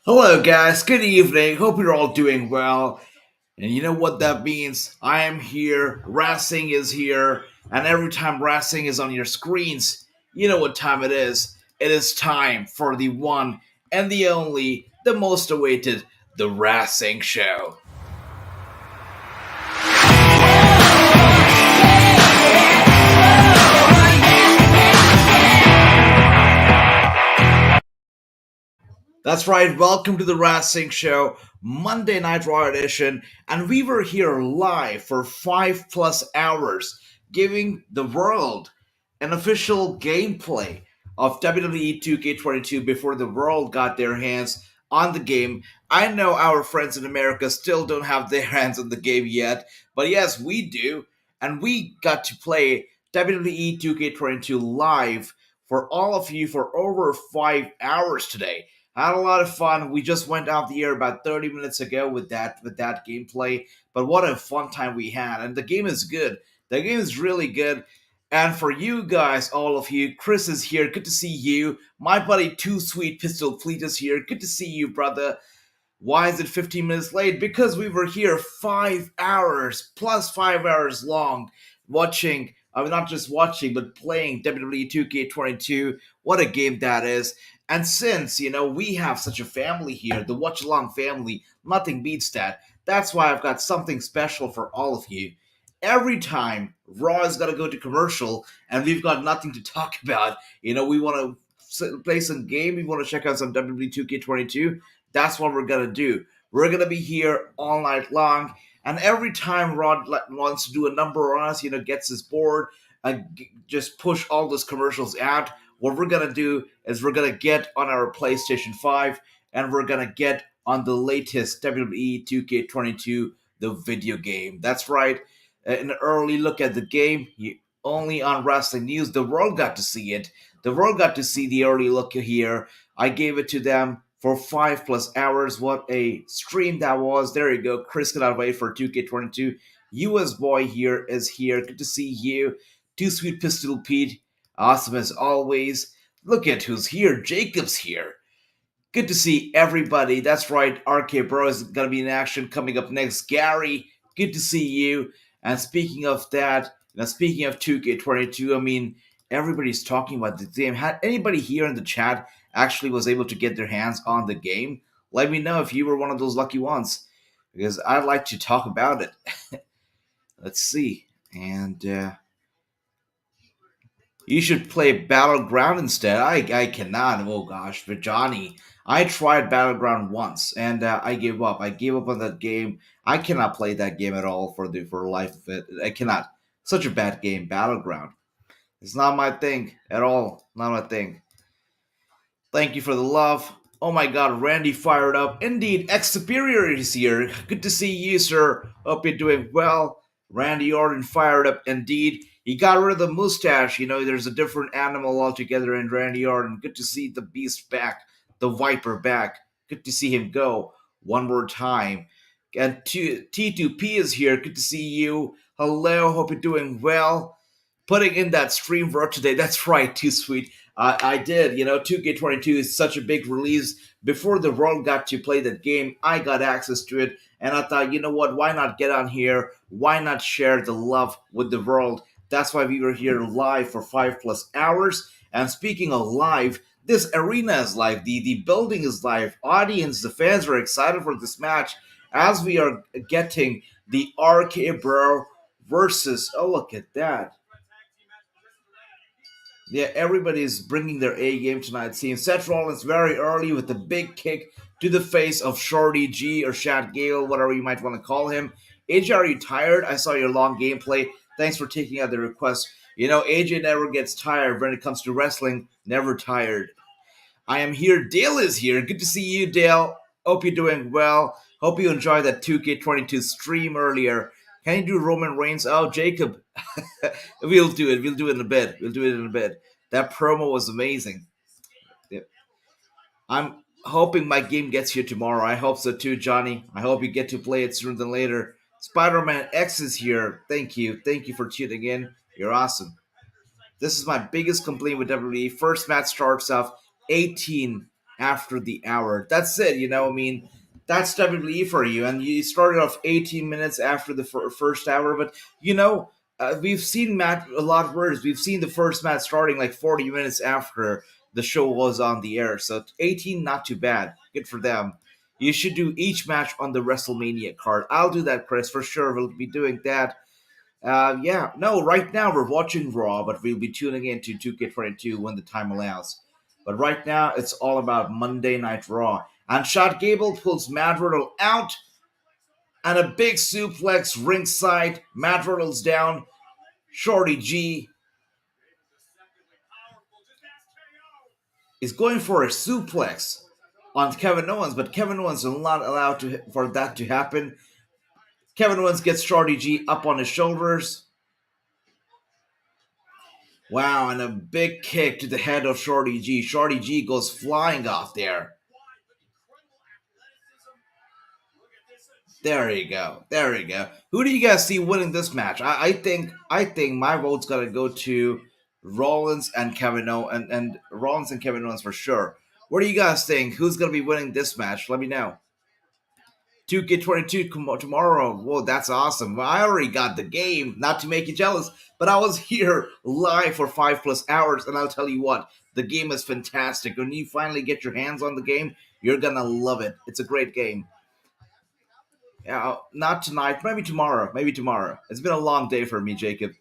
Hello, guys. Good evening. Hope you're all doing well. And you know what that means? I am here. Wrassing is here. And every time Wrassing is on your screens, you know what time it is. It is time for the one and the only, the most awaited, The Wrassing Show. That's right, welcome to the Wrassing Show, Monday Night RAW edition, and we were here live for 5+ hours, giving the world an official gameplay of WWE 2K22 before the world got their hands on the game. I know our friends in America still don't have their hands on the game yet, but yes, we do, and we got to play WWE 2K22 live for all of you for over 5 hours today. Had a lot of fun. We just went off the air about 30 minutes ago with that gameplay. But what a fun time we had. And the game is good. The game is really good. And for you guys, all of you, Chris is here. Good to see you. My buddy Too Sweet Pistol Fleet is here. Good to see you, brother. Why is it 15 minutes late? Because we were here 5 hours, plus 5 hours long, watching, I mean, not just watching, but playing WWE 2K22. What a game that is. And since, we have such a family here, the Watchalong family, nothing beats that. That's why I've got something special for all of you. Every time Raw is going to go to commercial and we've got nothing to talk about, we want to play some game, we want to check out some WWE 2K22, that's what we're going to do. We're going to be here all night long. And every time Rod wants to do a number on us, gets us bored, just push all those commercials out, what we're going to do is we're going to get on our PlayStation 5 and we're going to get on the latest WWE 2K22, the video game. That's right. An early look at the game, only on Wrasslinews. The world got to see it. The world got to see the early look here. I gave it to them for 5+ hours. What a stream that was. There you go. Chris cannot wait for 2K22. US boy here is here. Good to see you. Too Sweet Pistol Pete. Awesome as always. Look at who's here. Jacob's here. Good to see everybody. That's right. RK Bro is going to be in action coming up next. Gary, good to see you. And speaking of that, speaking of 2K22, I mean, everybody's talking about the game. Had anybody here in the chat actually was able to get their hands on the game? Let me know if you were one of those lucky ones, because I'd like to talk about it. Let's see. And you should play Battleground instead. I cannot. Oh gosh, but Johnny, I tried Battleground once and I gave up. I gave up on that game. I cannot play that game at all for the life of it. I cannot. Such a bad game, Battleground. It's not my thing at all. Not my thing. Thank you for the love. Oh my god, Randy fired up. Indeed, X Superior is here. Good to see you, sir. Hope you're doing well. Randy Orton fired up indeed. He got rid of the mustache. There's a different animal altogether in Randy Orton. Good to see the beast back, the Viper back. Good to see him go one more time. And T2P is here. Good to see you. Hello, hope you're doing well. Putting in that stream for today. That's right, Too Sweet. I did. 2K22 is such a big release. Before the world got to play that game, I got access to it. And I thought, you know what? Why not get on here? Why not share the love with the world? That's why we were here live for 5+ hours. And speaking of live, this arena is live. The building is live. Audience, the fans are excited for this match as we are getting the RK Bro versus. Oh, look at that. Yeah, everybody's bringing their A game tonight. Seeing Seth Rollins very early with a big kick to the face of Shorty G or Shad Gale, whatever you might want to call him. AJ, are you tired? I saw your long gameplay. Thanks for taking out the request. AJ never gets tired when it comes to wrestling. Never tired. I am here. Dale is here. Good to see you, Dale. Hope you're doing well. Hope you enjoyed that 2K22 stream earlier. Can you do Roman Reigns? Oh, Jacob. We'll do it. We'll do it in a bit. We'll do it in a bit. That promo was amazing. Yeah. I'm hoping my game gets here tomorrow. I hope so too, Johnny. I hope you get to play it sooner than later. Spider-Man X is here. Thank you. Thank you for tuning in. You're awesome. This is my biggest complaint with WWE. First match starts off 18 after the hour. That's it. I mean, that's WWE for you. And you started off 18 minutes after the first hour, but you know. We've seen Matt a lot worse. We've seen the first match starting like 40 minutes after the show was on the air. So 18, not too bad. Good for them. You should do each match on the WrestleMania card. I'll do that, Chris, for sure. We'll be doing that. Yeah, no, right now we're watching Raw, but we'll be tuning into 2K22 when the time allows. But right now, it's all about Monday Night Raw. And Shot Gable pulls Matt Riddle out, and a big suplex ringside. Matt Riddle's down. Shorty G is going for a suplex on Kevin Owens, but Kevin Owens is not allowed for that to happen. Kevin Owens gets Shorty G up on his shoulders. Wow, and a big kick to the head of Shorty G. Shorty G goes flying off there. There you go. There you go. Who do you guys see winning this match? I think my vote's gonna go to Rollins and Kevin Owens and Rollins and Kevin Owens for sure. What do you guys think? Who's gonna be winning this match? Let me know. 2K22 tomorrow. Whoa, that's awesome. Well, I already got the game, not to make you jealous, but I was here live for 5+ hours, and I'll tell you what, the game is fantastic. When you finally get your hands on the game, you're gonna love it. It's a great game. Yeah, not tonight, maybe tomorrow. Maybe tomorrow. It's been a long day for me, Jacob.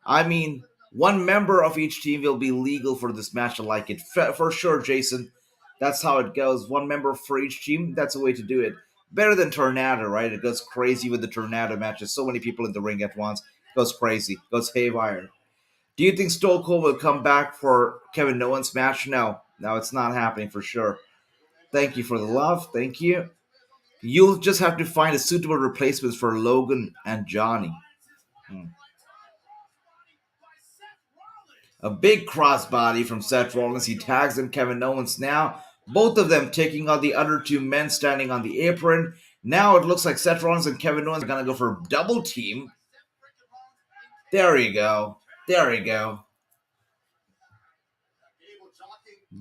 I mean, one member of each team will be legal for this match to like it. For sure, Jason. That's how it goes. One member for each team. That's the way to do it. Better than Tornado, right? It goes crazy with the Tornado matches. So many people in the ring at once. It goes crazy. It goes haywire. Do you think Stone Cold will come back for Kevin Owens' match? No. No, it's not happening for sure. Thank you for the love. Thank you. You'll just have to find a suitable replacement for Logan and Johnny. Hmm. A big crossbody from Seth Rollins. He tags in Kevin Owens now. Both of them taking on the other two men standing on the apron. Now it looks like Seth Rollins and Kevin Owens are going to go for double team. There you go. There you go.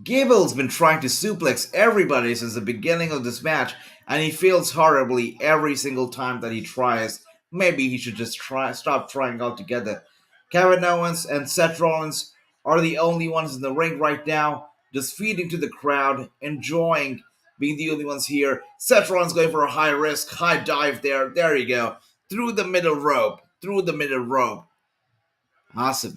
Gable's been trying to suplex everybody since the beginning of this match, and he fails horribly every single time that he tries. Maybe he should just stop trying altogether. Kevin Owens and Seth Rollins are the only ones in the ring right now, just feeding to the crowd, enjoying being the only ones here. Seth Rollins going for a high risk, high dive there. There you go. Through the middle rope. Through the middle rope. Awesome.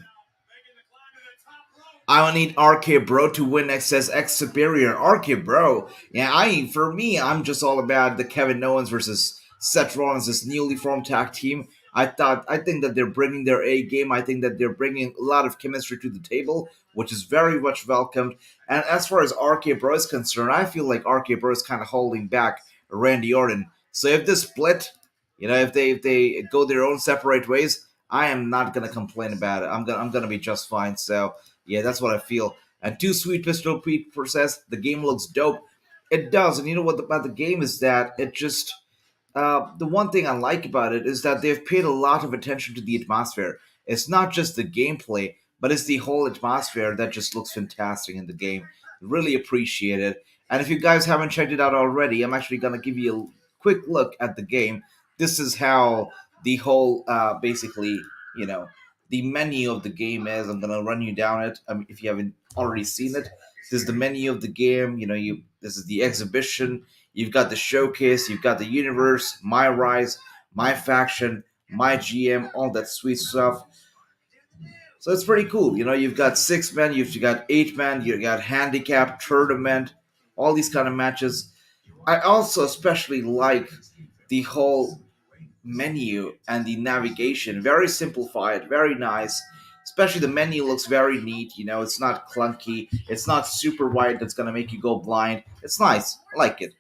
I will need RK Bro to win X says X Superior. RK Bro. Yeah, for me, I'm just all about the Kevin Owens versus Seth Rollins, this newly formed tag team. I think that they're bringing their A game. I think that they're bringing a lot of chemistry to the table, which is very much welcomed. And as far as RK Bro is concerned, I feel like RK Bro is kind of holding back Randy Orton. So if this split, if they go their own separate ways, I am not gonna complain about it. I'm gonna be just fine. So yeah, that's what I feel. And Too Sweet Pistol Pete says the game looks dope. It does, and you know what about the game is that it just the one thing I like about it is that they've paid a lot of attention to the atmosphere. It's not just the gameplay, but it's the whole atmosphere that just looks fantastic in the game. Really appreciate it. And if you guys haven't checked it out already, I'm actually gonna give you a quick look at the game. This is how the whole basically, you know, the menu of the game is. I'm gonna run you down it. If you haven't already seen it, this is the menu of the game. This is the exhibition. You've got the showcase. You've got the universe, my rise, my faction, my GM, all that sweet stuff. So it's pretty cool. You've got 6 men, you've got 8 men, you got handicap tournament, all these kind of matches. I also especially like the whole menu and the navigation. Very simplified, very nice. Especially the menu looks very neat. It's not clunky. It's not super wide that's gonna make you go blind. It's nice. I like it.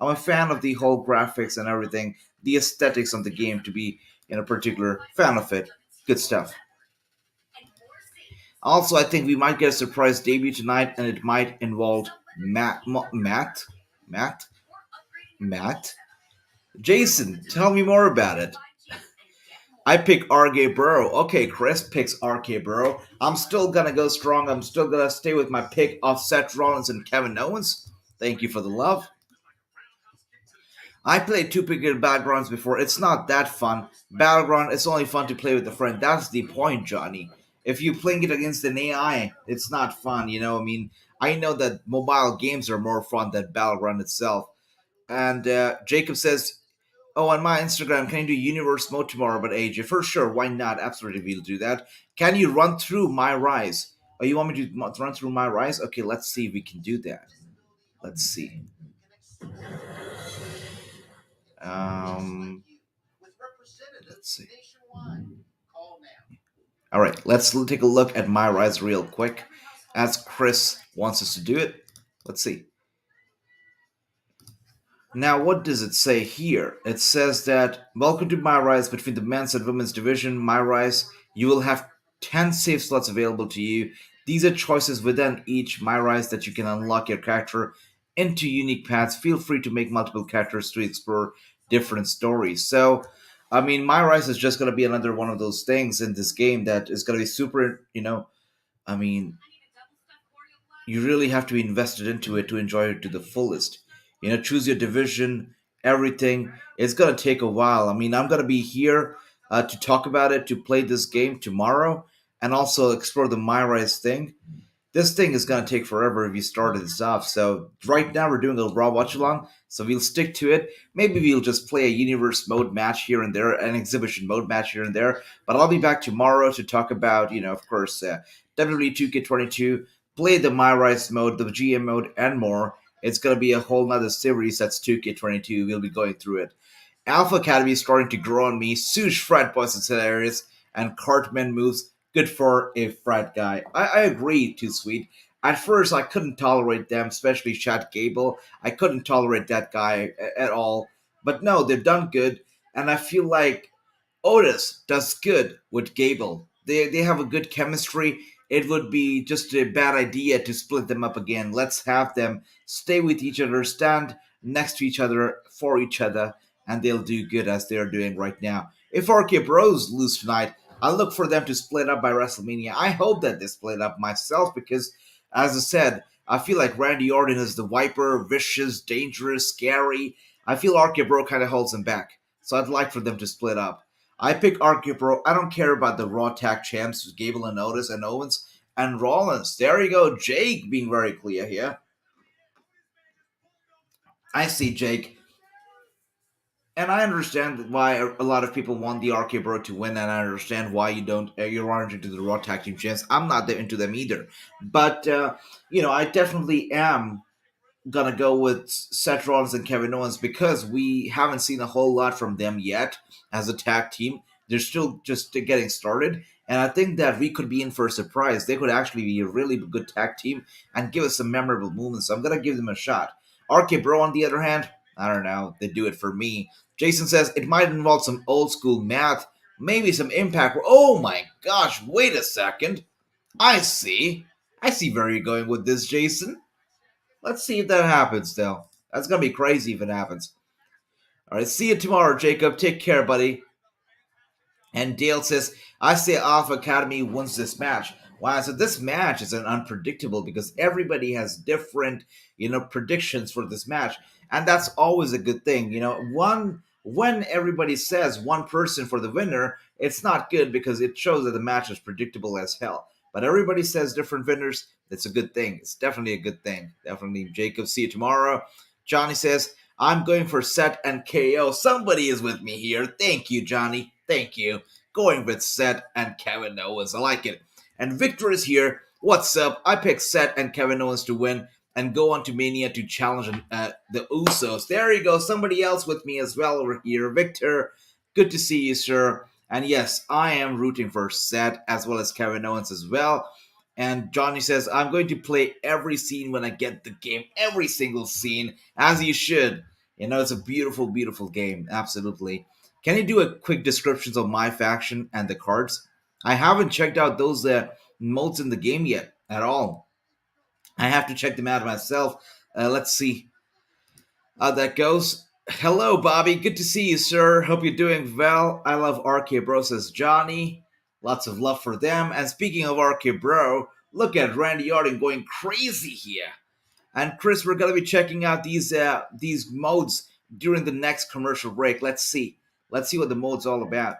I'm a fan of the whole graphics and everything, the aesthetics of the game. To be in a particular fan of it, good stuff. Also, I think we might get a surprise debut tonight, and it might involve Matt, Matt. Jason, tell me more about it. I pick RK Bro. Okay, Chris picks RK Bro. I'm still gonna go strong. I'm still gonna stay with my pick of Seth Rollins and Kevin Owens. Thank you for the love. I played two-player Battlegrounds before. It's not that fun. Battleground, it's only fun to play with a friend. That's the point, Johnny. If you're playing it against an AI, it's not fun, I mean, I know that mobile games are more fun than Battleground itself. And Jacob says, oh, on my Instagram, can you do Universe Mode tomorrow? But AJ, for sure, why not? Absolutely, we'll do that. Can you run through my Rise? Oh, you want me to run through my Rise? Okay, let's see if we can do that. Let's see. Um, let's see. All right, let's take a look at my Rise real quick, as Chris wants us to do it. Let's see. Now, what does it say here? It says that, welcome to My Rise between the men's and women's division. My Rise, you will have 10 save slots available to you. These are choices within each My Rise that you can unlock your character into unique paths. Feel free to make multiple characters to explore different stories. So, I mean, My Rise is just going to be another one of those things in this game that is going to be super, I mean, you really have to be invested into it to enjoy it to the fullest. Choose your division, everything. It's gonna take a while. I mean, I'm gonna be here to talk about it, to play this game tomorrow, and also explore the MyRise thing. This thing is gonna take forever if you started this off. So right now we're doing a Raw Watchalong, so we'll stick to it. Maybe we'll just play a universe mode match here and there, an exhibition mode match here and there. But I'll be back tomorrow to talk about, of course, WWE 2K22, play the MyRise mode, the GM mode, and more. It's gonna be a whole nother series that's 2K22. We'll be going through it. Alpha Academy is starting to grow on me. Sush frat boys is hilarious, and Cartman moves good for a frat guy. I agree, Too Sweet. At first, I couldn't tolerate them, especially Chad Gable. I couldn't tolerate that guy at all. But no, they've done good, and I feel like Otis does good with Gable. They have a good chemistry. It would be just a bad idea to split them up again. Let's have them stay with each other, stand next to each other for each other, and they'll do good as they're doing right now. If RK Bros lose tonight, I'll look for them to split up by WrestleMania. I hope that they split up myself because, as I said, I feel like Randy Orton is the Viper, vicious, dangerous, scary. I feel RK Bro kind of holds him back, so I'd like for them to split up. I pick RK Bro. I don't care about the Raw Tag Champs, Gable and Otis and Owens and Rollins. There you go, Jake being very clear here. I see Jake. And I understand why a lot of people want the RK Bro to win, and I understand why you aren't into the Raw Tag Team Champs. I'm not into them either. But, I definitely am gonna go with Seth Rollins and Kevin Owens because we haven't seen a whole lot from them yet as a tag team. They're still just getting started, and I think that we could be in for a surprise. They could actually be a really good tag team and give us some memorable moments. So I'm gonna give them a shot. RK Bro, on the other hand, I don't know. They do it for me. Jason says it might involve some old school math, maybe some impact. Oh my gosh! Wait a second. I see. I see where you're going with this, Jason. Let's see if that happens, though. That's gonna be crazy if it happens. All right, see you tomorrow, Jacob. Take care, buddy. And Dale says, I say Alpha Academy wins this match. Wow, so this match is an unpredictable because everybody has different, predictions for this match. And that's always a good thing. When everybody says one person for the winner, it's not good because it shows that the match is predictable as hell. But everybody says different winners. It's a good thing. It's definitely a good thing. Definitely. Jacob, see you tomorrow. Johnny says, I'm going for Set and KO. Somebody is with me here. Thank you, Johnny. Thank you. Going with Set and Kevin Owens. I like it. And Victor is here. What's up? I picked Set and Kevin Owens to win and go on to Mania to challenge the Usos. There you go. Somebody else with me as well over here. Victor, good to see you, sir. And yes, I am rooting for Seth as well as Kevin Owens as well. And Johnny says, I'm going to play every scene when I get the game. Every single scene, as you should. It's a beautiful, beautiful game. Absolutely. Can you do a quick descriptions of my faction and the cards? I haven't checked out those modes in the game yet at all. I have to check them out myself. Let's see how that goes. Hello, Bobby. Good to see you, sir. Hope you're doing well. I love RK Bro, says Johnny. Lots of love for them. And speaking of RK Bro, look at Randy Orton going crazy here. And Chris, we're gonna be checking out these modes during the next commercial break. Let's see what the mode's all about.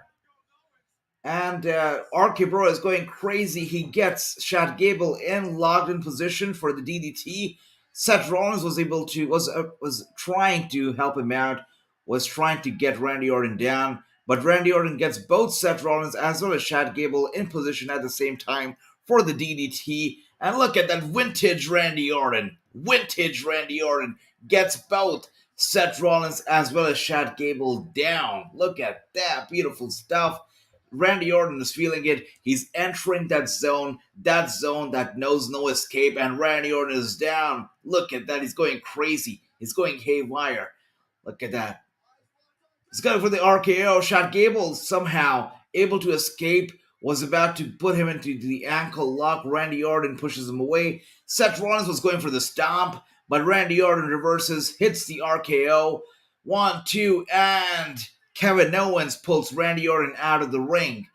And RK Bro is going crazy. He gets Chad Gable in locked in position for the DDT. Seth Rollins was trying to help him out, was trying to get Randy Orton down, but Randy Orton gets both Seth Rollins as well as Chad Gable in position at the same time for the DDT. And look at that vintage Randy Orton. Vintage Randy Orton gets both Seth Rollins as well as Chad Gable down. Look at that beautiful stuff. Randy Orton is feeling it. He's entering that zone that knows no escape, and Randy Orton is down. Look at that. He's going crazy. He's going haywire. Look at that. He's going for the RKO. Shot Gable somehow able to escape. Was about to put him into the ankle lock. Randy Orton pushes him away. Seth Rollins was going for the stomp, but Randy Orton reverses, hits the RKO. 1, 2, and Kevin Owens pulls Randy Orton out of the ring.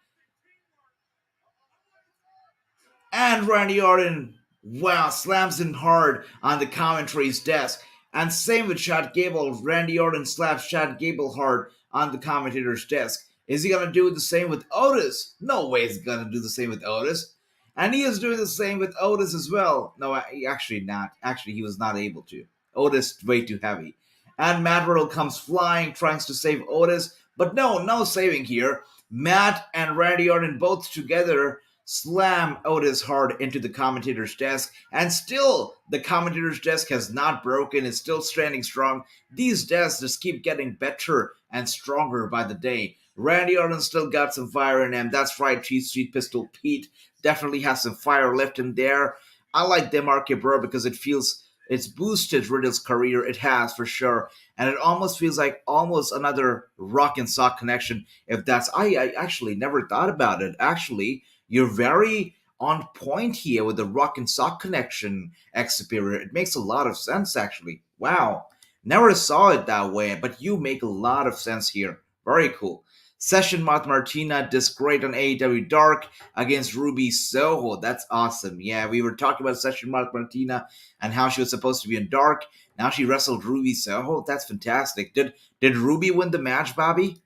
And Randy Orton, wow, slams him hard on the commentary's desk. And same with Chad Gable. Randy Orton slaps Chad Gable hard on the commentator's desk. Is he going to do the same with Otis? No way he's going to do the same with Otis. And he is doing the same with Otis as well. No, actually not. Actually, he was not able to. Otis way too heavy. And Matt Riddle comes flying, tries to save Otis. But no saving here. Matt and Randy Orton both together slam Otis hard into the commentator's desk, and still the commentator's desk has not broken. It's still standing strong. These desks just keep getting better and stronger by the day. Randy Orton still got some fire in him. That's right, Cheat Street Pistol Pete definitely has some fire left in there. I like Demarque Burr because it's boosted Riddle's career. It has for sure, and it almost feels like almost another Rock and Sock connection. If that's, I actually never thought about it. Actually, you're very on point here with the Rock and Sock connection, X Superior. It makes a lot of sense, actually. Wow. Never saw it that way, but you make a lot of sense here. Very cool. Session Martina does great on AEW Dark against Ruby Soho. That's awesome. Yeah, we were talking about Session Martina and how she was supposed to be in Dark. Now she wrestled Ruby Soho. That's fantastic. Did Ruby win the match, Bobby?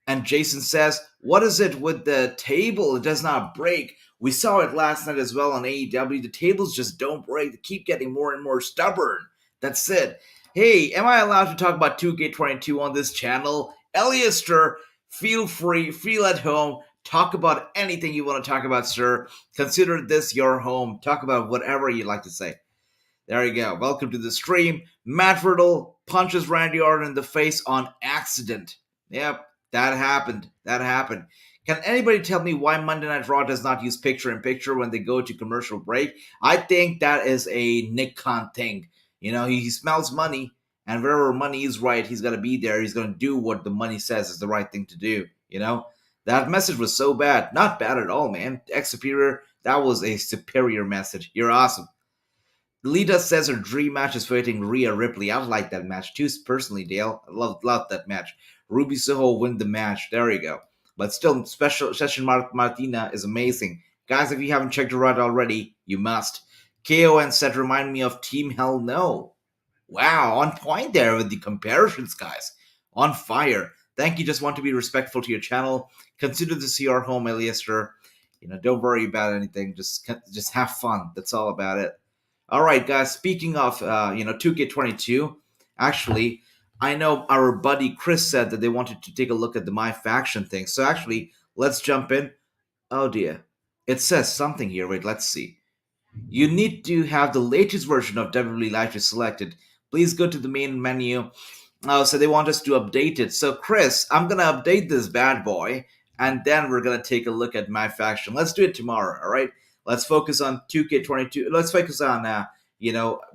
And Jason says, what is it with the table? It does not break. We saw it last night as well on AEW. The tables just don't break. They keep getting more and more stubborn. That's it. Hey, am I allowed to talk about 2K22 on this channel? Eliaster, feel free, feel at home. Talk about anything you want to talk about, sir. Consider this your home. Talk about whatever you'd like to say. There you go. Welcome to the stream. Matt Riddle punches Randy Orton in the face on accident. Yep. That happened. Can anybody tell me why Monday Night Raw does not use picture-in-picture when they go to commercial break? I think that is a Nick Khan thing. You know, he smells money, and wherever money is right, he's going to be there. He's going to do what the money says is the right thing to do, you know? That message was so bad. Not bad at all, man. X Superior, that was a superior message. You're awesome. Lita says her dream match is fighting Rhea Ripley. I like that match too, personally, Dale. I love that match. Ruby Soho win the match. There you go. But still, special Session Martina is amazing. Guys, if you haven't checked her out already, you must. KON said, remind me of Team Hell No. Wow, on point there with the comparisons, guys. On fire. Thank you. Just want to be respectful to your channel. Consider this your home, Eliaster. You know, don't worry about anything. Just have fun. That's all about it. All right, guys. Speaking of, 2K22, actually, I know our buddy Chris said that they wanted to take a look at the My Faction thing. So actually, let's jump in. Oh dear. It says something here. Wait, let's see. You need to have the latest version of WWE Live selected. Please go to the main menu. So they want us to update it. So Chris, I'm going to update this bad boy, and then we're going to take a look at My Faction. Let's do it tomorrow, all right? Let's focus on 2K22. Let's focus on,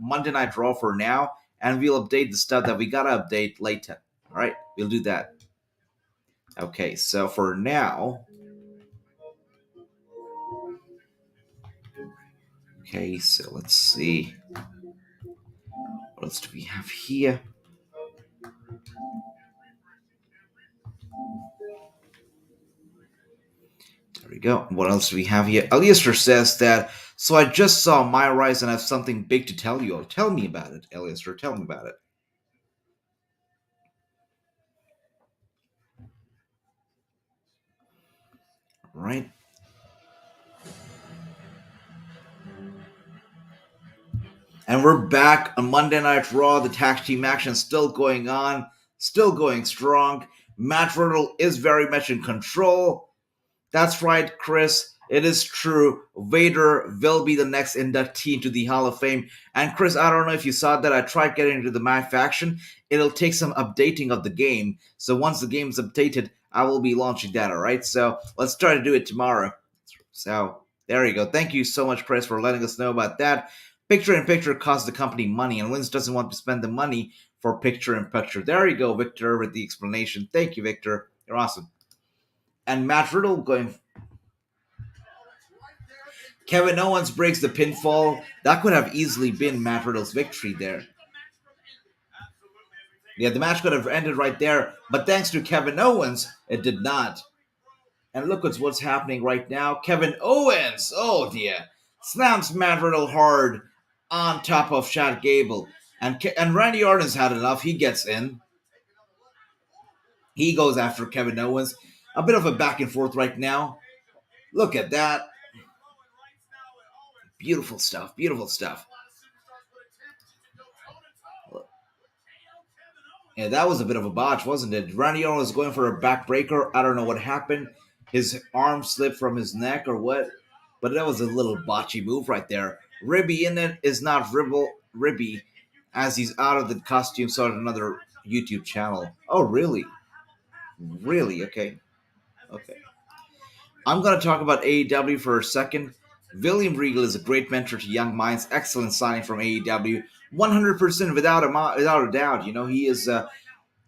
Monday Night Raw for now, and we'll update the stuff that we got to update later. All right? We'll do that. Okay, so for now... Okay, so let's see. What else do we have here? There we go. What else do we have here? Alistair says that So I just saw My Rise and I have something big to tell you. Tell me about it, Eliaster. Tell me about it. Right? And we're back on Monday Night Raw. The tag team action still going on, still going strong. Matt Riddle is very much in control. That's right, Chris. It is true. Vader will be the next inductee into the Hall of Fame. And Chris, I don't know if you saw that. I tried getting into the My Faction. It'll take some updating of the game. So once the game's updated, I will be launching that, all right? So let's try to do it tomorrow. So there you go. Thank you so much, Chris, for letting us know about that. Picture in picture costs the company money, and Vince doesn't want to spend the money for picture in picture. There you go, Victor, with the explanation. Thank you, Victor. You're awesome. And Matt Riddle going. Kevin Owens breaks the pinfall. That could have easily been Matt Riddle's victory there. Yeah, the match could have ended right there, but thanks to Kevin Owens, it did not. And look at what's happening right now. Kevin Owens, oh dear, slams Matt Riddle hard on top of Chad Gable. And Randy Orton's had enough. He gets in. He goes after Kevin Owens. A bit of a back and forth right now. Look at that. Beautiful stuff. Beautiful stuff. Yeah, that was a bit of a botch, wasn't it? Randy Orton was going for a backbreaker. I don't know what happened. His arm slipped from his neck or what, but that was a little botchy move right there. Ribby in it is not Ribby, as he's out of the costume. Started another YouTube channel. Oh, really? Really? Okay. Okay. I'm going to talk about AEW for a second. William Regal is a great mentor to young minds. Excellent signing from AEW. 100% without a doubt. You know, he is.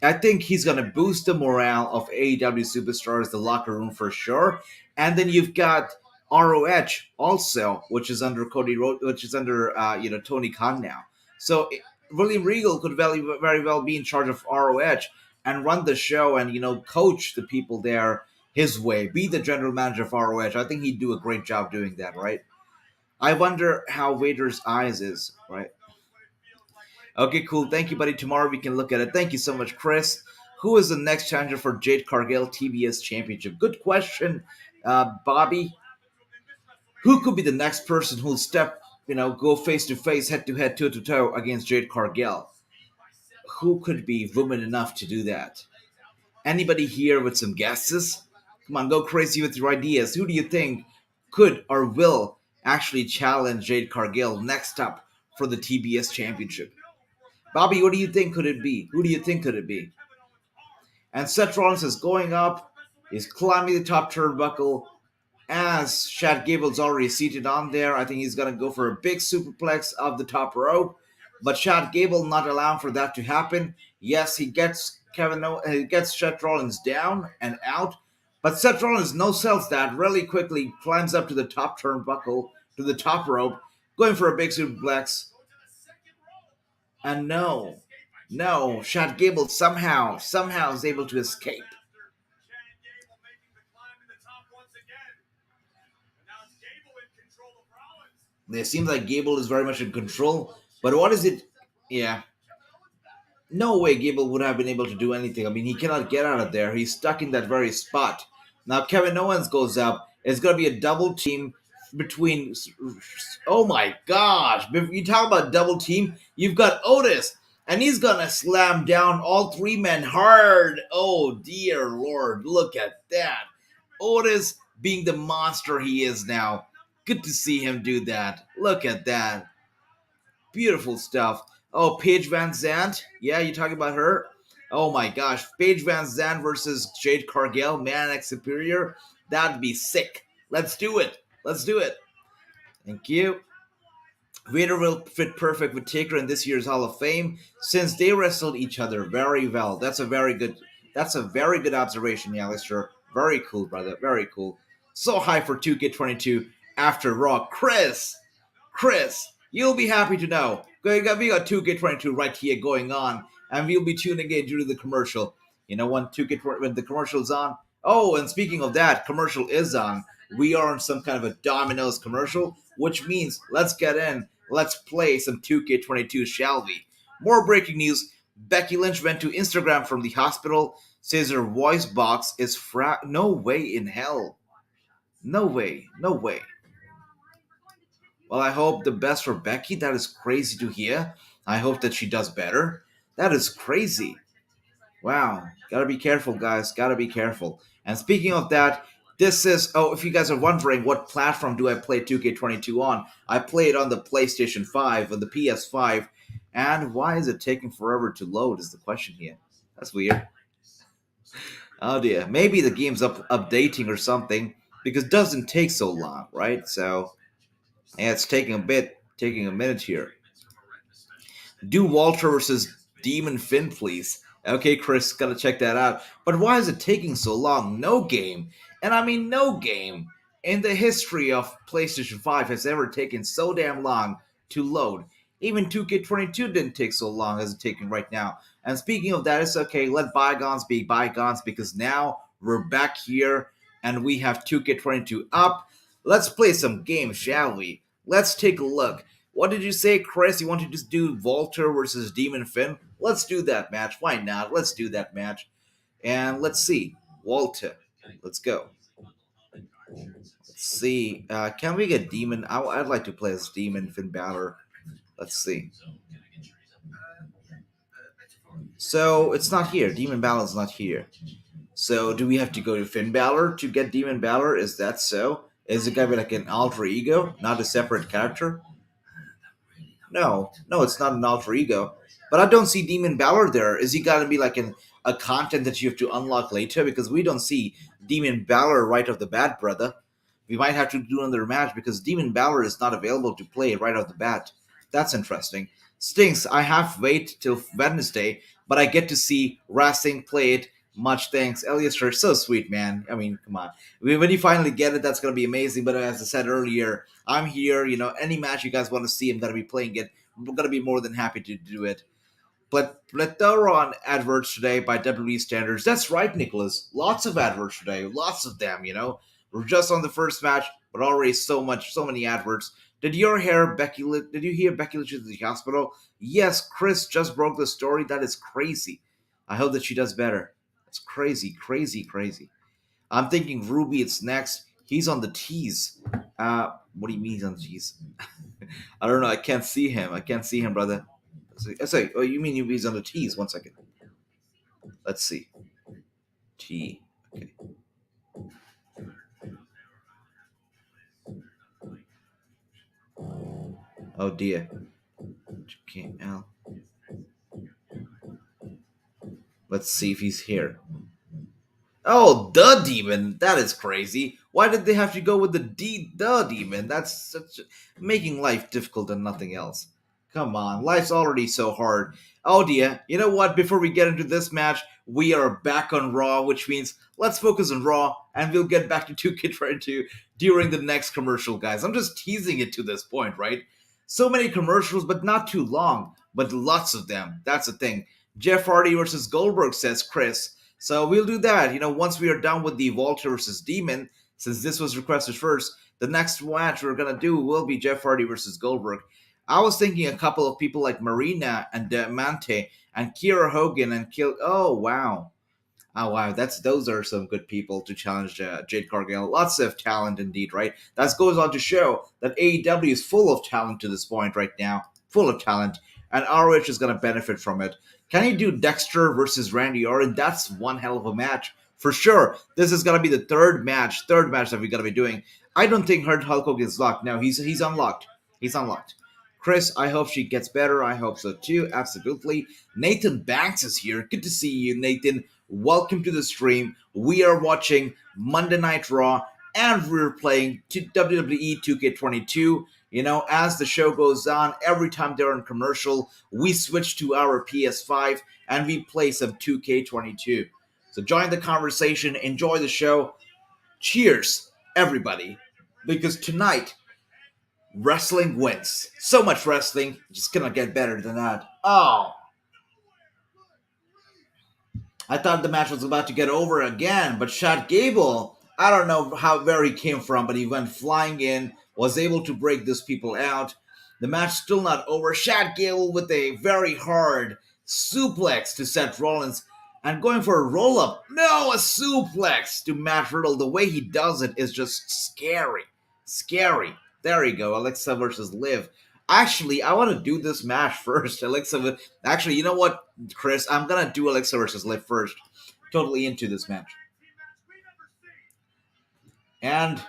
I think he's going to boost the morale of AEW superstars, the locker room for sure. And then you've got ROH also, which is under Tony Khan now. So William Regal could very well be in charge of ROH and run the show and coach the people there his way. Be the general manager of ROH. I think he'd do a great job doing that, right? I wonder how Vader's eyes is, right? Okay, cool. Thank you, buddy. Tomorrow we can look at it. Thank you so much, Chris. Who is the next challenger for Jade Cargill TBS Championship? Good question, Bobby. Who could be the next person who'll go face to face, head to head, toe to toe against Jade Cargill? Who could be woman enough to do that? Anybody here with some guesses? Come on, go crazy with your ideas. Who do you think could or will actually challenge Jade Cargill next up for the TBS Championship? Bobby, what do you think could it be? Who do you think could it be? And Seth Rollins is going up. He's climbing the top turnbuckle. As Chad Gable's already seated on there, I think he's going to go for a big superplex of the top rope. But Chad Gable not allowing for that to happen. Yes, he gets Seth Rollins down and out. But Seth Rollins no-sells that really quickly, climbs up to the top turnbuckle, to the top rope, going for a big superplex. And no, Chad Gable somehow is able to escape. It seems like Gable is very much in control, but what is it? Yeah. No way Gable would have been able to do anything. I mean, he cannot get out of there. He's stuck in that very spot. Now, Kevin Owens goes up. It's going to be a double team between. Oh my gosh. If you talk about double team, you've got Otis, and he's going to slam down all three men hard. Oh, dear Lord. Look at that. Otis being the monster he is now. Good to see him do that. Look at that. Beautiful stuff. Oh, Paige Van Zandt. Yeah, you talking about her? Oh my gosh. Paige Van Zandt versus Jade Cargill, Man X Superior. That'd be sick. Let's do it. Let's do it. Thank you. Vader will fit perfect with Taker in this year's Hall of Fame since they wrestled each other very well. That's a very good observation, yeah, Lister. Very cool, brother. Very cool. So high for 2K22 after Raw. Chris, you'll be happy to know. We got 2K22 right here going on, and we'll be tuning in due to the commercial. You know when the commercial's on? Oh, and speaking of that, commercial is on. We are on some kind of a Domino's commercial, which means let's get in, let's play some 2K22, shall we? More breaking news. Becky Lynch went to Instagram from the hospital, says her voice box is no way in hell. No way, no way. Well, I hope the best for Becky. That is crazy to hear. I hope that she does better. That is crazy. Wow. Gotta be careful, guys. Gotta be careful. And speaking of that, this is. Oh, if you guys are wondering what platform do I play 2K22 on, I play it on the PlayStation 5, on the PS5. And why is it taking forever to load, is the question here. That's weird. Oh dear. Maybe the game's updating or something, because it doesn't take so long, right? So, yeah, it's taking a minute here. Do Walter versus Demon Finn, please. Okay, Chris, gotta check that out. But why is it taking so long? No game, and I mean no game, in the history of PlayStation 5 has ever taken so damn long to load. Even 2K22 didn't take so long as it's taking right now. And speaking of that, it's okay, let bygones be bygones, because now we're back here and we have 2K22 up. Let's play some games, shall we? Let's take a look. What did you say, Chris? You want to just do Walter versus Demon Finn? Let's do that match. Why not? Let's do that match. And let's see. Walter. Let's go. Let's see. Can we get Demon? I'd like to play as Demon Finn Balor. Let's see. So it's not here. Demon Balor's not here. So do we have to go to Finn Balor to get Demon Balor? Is that so? Is it gonna be like an alter ego, not a separate character? No, no, it's not an alter ego. But I don't see Demon Balor there. Is he gonna be like a content that you have to unlock later? Because we don't see Demon Balor right off the bat, brother. We might have to do another match because Demon Balor is not available to play right off the bat. That's interesting. Stinks. I have to wait till Wednesday, but I get to see Wrassing play it. Much thanks, Elias. You're so sweet, man. I mean, come on. When you finally get it, that's gonna be amazing. But as I said earlier, I'm here. Any match you guys want to see, I'm gonna be playing it. I'm gonna be more than happy to do it. But plethora on adverts today by WWE standards. That's right, Nicholas. Lots of adverts today. Lots of them. We're just on the first match, but already so many adverts. Did you hear Did you hear Becky Lynch at the hospital? Yes, Chris just broke the story. That is crazy. I hope that she does better. It's crazy, crazy, crazy. I'm thinking Ruby. It's next. He's on the tees. What do you mean he's on the tees? I don't know. I can't see him. I can't see him, brother. Say, oh, you mean he's on the tees? 1 second. Let's see. T. Okay. Oh dear. JKL. Let's see if he's here. Oh, the demon. That is crazy. Why did they have to go with the demon? That's making life difficult and nothing else. Come on, life's already so hard. Oh dear. You know what? Before we get into this match, we are back on Raw, which means let's focus on Raw, and we'll get back to 2K22 during the next commercial, guys. I'm just teasing it to this point, right? So many commercials, but not too long, but lots of them. That's the thing. Jeff Hardy versus Goldberg, says Chris. So we'll do that. Once we are done with the Walter versus Demon, since this was requested first, the next match we're gonna do will be Jeff Hardy versus Goldberg. I was thinking a couple of people like Marina and Diamante and Kiera Hogan and Kill. Oh wow, oh wow, those are some good people to challenge Jade Cargill. Lots of talent indeed, right? That goes on to show that AEW is full of talent to this point right now, full of talent, and ROH is going to benefit from it. Can you do Dexter versus Randy Orton? That's one hell of a match for sure. This is going to be the third match that we're going to be doing. I don't think Hulk Hogan is locked. No, he's unlocked. He's unlocked. Chris, I hope she gets better. I hope so too. Absolutely. Nathan Banks is here. Good to see you, Nathan. Welcome to the stream. We are watching Monday Night Raw and we're playing WWE 2K22. As the show goes on, every time they're on commercial, we switch to our PS5 and we play some 2K22. So join the conversation, enjoy the show. Cheers, everybody. Because tonight, wrestling wins. So much wrestling, just gonna get better than that. Oh, I thought the match was about to get over again, but Chad Gable I don't know where he came from, but he went flying in, was able to break these people out. The match still not over. Chad Gable with a very hard suplex to Seth Rollins and going for a roll up. No, a suplex to Matt Riddle. The way he does it is just scary. Scary. There you go. Alexa versus Liv. Actually, I want to do this match first. Actually, you know what, Chris? I'm going to do Alexa versus Liv first. Totally into this match. And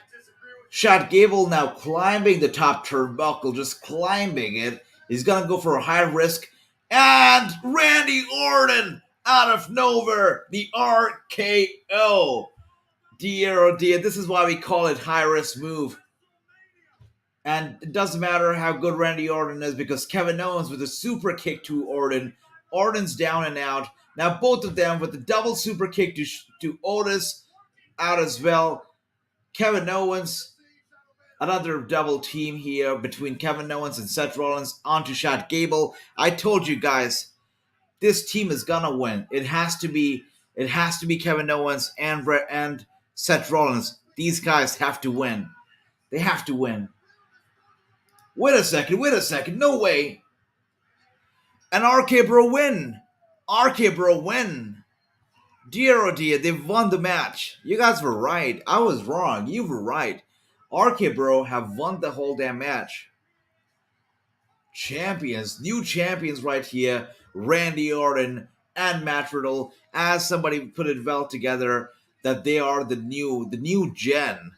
Chad Gable now climbing the top turnbuckle, just climbing it. He's going to go for a high risk. And Randy Orton out of nowhere, the RKO. Dear, oh dear, this is why we call it high risk move. And it doesn't matter how good Randy Orton is because Kevin Owens with a super kick to Orton. Orton's down and out. Now both of them with the double super kick to Otis out as well. Kevin Owens, another double team here between Kevin Owens and Seth Rollins onto Chad Gable. I told you guys, this team is gonna win. It has to be Kevin Owens and Seth Rollins. These guys have to win. They have to win. Wait a second. No way. An RK Bro win. RK Bro win. Dear oh dear, they've won the match. You guys were right. I was wrong. You were right. RK Bro have won the whole damn match. Champions, new champions right here. Randy Orton and Matt Riddle. As somebody put it well together, that they are the new gen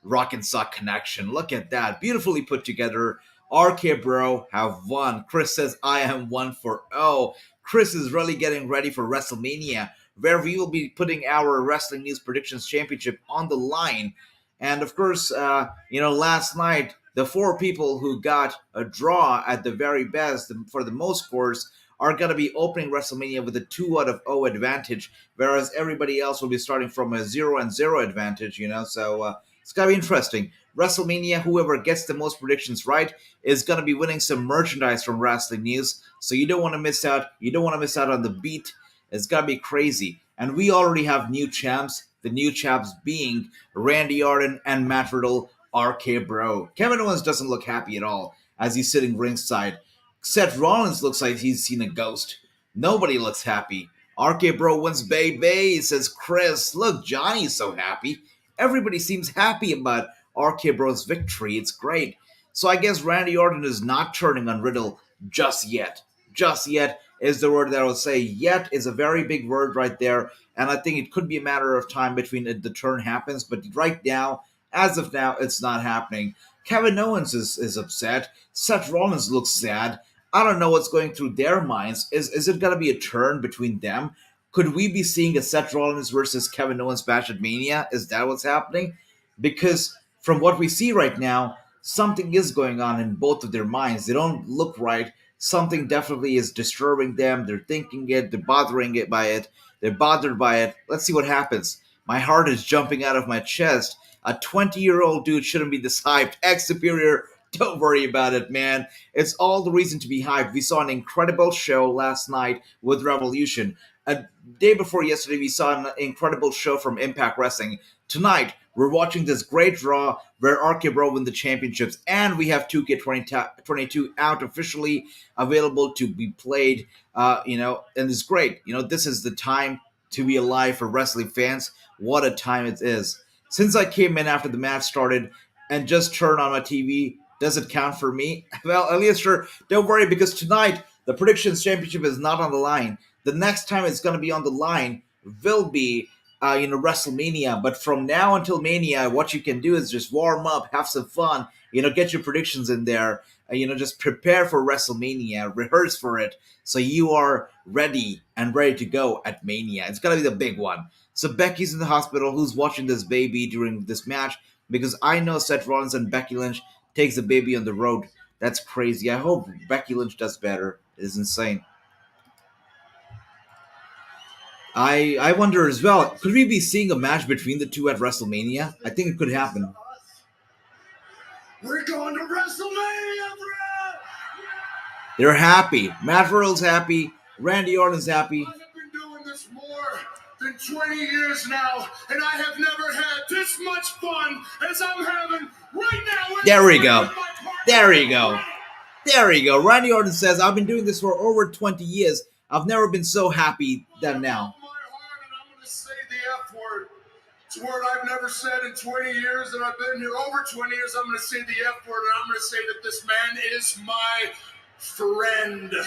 Rock and Sock connection. Look at that. Beautifully put together. RK Bro have won. Chris says, I am 1-0. Chris is really getting ready for WrestleMania, where we will be putting our Wrestling News Predictions Championship on the line. And of course, last night, the 4 people who got a draw at the very best for the most scores are going to be opening WrestleMania with a 2 out of 0 advantage, whereas everybody else will be starting from a 0-0 advantage, so it's going to be interesting. WrestleMania, whoever gets the most predictions right is going to be winning some merchandise from Wrestling News, so you don't want to miss out. You don't want to miss out on the beat. It's going to be crazy. And we already have new champs, the new champs being Randy Orton and Matt Riddle, RK Bro. Kevin Owens doesn't look happy at all as he's sitting ringside. Seth Rollins looks like he's seen a ghost. Nobody looks happy. RK Bro wins, baby, says Chris. Look, Johnny's so happy. Everybody seems happy about RK Bro's victory. It's great. So I guess Randy Orton is not turning on Riddle just yet. Just yet is the word that I will say. Yet is a very big word right there. And I think it could be a matter of time between the turn happens. But right now, as of now, it's not happening. Kevin Owens is upset. Seth Rollins looks sad. I don't know what's going through their minds. Is it going to be a turn between them? Could we be seeing a Seth Rollins versus Kevin Owens match at Mania? Is that what's happening? Because from what we see right now, something is going on in both of their minds. They don't look right. Something definitely is disturbing them. They're thinking it. They're bothering it by it. They're bothered by it. Let's see what happens. My heart is jumping out of my chest. A 20-year-old dude shouldn't be this hyped. X Superior, don't worry about it, man. It's all the reason to be hyped. We saw an incredible show last night with Revolution. A day before yesterday, we saw an incredible show from Impact Wrestling. Tonight, we're watching this great Raw where RK Bro win the championships, and we have 2K22 out officially available to be played. And it's great. This is the time to be alive for wrestling fans. What a time it is. Since I came in after the match started and just turned on my TV, does it count for me? Well, Elias, don't worry, because tonight the Predictions Championship is not on the line. The next time it's going to be on the line will be WrestleMania. But from now until Mania, what you can do is just warm up, have some fun, get your predictions in there, just prepare for WrestleMania, rehearse for it, so you are ready to go at Mania. It's gonna be the big one. So Becky's in the hospital. Who's watching this baby during this match? Because I know Seth Rollins and Becky Lynch takes the baby on the road. That's crazy. I hope Becky Lynch does better. It is insane. I wonder as well, could we be seeing a match between the two at WrestleMania? I think it could happen. We're going to WrestleMania, bro! They're happy. Matt Riddle's happy. Randy Orton's happy. I've been doing this more been 20 years now, and I have never had this much fun as I'm having right now. There we go. There you go. There you go. Randy Orton says, I've been doing this for over 20 years. I've never been so happy than now. My heart, and I'm going to say the F word. It's a word I've never said in 20 years that I've been here. Over 20 years, I'm going to say the F word, and I'm going to say that this man is my friend. And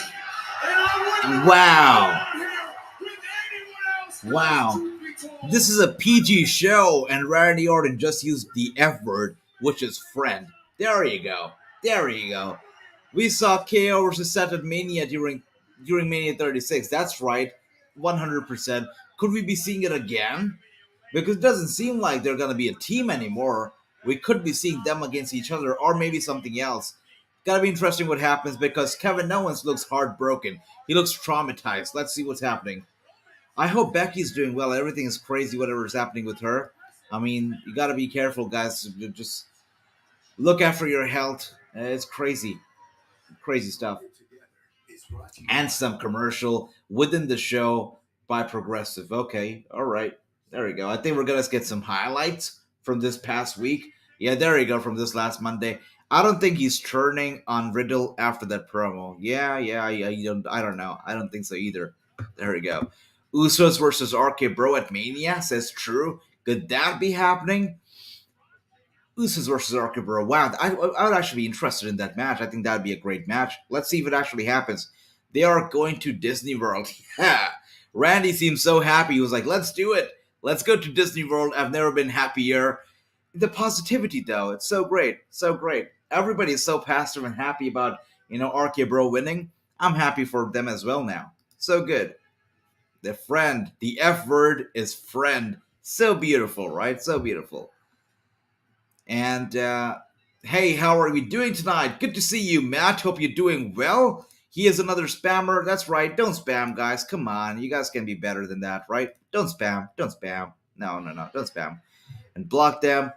I wouldn't Wow. be here with anyone else. Wow. Truth be told. This is a PG show, and Randy Orton just used the F word, which is friend. There you go. There you go. We saw KO versus Seth at Mania during Mania 36. That's right. 100%. Could we be seeing it again? Because it doesn't seem like they're going to be a team anymore. We could be seeing them against each other, or maybe something else. Gotta be interesting what happens, because Kevin Owens looks heartbroken. He looks traumatized. Let's see what's happening. I hope Becky's doing well. Everything is crazy, whatever is happening with her. I mean, you gotta be careful, guys. Just look after your health. It's crazy. Crazy stuff. And some commercial within the show by Progressive. Okay, all right. There we go. I think we're going to get some highlights from this past week. Yeah, there you go, from this last Monday. I don't think he's turning on Riddle after that promo. Yeah. I don't know. I don't think so either. There we go. Usos versus RK Bro at Mania says true. Could that be happening? Usos versus RK Bro. Wow, I would actually be interested in that match. I think that would be a great match. Let's see if it actually happens. They are going to Disney World. Yeah. Randy seems so happy. He was like, let's do it. Let's go to Disney World. I've never been happier. The positivity, though, it's so great. So great. Everybody is so passive and happy about, RK Bro winning. I'm happy for them as well now. So good. The friend. The F word is friend. So beautiful, right? So beautiful. And, hey, how are we doing tonight? Good to see you, Matt. Hope you're doing well. He is another spammer. That's right. Don't spam, guys. Come on. You guys can be better than that, right? Don't spam. Don't spam. No. Don't spam. And block them.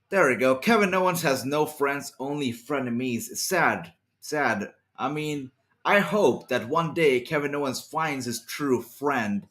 There we go. Kevin Owens has no friends, only frenemies. It's sad. Sad. I mean, I hope that one day Kevin Owens finds his true friend.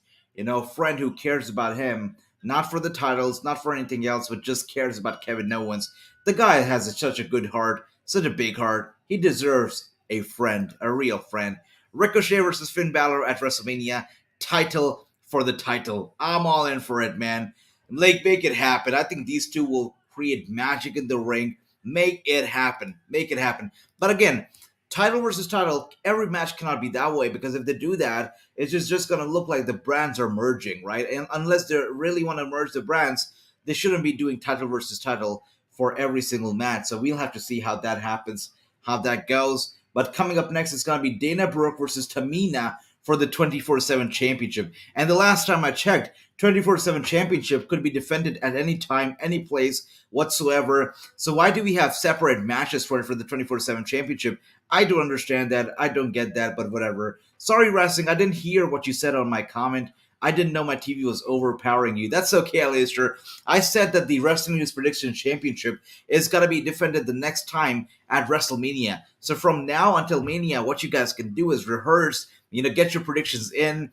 Friend who cares about him. Not for the titles, not for anything else, but just cares about Kevin Owens. The guy has such a good heart, such a big heart. He deserves a friend, a real friend. Ricochet versus Finn Balor at WrestleMania. Title for the title. I'm all in for it, man. Make it happen. I think these two will create magic in the ring. Make it happen. Make it happen. But again, title versus title, every match cannot be that way, because if they do that, it's just going to look like the brands are merging, right? And unless they really want to merge the brands, they shouldn't be doing title versus title for every single match. So we'll have to see how that happens, how that goes. But coming up next is going to be Dana Brooke versus Tamina for the 24/7 championship. And the last time I checked, 24/7 championship could be defended at any time, any place whatsoever. So why do we have separate matches for the 24/7 championship? I don't understand that. I don't get that, but whatever. Sorry, Wrassing, I didn't hear what you said on my comment. I didn't know my TV was overpowering you. That's okay, Alistair. I said that the Wrestling News Prediction Championship is going to be defended the next time at WrestleMania. So from now until Mania, what you guys can do is rehearse, get your predictions in,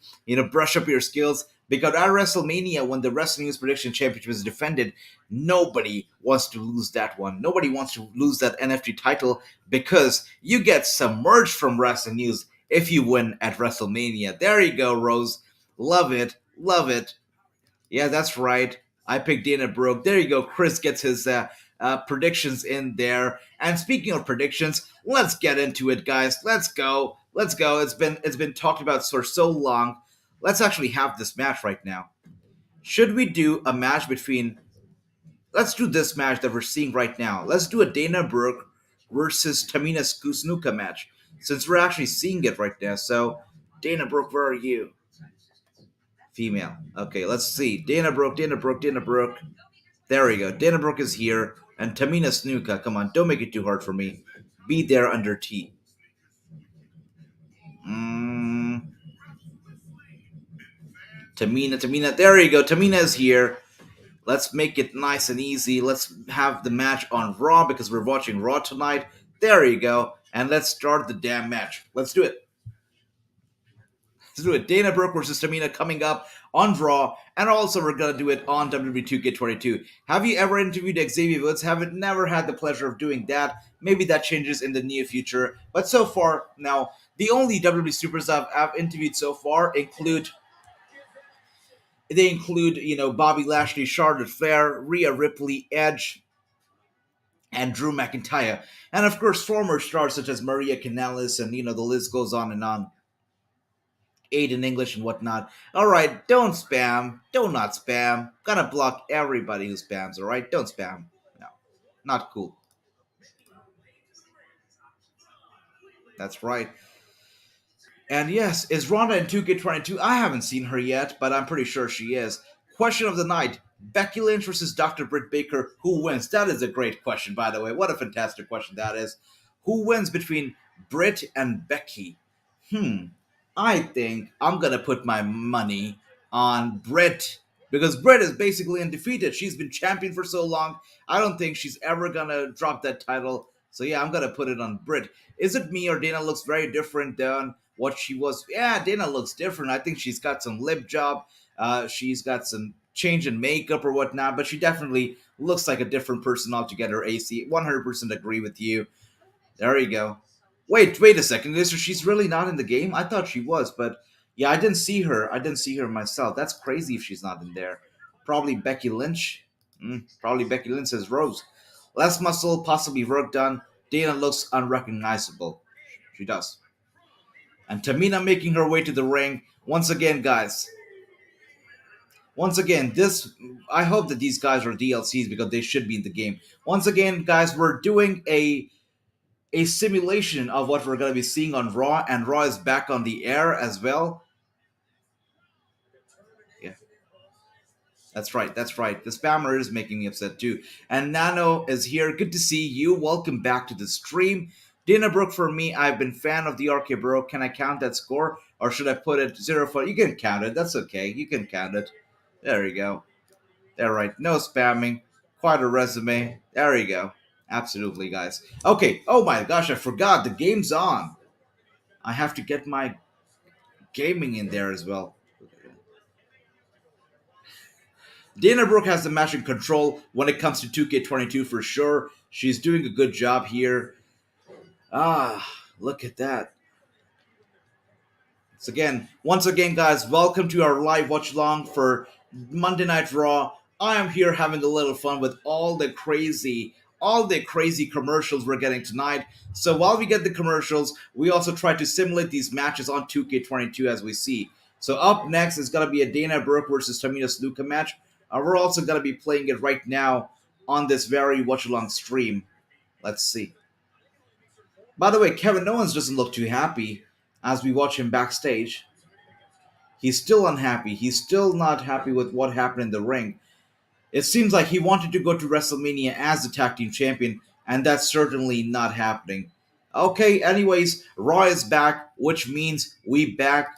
brush up your skills. Because at WrestleMania, when the Wrestling News Prediction Championship is defended, nobody wants to lose that one. Nobody wants to lose that NFT title, because you get submerged from Wrestling News if you win at WrestleMania. There you go, Rose. Love it. Love it. Yeah, that's right. I picked Dana Brooke. There you go. Chris gets his predictions in there. And speaking of predictions, let's get into it, guys. Let's go. Let's go. It's been talked about for so long. Let's actually have this match right now. Should we do a match between... Let's do this match that we're seeing right now. Let's do a Dana Brooke versus Tamina Snuka match, since we're actually seeing it right now. So, Dana Brooke, where are you? Female. Okay, let's see. Dana Brooke. There we go. Dana Brooke is here. And Tamina Snuka. Come on, don't make it too hard for me. Be there under T. Tamina. There you go. Tamina is here. Let's make it nice and easy. Let's have the match on Raw, because we're watching Raw tonight. There you go. And let's start the damn match. Let's do it. Let's do it. Dana Brooke versus Tamina coming up on Raw, and also we're gonna do it on WWE 2K22. Have you ever interviewed Xavier Woods? Haven't never had the pleasure of doing that. Maybe that changes in the near future. But so far, now the only WWE supers I've interviewed so far include Bobby Lashley, Charlotte Flair, Rhea Ripley, Edge, and Drew McIntyre, and of course former stars such as Maria Kanellis, and the list goes on and on. Aiden English and whatnot. All right, don't spam. Do not spam. Gonna block everybody who spams. All right, don't spam. No, not cool. That's right. And yes, is Ronda in 2K22? I haven't seen her yet, but I'm pretty sure she is. Question of the night: Becky Lynch versus Dr. Britt Baker. Who wins? That is a great question, by the way. What a fantastic question that is. Who wins between Britt and Becky? Hmm. I think I'm gonna put my money on Britt because Britt is basically undefeated. She's been champion for so long. I don't think she's ever gonna drop that title. So yeah, I'm gonna put it on Britt. Is it me or Dana looks very different than what she was? Yeah, Dana looks different. I think she's got some lip job. She's got some change in makeup or whatnot, but she definitely looks like a different person altogether. AC, 100% agree with you. There you go. Wait a second. She's really not in the game? I thought she was, but yeah, I didn't see her. I didn't see her myself. That's crazy if she's not in there. Probably Becky Lynch. Probably Becky Lynch says Rose. Less muscle, possibly work done. Dana looks unrecognizable. She does. And Tamina making her way to the ring. Once again, guys. Once again, this I hope that these guys are DLCs because they should be in the game. Once again, guys, we're doing a simulation of what we're going to be seeing on Raw, and Raw is back on the air as well. Yeah, that's right. That's right. The spammer is making me upset too. And Nano is here. Good to see you. Welcome back to the stream. Dana Brooke for me. I've been fan of the RK Bro. Can I count that score, or should I put it 0 for? You can count it. That's okay. You can count it. There you go. There, right. No spamming. Quite a resume. There you go. Absolutely, guys. Okay. Oh my gosh, I forgot. The game's on. I have to get my gaming in there as well. Dana Brooke has the match in control when it comes to 2K22 for sure. She's doing a good job here. Ah, look at that. Once again, guys, welcome to our live watch along for Monday Night Raw. I am here having a little fun with all the crazy commercials we're getting tonight. So while we get the commercials, we also try to simulate these matches on 2K22 as we see. So up next is going to be a Dana Brooke versus Tamina Snuka match. We're also going to be playing it right now on this very watch along stream. Let's see. By the way, Kevin Owens doesn't look too happy as we watch him backstage. He's still unhappy. He's still not happy with what happened in the ring. It seems like he wanted to go to WrestleMania as the tag team champion, and that's certainly not happening. Okay, anyways, Raw is back, which means we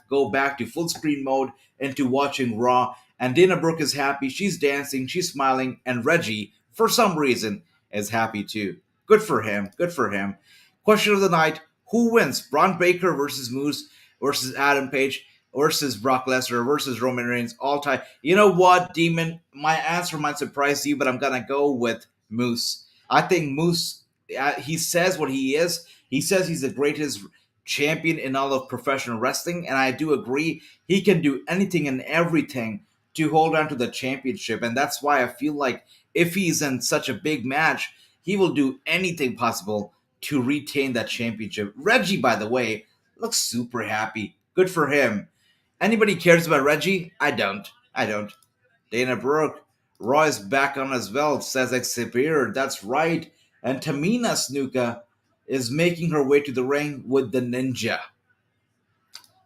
go back to full screen mode into watching Raw. And Dana Brooke is happy. She's dancing, she's smiling, and Reggie, for some reason, is happy too. Good for him. Good for him. Question of the night: Who wins? Braun Baker versus Moose versus Adam Page versus Brock Lesnar versus Roman Reigns all time. You know what, Demon? My answer might surprise you, but I'm gonna go with Moose. I think Moose. He says what he is. He says he's the greatest champion in all of professional wrestling, and I do agree. He can do anything and everything to hold on to the championship, and that's why I feel like if he's in such a big match, he will do anything possible to retain that championship. Reggie, by the way, looks super happy. Good for him. Anybody cares about Reggie? I don't. I don't. Dana Brooke. Raw is back on as well, says Xavier. That's right. And Tamina Snuka is making her way to the ring with the Ninja.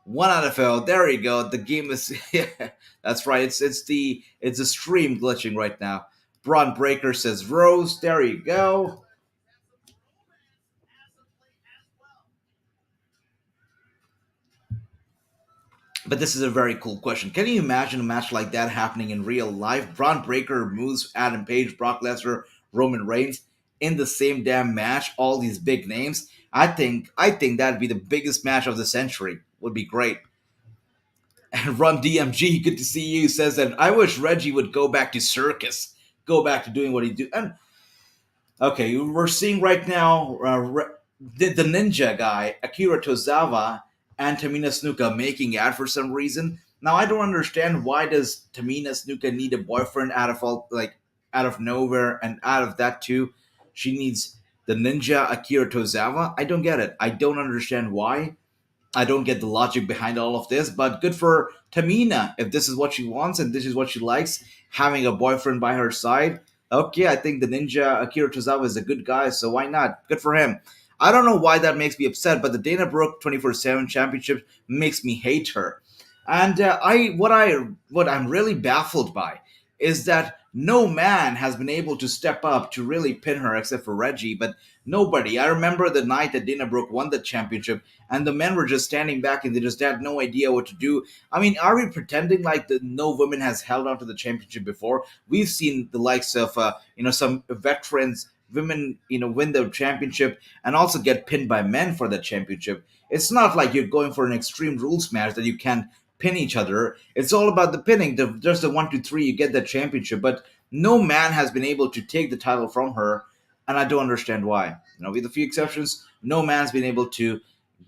One NFL. There you go. The game is. Yeah, that's right. It's the stream glitching right now. Braun Breaker says Rose. There you go. But this is a very cool question. Can you imagine a match like that happening in real life? Braun Breaker, Moose, Adam Page, Brock Lesnar, Roman Reigns in the same damn match. All these big names. I think that'd be the biggest match of the century. Would be great. And Run DMG, good to see you, says that I wish Reggie would go back to circus, go back to doing what he do. And okay, we're seeing right now the ninja guy Akira Tozawa and Tamina Snuka making out for some reason. Now I don't understand why does Tamina Snuka need a boyfriend out of all out of nowhere, and out of that too, she needs the ninja Akira Tozawa. I don't get it. I don't understand why. I don't get the logic behind all of this, but good for Tamina. If this is what she wants and this is what she likes, having a boyfriend by her side, okay, I think the ninja Akira Tozawa is a good guy, so why not? Good for him. I don't know why that makes me upset, but the Dana Brooke 24/7 Championship makes me hate her. And what I'm really baffled by is that no man has been able to step up to really pin her except for Reggie, but nobody. I remember the night that Dana Brooke won the championship, and the men were just standing back and they just had no idea what to do. I mean, are we pretending like no woman has held on to the championship before? We've seen the likes of some veterans women win the championship and also get pinned by men for the championship. It's not like you're going for an extreme rules match that you can pin each other. It's all about the pinning. Just the 1, 2, 3, you get that championship. But no man has been able to take the title from her, and I don't understand why. With a few exceptions, no man's been able to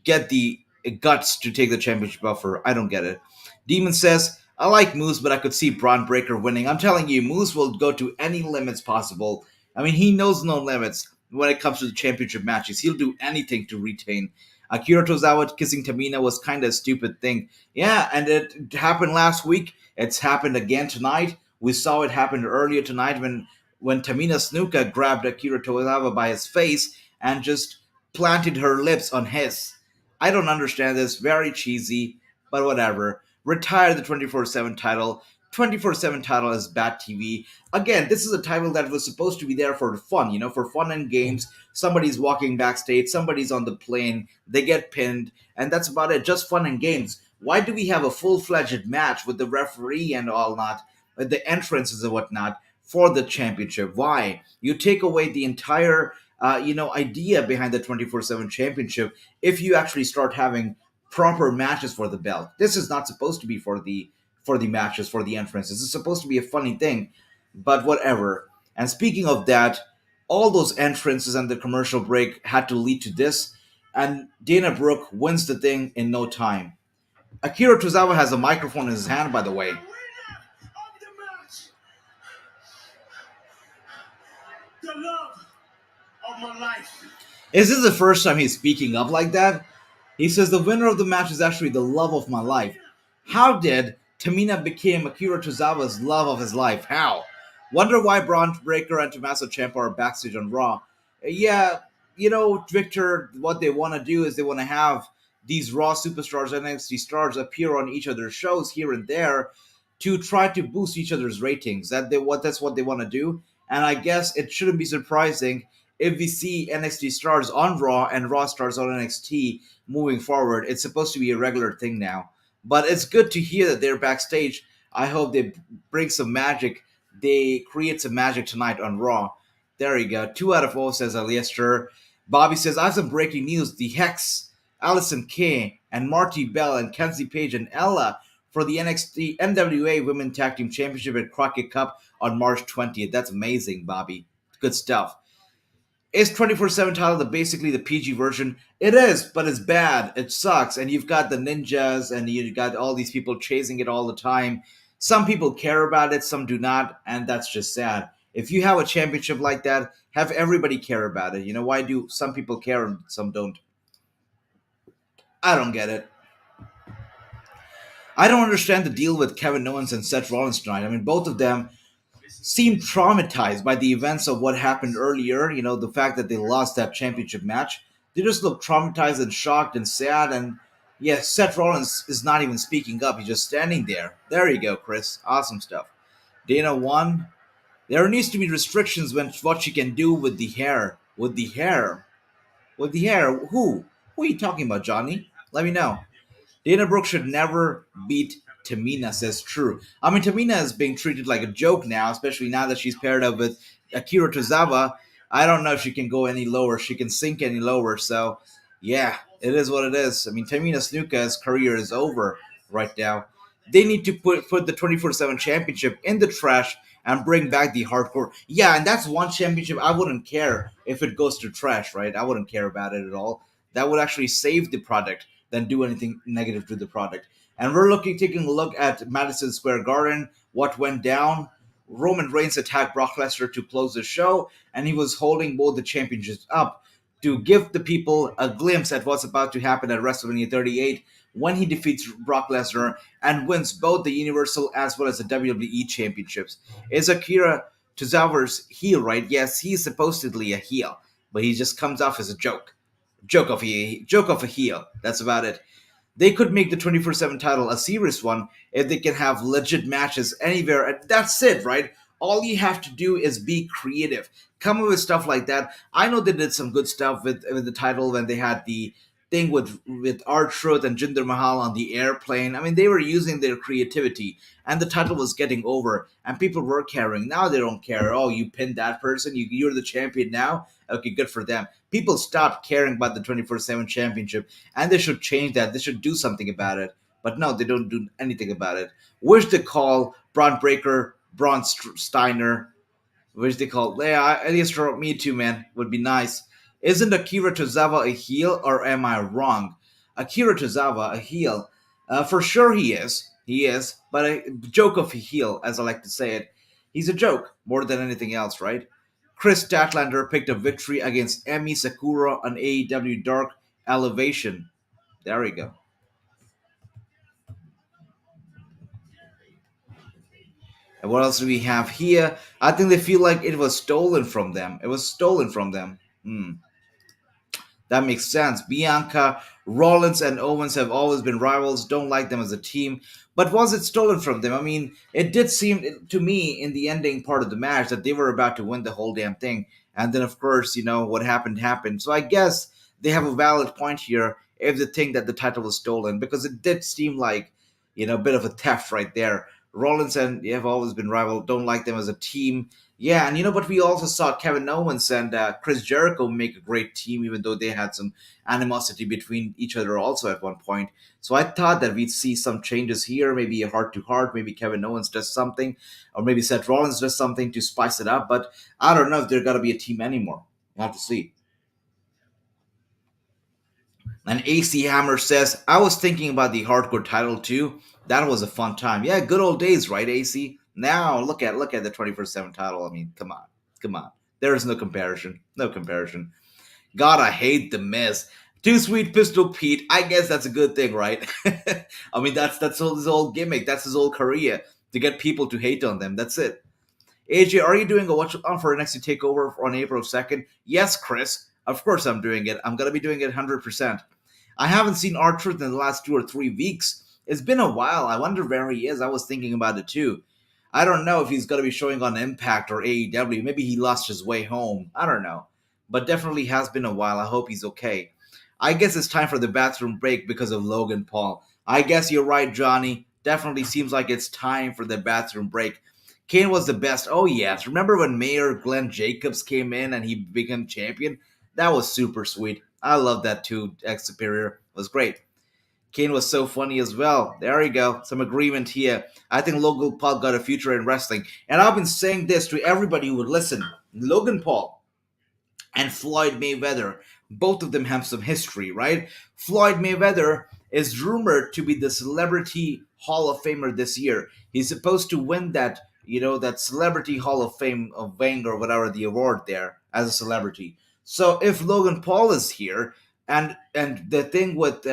get the guts to take the championship off her. I don't get it. Demon says, I like Moose, but I could see Braun Breaker winning. I'm telling you, Moose will go to any limits possible. I mean, he knows no limits when it comes to the championship matches. He'll do anything to retain. Akira Tozawa kissing Tamina was kind of a stupid thing. Yeah, and it happened last week. It's happened again tonight. We saw it happen earlier tonight when Tamina Snuka grabbed Akira Tozawa by his face and just planted her lips on his. I don't understand this. Very cheesy, but whatever. Retire the 24/7 title. 24/7 title is bad TV. Again, this is a title that was supposed to be there for fun, for fun and games. Somebody's walking backstage, somebody's on the plane, they get pinned, and that's about it. Just fun and games. Why do we have a full-fledged match with the referee and all not, with the entrances and whatnot for the championship? Why? You take away the entire idea behind the 24/7 championship if you actually start having proper matches for the belt. This is not supposed to be for the matches, for the entrances. It's supposed to be a funny thing, but whatever. And speaking of that, all those entrances and the commercial break had to lead to this, and Dana Brooke wins the thing in no time. Akira Tozawa has a microphone in his hand, by the way. The love of my life. Is this the first time he's speaking up like that? He says the winner of the match is actually the love of my life. How did Tamina become Akira Tozawa's love of his life? How? Wonder why Braun Breaker and Tommaso Ciampa are backstage on Raw. Yeah, Victor, what they want to do is they want to have these Raw superstars and NXT stars appear on each other's shows here and there to try to boost each other's ratings. That's what they want to do. And I guess it shouldn't be surprising if we see NXT stars on Raw and Raw stars on NXT moving forward. It's supposed to be a regular thing now. But it's good to hear that they're backstage. I hope they bring some magic. They create some magic tonight on Raw. There you go. 2 out of 4 says Aliester. Bobby says, I have some breaking news. The Hex, Allison Kay, and Marty Bell, and Kenzie Page and Ella for the NWA Women Tag Team Championship at Crockett Cup on March 20th. That's amazing, Bobby. Good stuff. Is 24/7 title basically the PG version? It is, but it's bad. It sucks. And you've got the ninjas and you've got all these people chasing it all the time. Some people care about it, some do not, and that's just sad. If you have a championship like that, have everybody care about it. Why do some people care and some don't? I don't get it. I don't understand the deal with Kevin Owens and Seth Rollins tonight. I mean, both of them seem traumatized by the events of what happened earlier. The fact that they lost that championship match. They just look traumatized and shocked and sad. And yes, Seth Rollins is not even speaking up. He's just standing there. There you go, Chris. Awesome stuff. Dana won. There needs to be restrictions when what she can do with the hair. With the hair. With the hair. Who? Who are you talking about, Johnny? Let me know. Dana Brooke should never beat Tamina, says True. I mean, Tamina is being treated like a joke now, especially now that she's paired up with Akira Tozawa. I don't know if she can go any lower. She can sink any lower. So, yeah, it is what it is. I mean, Tamina Snuka's career is over right now. They need to put the 24/7 championship in the trash and bring back the hardcore. Yeah, and that's one championship I wouldn't care if it goes to trash, right? I wouldn't care about it at all. That would actually save the product than do anything negative to the product. And we're taking a look at Madison Square Garden, what went down. Roman Reigns attacked Brock Lesnar to close the show, and he was holding both the championships up to give the people a glimpse at what's about to happen at WrestleMania 38 when he defeats Brock Lesnar and wins both the Universal as well as the WWE Championships. Is Akira Tozawa's heel, right? Yes, he's supposedly a heel, but he just comes off as a joke of a heel. That's about it. They could make the 24/7 title a serious one if they can have legit matches anywhere. And that's it, right? All you have to do is be creative. Come up with stuff like that. I know they did some good stuff with the title when they had the thing with R-Truth and Jinder Mahal on the airplane. I mean, they were using their creativity, and the title was getting over, and people were caring. Now they don't care. Oh, you pinned that person. You're the champion now. Okay, good for them. People stopped caring about the 24/7 championship, and they should change that. They should do something about it. But no, they don't do anything about it. Wish they call Braun Breaker, Steiner, which they call, yeah, at least for me too, man, would be nice. Isn't Akira Tozawa a heel, or am I wrong? Akira Tozawa, a heel? For sure he is. He is, but a joke of a heel, as I like to say it. He's a joke more than anything else, right? Chris Statlander picked a victory against Emi Sakura on AEW Dark Elevation. There we go. And what else do we have here? I think they feel like it was stolen from them. It was stolen from them. Hmm. That makes sense. Bianca, Rollins, and Owens have always been rivals. Don't like them as a team. But was it stolen from them? I mean, it did seem to me in the ending part of the match that they were about to win the whole damn thing. And then, of course, what happened happened. So I guess they have a valid point here if they think that the title was stolen, because it did seem like, a bit of a theft right there. Rollins and they have always been rival. Don't like them as a team. Yeah, and but we also saw Kevin Owens and Chris Jericho make a great team, even though they had some animosity between each other also at one point. So I thought that we'd see some changes here, maybe a heart to heart, maybe Kevin Owens does something, or maybe Seth Rollins does something to spice it up. But I don't know if they're gonna be a team anymore. We'll have to see. And AC Hammer says, I was thinking about the hardcore title too. That was a fun time. Yeah, good old days, right, AC? Now look at the 24/7 title. I mean, come on. Come on. There is no comparison. No comparison. God, I hate the Miz. Too Sweet Pistol Pete. I guess that's a good thing, right? I mean, that's his whole gimmick. That's his whole career to get people to hate on them. That's it. AJ, are you doing a watch on for NXT Takeover on April 2nd? Yes, Chris. Of course I'm doing it. I'm gonna be doing it 100%. I haven't seen R-Truth in the last 2 or 3 weeks. It's been a while. I wonder where he is. I was thinking about it too. I don't know if he's going to be showing on Impact or AEW. Maybe he lost his way home. I don't know. But definitely has been a while. I hope he's okay. I guess it's time for the bathroom break because of Logan Paul. I guess you're right, Johnny. Definitely seems like it's time for the bathroom break. Kane was the best. Oh, yes. Remember when Mayor Glenn Jacobs came in and he became champion? That was super sweet. I love that too. X Superior was great. Kane was so funny as well. There you go. Some agreement here. I think Logan Paul got a future in wrestling. And I've been saying this to everybody who would listen. Logan Paul and Floyd Mayweather, both of them have some history, right? Floyd Mayweather is rumored to be the Celebrity Hall of Famer this year. He's supposed to win that Celebrity Hall of Fame of Wang or whatever the award there as a celebrity. So if Logan Paul is here, and the thing with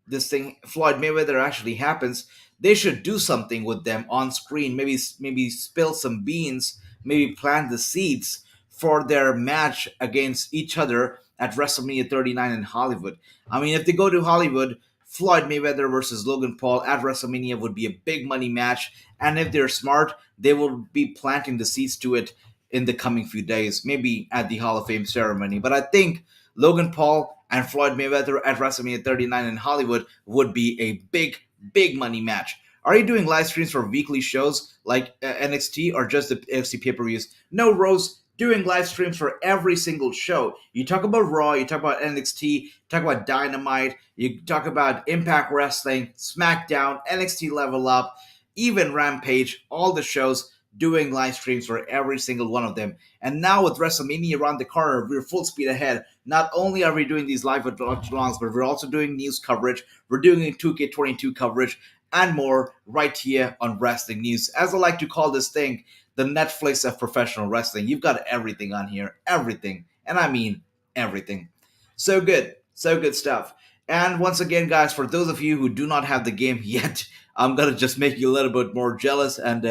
this thing, Floyd Mayweather actually happens, they should do something with them on screen. Maybe spill some beans. Maybe plant the seeds for their match against each other at WrestleMania 39 in Hollywood. I mean, if they go to Hollywood, Floyd Mayweather versus Logan Paul at WrestleMania would be a big money match. And if they're smart, they will be planting the seeds to it in the coming few days, maybe at the Hall of Fame ceremony. But I think Logan Paul and Floyd Mayweather at WrestleMania 39 in Hollywood would be a big, big money match. Are you doing live streams for weekly shows like NXT or just the NXT pay-per-views? No, Rose. doing live streams for every single show. You talk about Raw, you talk about NXT, talk about Dynamite, you talk about Impact Wrestling, SmackDown, NXT Level Up, even Rampage, all the shows doing live streams for every single one of them. And now with WrestleMania around the corner, we're full speed ahead. Not only are we doing these live watch-alongs, but we're also doing news coverage. We're doing 2K22 coverage and more right here on Wrestling News. As I like to call this thing, the Netflix of professional wrestling. You've got everything on here. Everything. And I mean everything. So good. So good stuff. And once again, guys, for those of you who do not have the game yet, I'm going to just make you a little bit more jealous. And,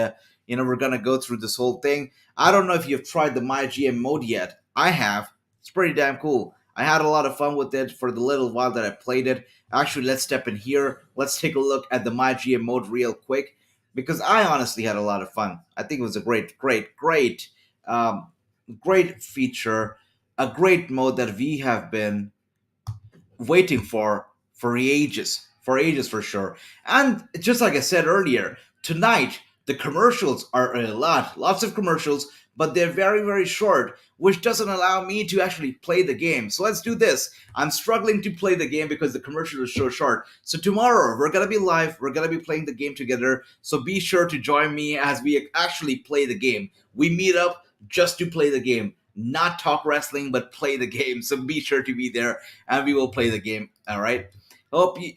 we're going to go through this whole thing. I don't know if you've tried the MyGM mode yet. I have. It's pretty damn cool. I had a lot of fun with it for the little while that I played it. Actually, let's step in here. Let's take a look at the MyGM mode real quick because I honestly had a lot of fun. I think it was a great feature, a great mode that we have been waiting for ages for sure. And just like I said earlier, tonight the commercials are a lots of commercials, but they're very very short, which doesn't allow me to actually play the game. So let's do this. I'm struggling to play the game because the commercial is so short. So tomorrow we're gonna be live. We're gonna be playing the game together. So be sure to join me as we actually play the game. We meet up just to play the game, not talk wrestling, but play the game. So be sure to be there, and we will play the game. All right.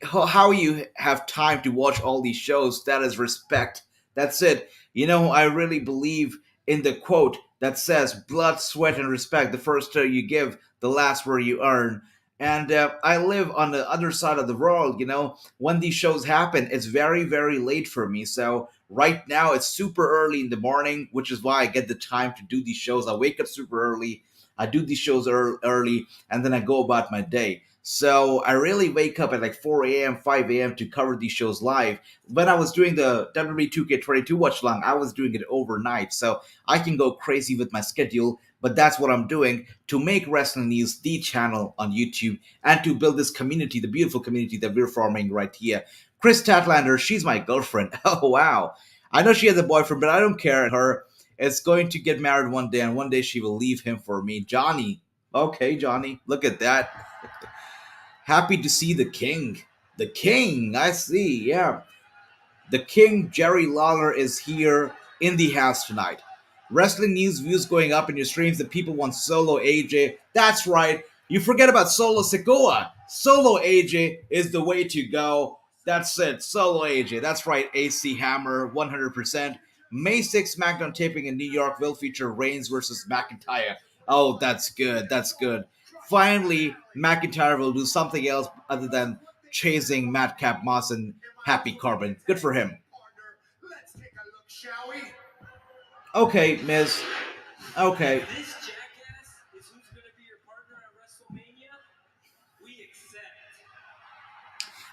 How you have time to watch all these shows. That is respect. That's it. I really believe in the quote that says blood, sweat, and respect. The first you give, the last where you earn. And I live on the other side of the world. When these shows happen, it's very, very late for me. So right now it's super early in the morning, which is why I get the time to do these shows. I wake up super early. I do these shows early, and then I go about my day. So I really wake up at like 4 a.m., 5 a.m. to cover these shows live. When I was doing the WWE 2K22 watch long, I was doing it overnight. So I can go crazy with my schedule, but that's what I'm doing to make Wrestling News the channel on YouTube and to build this community, the beautiful community that we're forming right here. Chris Tatlander, she's my girlfriend. Oh, wow. I know she has a boyfriend, but I don't care. Her is going to get married one day, and one day she will leave him for me. Johnny. Okay, Johnny. Look at that. Happy to see the king. The king, I see, yeah. The king, Jerry Lawler, is here in the house tonight. Wrestling News views going up in your streams. The people want Solo AJ. That's right. You forget about Solo Sikoa. Solo AJ is the way to go. That's it. Solo AJ. That's right. AC Hammer, 100%. May 6th SmackDown taping in New York will feature Reigns versus McIntyre. Oh, that's good. That's good. Finally, McIntyre will do something else other than chasing Madcap Moss and Happy Corbin. Good for him. Let's take a look, shall we? Okay, Miz. Okay. This jackass is who's going to be your partner at WrestleMania? We accept.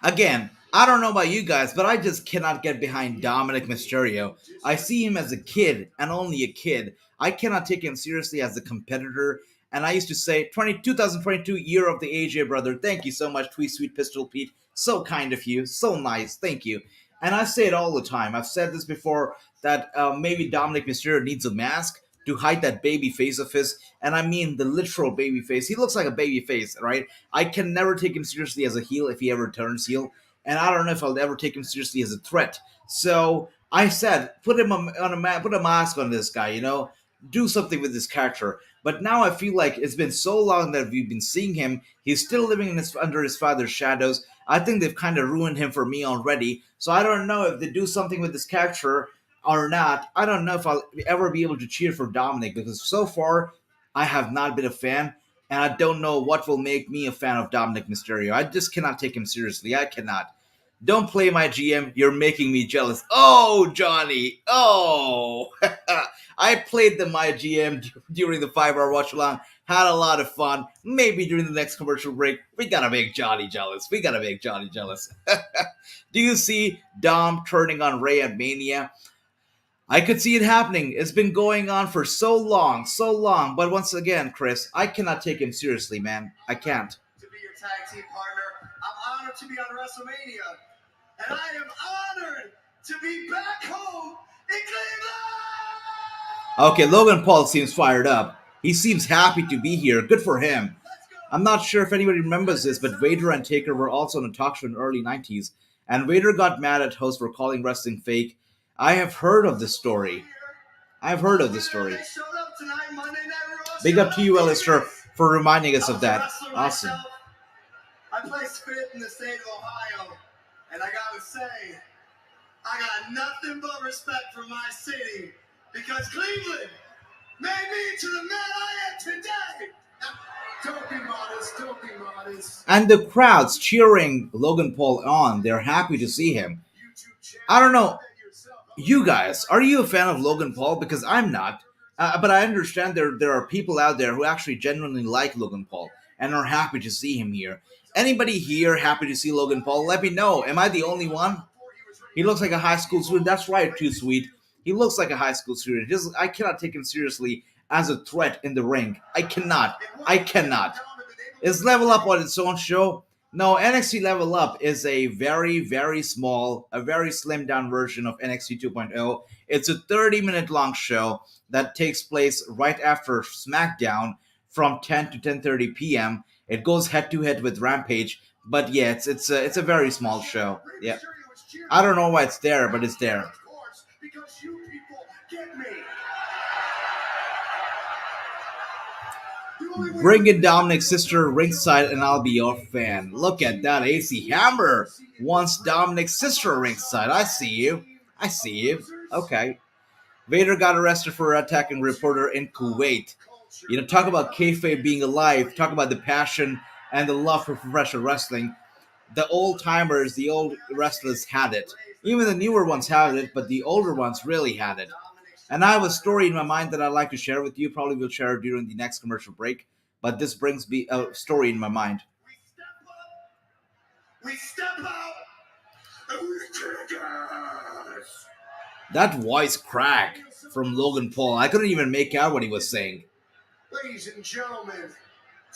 Again, I don't know about you guys, but I just cannot get behind Dominic Mysterio. I see him as a kid, and only a kid. I cannot take him seriously as a competitor. And I used to say, 2022, year of the AJ brother. Thank you so much, Tweet Sweet Pistol Pete. So kind of you. So nice. Thank you. And I say it all the time. I've said this before, that maybe Dominic Mysterio needs a mask to hide that baby face of his. And I mean the literal baby face. He looks like a baby face, right? I can never take him seriously as a heel if he ever turns heel. And I don't know if I'll ever take him seriously as a threat. So I said, put a mask on this guy, do something with this character. But now I feel like it's been so long that we've been seeing him. He's still living under his father's shadows. I think they've kind of ruined him for me already. So I don't know if they do something with this character or not. I don't know if I'll ever be able to cheer for Dominic, because so far I have not been a fan. And I don't know what will make me a fan of Dominic Mysterio. I just cannot take him seriously. I cannot. Don't play my GM. You're making me jealous. Oh, Johnny. Oh. I played my GM during the 5-hour watch along. Had a lot of fun. Maybe during the next commercial break, we gotta make Johnny jealous. Do you see Dom turning on Ray at Mania? I could see it happening. It's been going on for so long. But once again, Chris, I cannot take him seriously, man. I can't. To be your tag team partner, I'm honored to be on WrestleMania. And I am honored to be back home in Cleveland! Okay, Logan Paul seems fired up. He seems happy to be here. Good for him. I'm not sure if anybody remembers this, but Vader and Taker were also in a talk show in the early 90s, and Vader got mad at hosts for calling wrestling fake. I have heard of this story. I've heard of this story. Big up to you, Alistair, for reminding us of that. Awesome. I play spit in the state of Ohio, and I gotta say, I got nothing but respect for my city because Cleveland made me to the man I am today. Don't be modest, don't be modest. And the crowd's cheering Logan Paul on. They're happy to see him. I don't know. You guys, are you a fan of Logan Paul? Because I'm not. But I understand there are people out there who actually genuinely like Logan Paul and are happy to see him here. Anybody here happy to see Logan Paul? Let me know. Am I the only one? He looks like a high school student. That's right, Too Sweet. He looks like a high school student. I cannot take him seriously as a threat in the ring. I cannot. Is Level Up on its own show? No, NXT Level Up is a very, very small, a very slimmed down version of NXT 2.0. It's a 30-minute long show that takes place right after SmackDown from 10 to 10:30 p.m. It goes head to head with Rampage, but yeah, it's a very small show. Yeah, I don't know why it's there, but it's there. Because you people get me. Bring in Dominic's sister ringside and I'll be your fan. Look at that. AC Hammer wants Dominic's sister ringside. I see you. Okay. Vader got arrested for attacking a reporter in Kuwait. You know, talk about kayfabe being alive. Talk about the passion and the love for professional wrestling. The old timers, the old wrestlers had it. Even the newer ones had it, but the older ones really had it. And I have a story in my mind that I'd like to share with you. Probably will share it during the next commercial break. But this brings me a story in my mind. We step out, and we kick ass. That voice crack from Logan Paul. I couldn't even make out what he was saying. Ladies and gentlemen,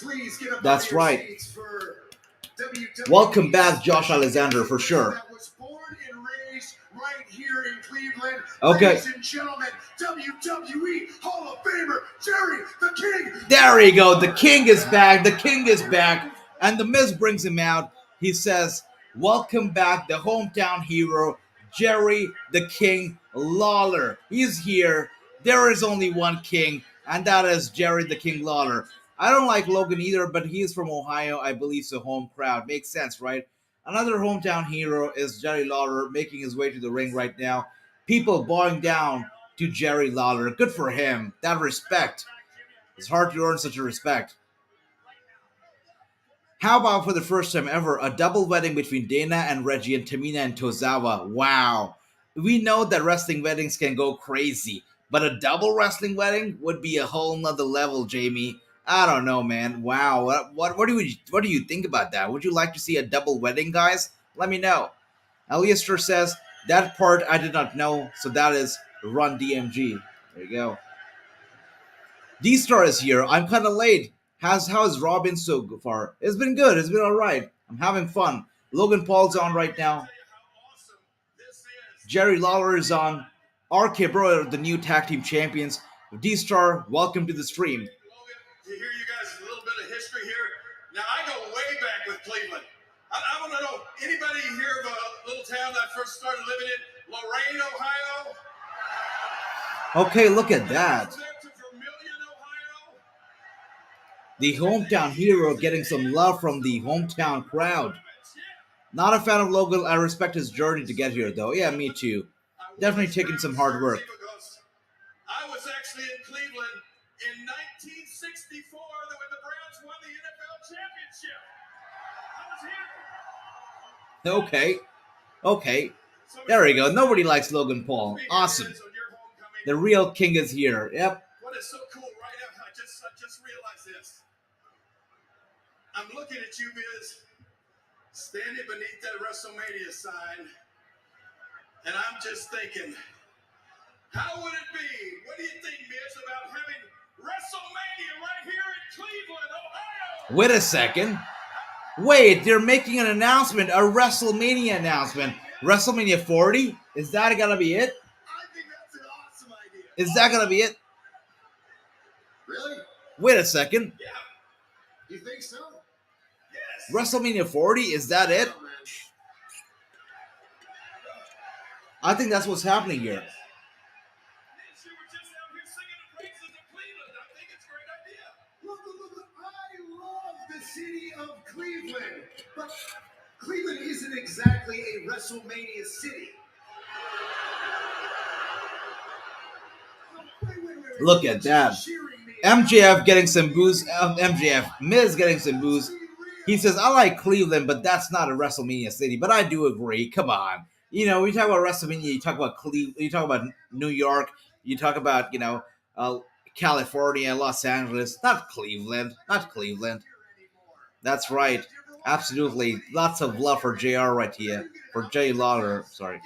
please get up That's on your right. seats for WWE Welcome back, Josh Alexander, for sure. That was born and raised right here in Cleveland. Okay. Ladies and gentlemen, WWE Hall of Famer Jerry the King. There you go. The King is back. The King is back. And the Miz brings him out. He says, welcome back, the hometown hero, Jerry the King Lawler. He's here. There is only one king, and that is Jerry the King Lawler. I don't like Logan either, but he is from Ohio. I believe so. Home crowd. Makes sense, right? Another hometown hero is Jerry Lawler, making his way to the ring right now. People bowing down to Jerry Lawler. Good for him. That respect. It's hard to earn such a respect. How about for the first time ever, a double wedding between Dana and Reggie and Tamina and Tozawa? Wow. We know that wrestling weddings can go crazy, but a double wrestling wedding would be a whole nother level, Jamie. I don't know, man. Wow. What do you think about that? Would you like to see a double wedding, guys? Let me know. Alistair says, that part I did not know, so that is Run DMG. There you go. D-Star is here. I'm kind of late. How has Raw been so far? It's been good. It's been all right. I'm having fun. Logan Paul's on right now. Jerry Lawler is on. RK Bro are the new tag team champions. D-Star, welcome to the stream. To hear you guys a little bit of history here. Now, I go way back with Cleveland. I want to know, anybody here of a little town that I first started living in? Lorain, Ohio? Okay, look at that. The hometown hero getting some love from the hometown crowd. Not a fan of Logan. I respect his journey to get here, though. Yeah, me too. Definitely taking some hard work. I was actually in Cleveland in 1964 when the Browns won the NFL championship. I was here. Okay. There we go. Nobody likes Logan Paul. Awesome. The real king is here. Yep. What is so cool right now, I just realized this. I'm looking at you, Biz, standing beneath that WrestleMania sign, and I'm just thinking, how would it be? What do you think, Biz, about having WrestleMania right here in Cleveland, Ohio? Wait a second. Wait, they're making an announcement, a WrestleMania announcement. WrestleMania 40? Is that gonna be it? I think that's an awesome idea. Is that gonna be it? Really? Wait a second. Yeah. You think so? Yes. WrestleMania 40, is that it? Oh, man. I think that's what's happening here. Nancy, we're just out here singing the praises of Cleveland. I think it's a great idea. Look, I love the city of Cleveland. But Cleveland isn't exactly a WrestleMania city. Wait. Look at that. Cheering me. MJF getting some booze. MJF, Miz getting some booze. He says, I like Cleveland, but that's not a WrestleMania city. But I do agree. Come on. You know, when you talk about WrestleMania, you talk about Cleveland, you talk about New York, you talk about, California, Los Angeles, not Cleveland. Not Cleveland. That's right. Absolutely. Lots of love for JR right here. For Jay Lawler. Sorry.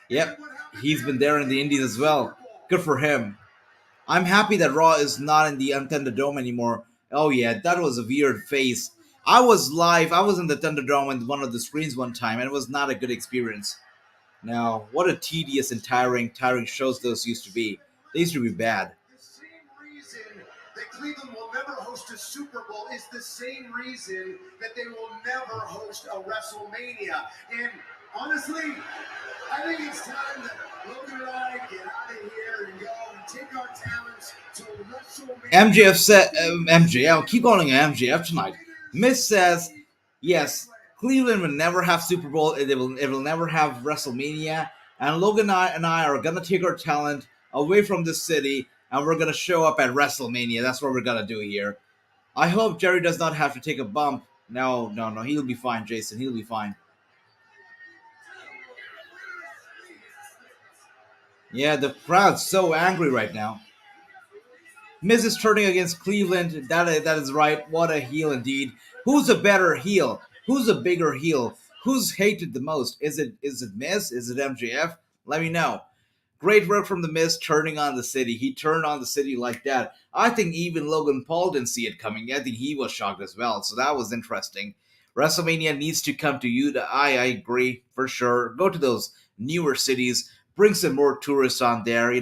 Yep. He's been there in the Indies as well. Good for him. I'm happy that Raw is not in the Thunderdome anymore. Oh yeah, that was a weird phase. I was live. I was in the Thunderdome in one of the screens one time, and it was not a good experience. Now, what a tedious and tiring shows those used to be. They used to be bad. The same reason that Cleveland will never host a Super Bowl is the same reason that they will never host a WrestleMania. And honestly, I think it's time that Logan and I get out of here and go and take our talents to WrestleMania. MJF said, MJF, keep calling him MJF tonight. Miz says, yes, Cleveland will never have Super Bowl. It will never have WrestleMania. And Logan and I are going to take our talent away from the city and we're going to show up at WrestleMania. That's what we're going to do here. I hope Jerry does not have to take a bump. No. He'll be fine, Jason. He'll be fine. Yeah, the crowd's so angry right now. Miz is turning against Cleveland. That is right. What a heel indeed. Who's a better heel? Who's a bigger heel? Who's hated the most? Is it Miz? Is it MJF? Let me know. Great work from the Miz turning on the city. He turned on the city like that. I think even Logan Paul didn't see it coming. I think he was shocked as well. So that was interesting. WrestleMania needs to come to you. I agree for sure. Go to those newer cities. Bring some more tourists on there.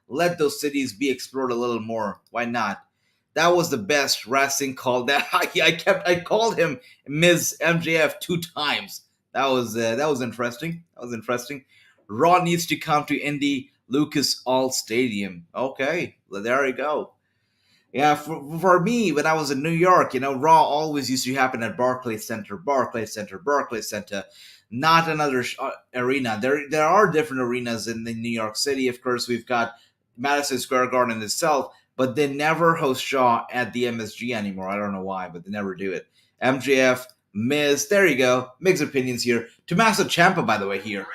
Let those cities be explored a little more. Why not? That was the best Wrassing call. That I called him Ms. MJF 2 times. That was interesting. That was interesting. Raw needs to come to Indy Lucas Oil Stadium. Okay, well, there you go. Yeah, for me, when I was in New York, Raw always used to happen at Barclays Center, not another arena. There are different arenas in New York City. Of course, we've got Madison Square Garden itself, but they never host Shaw at the MSG anymore. I don't know why, but they never do it. MJF, Miz, there you go. Mixed opinions here. Tommaso Ciampa, by the way, here.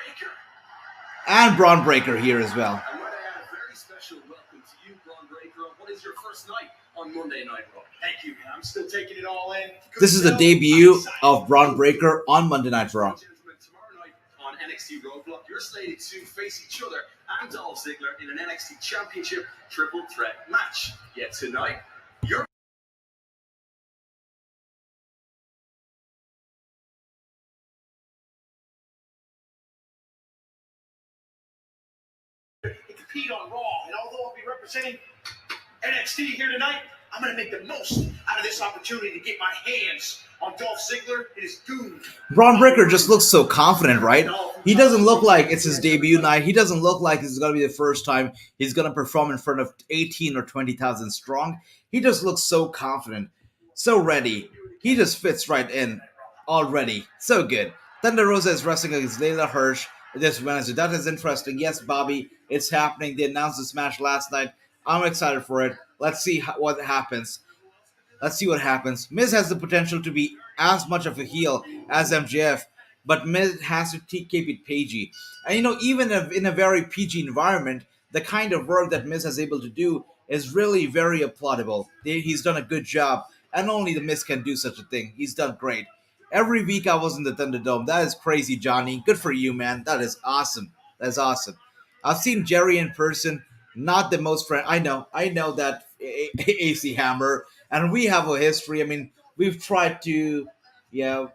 And Braun Breaker here as well. I want to add a very special welcome to you, Braun Breaker. What is your first night on Monday Night Raw? Thank you, man. I'm still taking it all in. This is the debut of Braun Breaker on Monday Night Raw. Tomorrow night on NXT Roadblock, you're slated to face each other and Dolph Ziggler in an NXT Championship triple threat match. Yet tonight, you're compete on Raw, and although I'll be representing NXT here tonight, I'm going to make the most out of this opportunity to get my hands on Dolph Ziggler and his goon. Braun Breaker just looks so confident, right? He doesn't look like it's his debut night. He doesn't look like it's going to be the first time he's going to perform in front of 18 or 20,000 strong. He just looks so confident, so ready. He just fits right in already. So good. Thunder Rosa is wrestling against Layla Hirsch this Wednesday. That is interesting. Yes, Bobby, it's happening. They announced this match last night. I'm excited for it. Let's see what happens. Let's see what happens. Miz has the potential to be as much of a heel as MJF, but Miz has to keep it PG. And even in a very PG environment, the kind of work that Miz is able to do is really very applaudable. He's done a good job, and only the Miz can do such a thing. He's done great. Every week I was in the Thunderdome. That is crazy, Johnny. Good for you, man. That is awesome. That's awesome. I've seen Jerry in person. Not the most friend. I know that AC Hammer, and we have a history. I mean, we've tried to, yeah.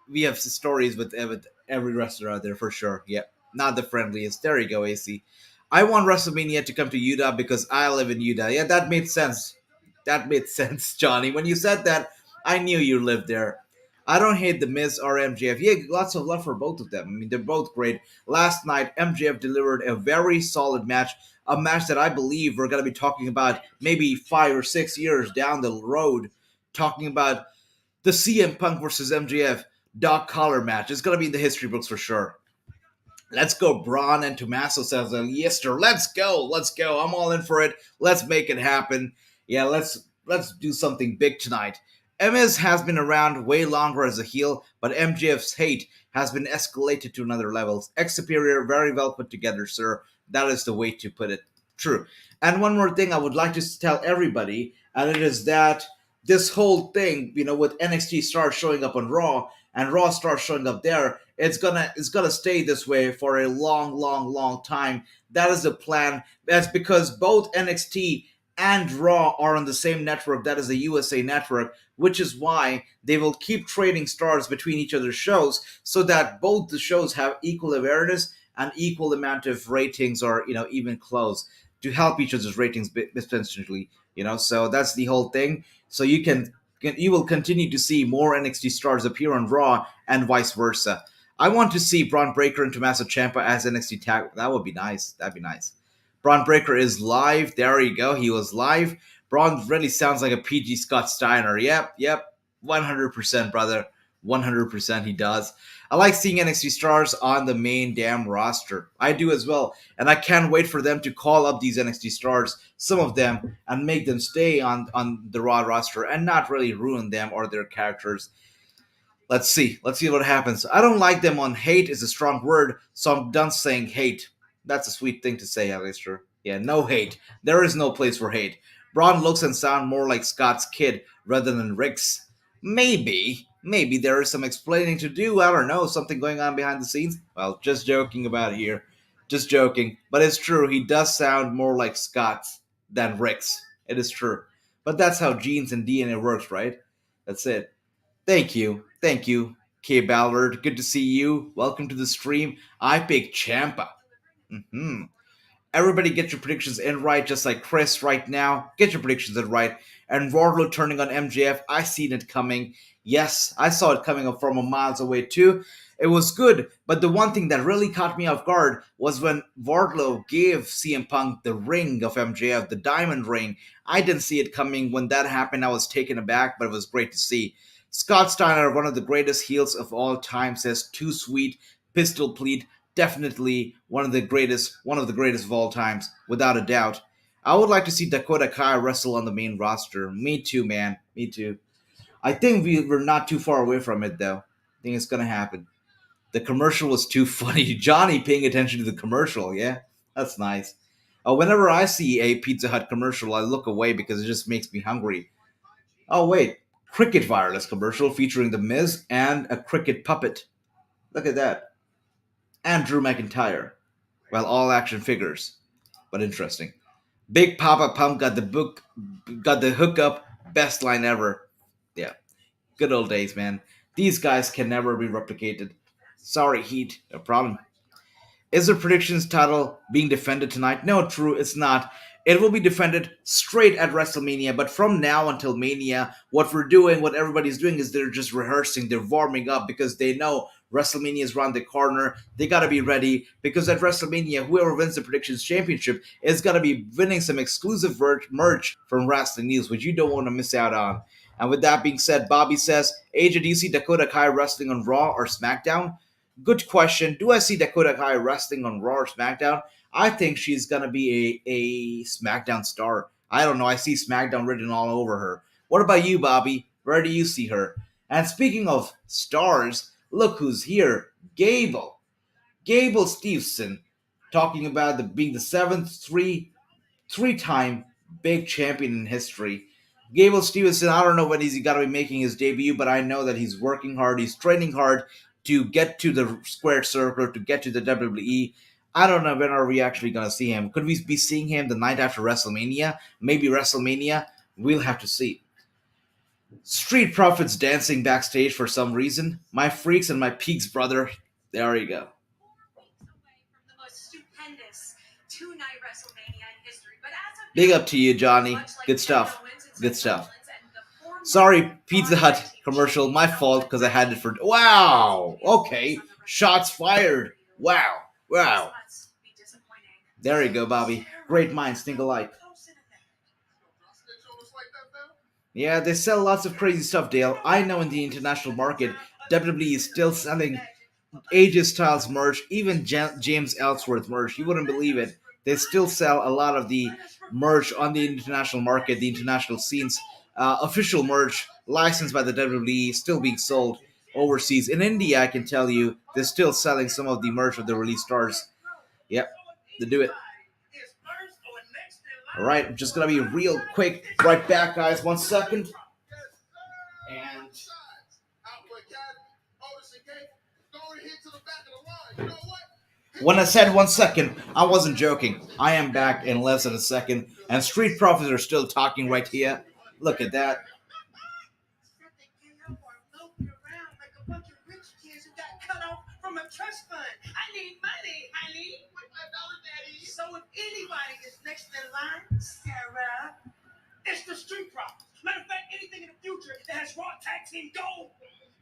We have stories with every wrestler out there for sure. Yeah, not the friendliest. There you go, AC. I want WrestleMania to come to Utah because I live in Utah. Yeah, that made sense. That made sense, Johnny. When you said that, I knew you lived there. I don't hate The Miz or MJF. Yeah, lots of love for both of them. I mean, they're both great. Last night, MJF delivered a very solid match, a match that I believe we're going to be talking about maybe 5 or 6 years down the road, talking about the CM Punk versus MJF dog collar match. It's going to be in the history books for sure. Let's go, Braun and Tommaso says, yes, sir. Let's go. Let's go. I'm all in for it. Let's make it happen. Yeah, let's do something big tonight. Miz has been around way longer as a heel, but MJF's hate has been escalated to another level. Ex Superior, very well put together, sir. That is the way to put it. True. And one more thing I would like to tell everybody, and it is that this whole thing, with NXT stars showing up on Raw and Raw stars showing up there, it's gonna stay this way for a long, long, long time. That is the plan. That's because both NXT and Raw are on the same network. That is the USA network, which is why they will keep trading stars between each other's shows so that both the shows have equal awareness and equal amount of ratings, or even close, to help each other's ratings potentially. So that's the whole thing. So you will continue to see more NXT stars appear on Raw and vice versa. I want to see Braun Breaker and Tommaso Ciampa as NXT tag. That would be nice. That'd be nice. Braun Breaker is live. There you go. He was live. Braun really sounds like a PG Scott Steiner. Yep. 100%, brother. 100% he does. I like seeing NXT stars on the main damn roster. I do as well. And I can't wait for them to call up these NXT stars, some of them, and make them stay on the Raw roster and not really ruin them or their characters. Let's see. Let's see what happens. I don't like them on hate is a strong word, so I'm done saying hate. That's a sweet thing to say, Alistair. Yeah, no hate. There is no place for hate. Braun looks and sound more like Scott's kid rather than Rick's. Maybe there is some explaining to do. I don't know, something going on behind the scenes. Well, just joking about it here. Just joking. But it's true, he does sound more like Scott's than Rick's. It is true. But that's how genes and DNA works, right? That's it. Thank you, K Ballard. Good to see you. Welcome to the stream. I picked Champa. Hmm. Everybody get your predictions in right, just like Chris right now. Get your predictions in right. And Wardlow turning on MJF, I seen it coming. Yes, I saw it coming up from a miles away too. It was good, but the one thing that really caught me off guard was when Wardlow gave CM Punk the ring of MJF, the diamond ring. I didn't see it coming. When that happened, I was taken aback, but it was great to see. Scott Steiner, one of the greatest heels of all time, says too sweet, pistol pleat, definitely one of the greatest of all times, without a doubt. I would like to see Dakota Kai wrestle on the main roster. Me too, man. Me too. I think we're not too far away from it, though. I think it's gonna happen. The commercial was too funny. Johnny paying attention to the commercial. Yeah, that's nice. Whenever I see a Pizza Hut commercial, I look away because it just makes me hungry. Oh wait, Cricket Wireless commercial featuring the Miz and a cricket puppet. Look at that. And Drew McIntyre. Well, all action figures, but interesting. Big Papa Pump got the hookup, best line ever. Yeah, good old days, man. These guys can never be replicated. Sorry, Heat, no problem. Is the predictions title being defended tonight? No, true, it's not. It will be defended straight at WrestleMania, but from now until Mania, what everybody's doing is they're just rehearsing, they're warming up because they know WrestleMania is around the corner. They gotta be ready because at WrestleMania, whoever wins the predictions championship is gonna be winning some exclusive merch from Wrasslinews, which you don't want to miss out on. And with that being said, Bobby says, AJ, do you see Dakota Kai wrestling on Raw or SmackDown? Good question. Do I see Dakota Kai wrestling on Raw or SmackDown? I think she's gonna be a SmackDown star. I don't know. I see SmackDown written all over her. What about you, Bobby? Where do you see her? And speaking of stars, look who's here. Gable Steveson, talking about being the seventh three-time big champion in history. Gable Stevenson, I don't know when he's got to be making his debut, but I know that he's working hard. He's training hard to get to the square circle, to get to the WWE. I don't know when are we actually going to see him. Could we be seeing him the night after WrestleMania? Maybe WrestleMania? We'll have to see. Street Profits dancing backstage for some reason. My freaks and my peaks, brother. There you go. Big up to you, Johnny. Good stuff. Good stuff. Sorry, Pizza Hut commercial. My fault because I had it for. Wow. Okay. Shots fired. Wow. Wow. There you go, Bobby. Great minds think alike. Yeah, they sell lots of crazy stuff, Dale. I know in the international market, WWE is still selling AJ Styles merch, even James Ellsworth merch. You wouldn't believe it. They still sell a lot of the merch on the international market, the international scenes. Official merch licensed by the WWE still being sold overseas. In India, I can tell you, they're still selling some of the merch of the release stars. Yep, they do it. All right, I'm just gonna be real quick. Right back, guys. 1 second. And when I said 1 second, I wasn't joking. I am back in less than a second, and Street Profits are still talking right here. Look at that. So if anybody is next in line, Sarah, it's the Street Profits. Matter of fact, anything in the future that has Raw Tag Team Gold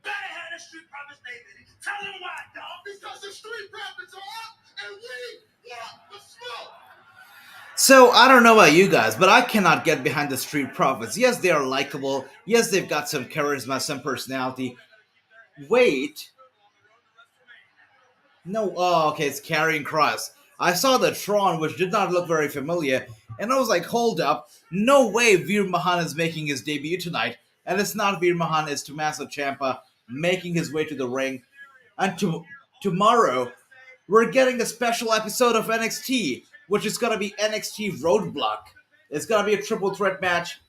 better have the Street Profits name in it. Tell them why, dog. Because the Street Profits are up and we want the smoke. So, I don't know about you guys, but I cannot get behind the Street Profits. Yes, they are likable. Yes, they've got some charisma, some personality. Wait. No, oh, okay, it's Karrion Kross. I saw the Tron, which did not look very familiar, and I was like, hold up. No way Veer Mahan is making his debut tonight. And it's not Veer Mahan, it's Tommaso Ciampa making his way to the ring. And tomorrow, we're getting a special episode of NXT, which is going to be NXT Roadblock. It's going to be a triple threat match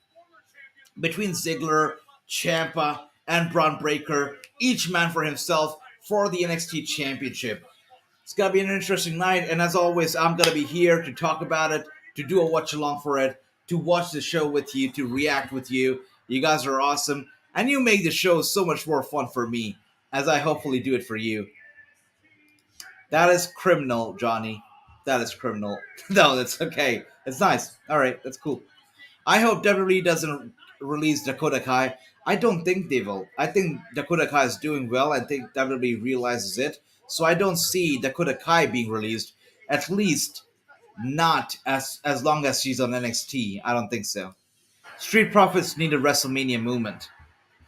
between Ziggler, Ciampa, and Braun Breaker, each man for himself for the NXT Championship. It's going to be an interesting night, and as always, I'm going to be here to talk about it, to do a watch-along for it, to watch the show with you, to react with you. You guys are awesome, and you make the show so much more fun for me, as I hopefully do it for you. That is criminal, Johnny. That is criminal. No, that's okay. It's nice. All right, that's cool. I hope WWE doesn't release Dakota Kai. I don't think they will. I think Dakota Kai is doing well. I think WWE realizes it. So I don't see Dakota Kai being released. At least not as long as she's on NXT. I don't think so. Street Profits need a WrestleMania movement.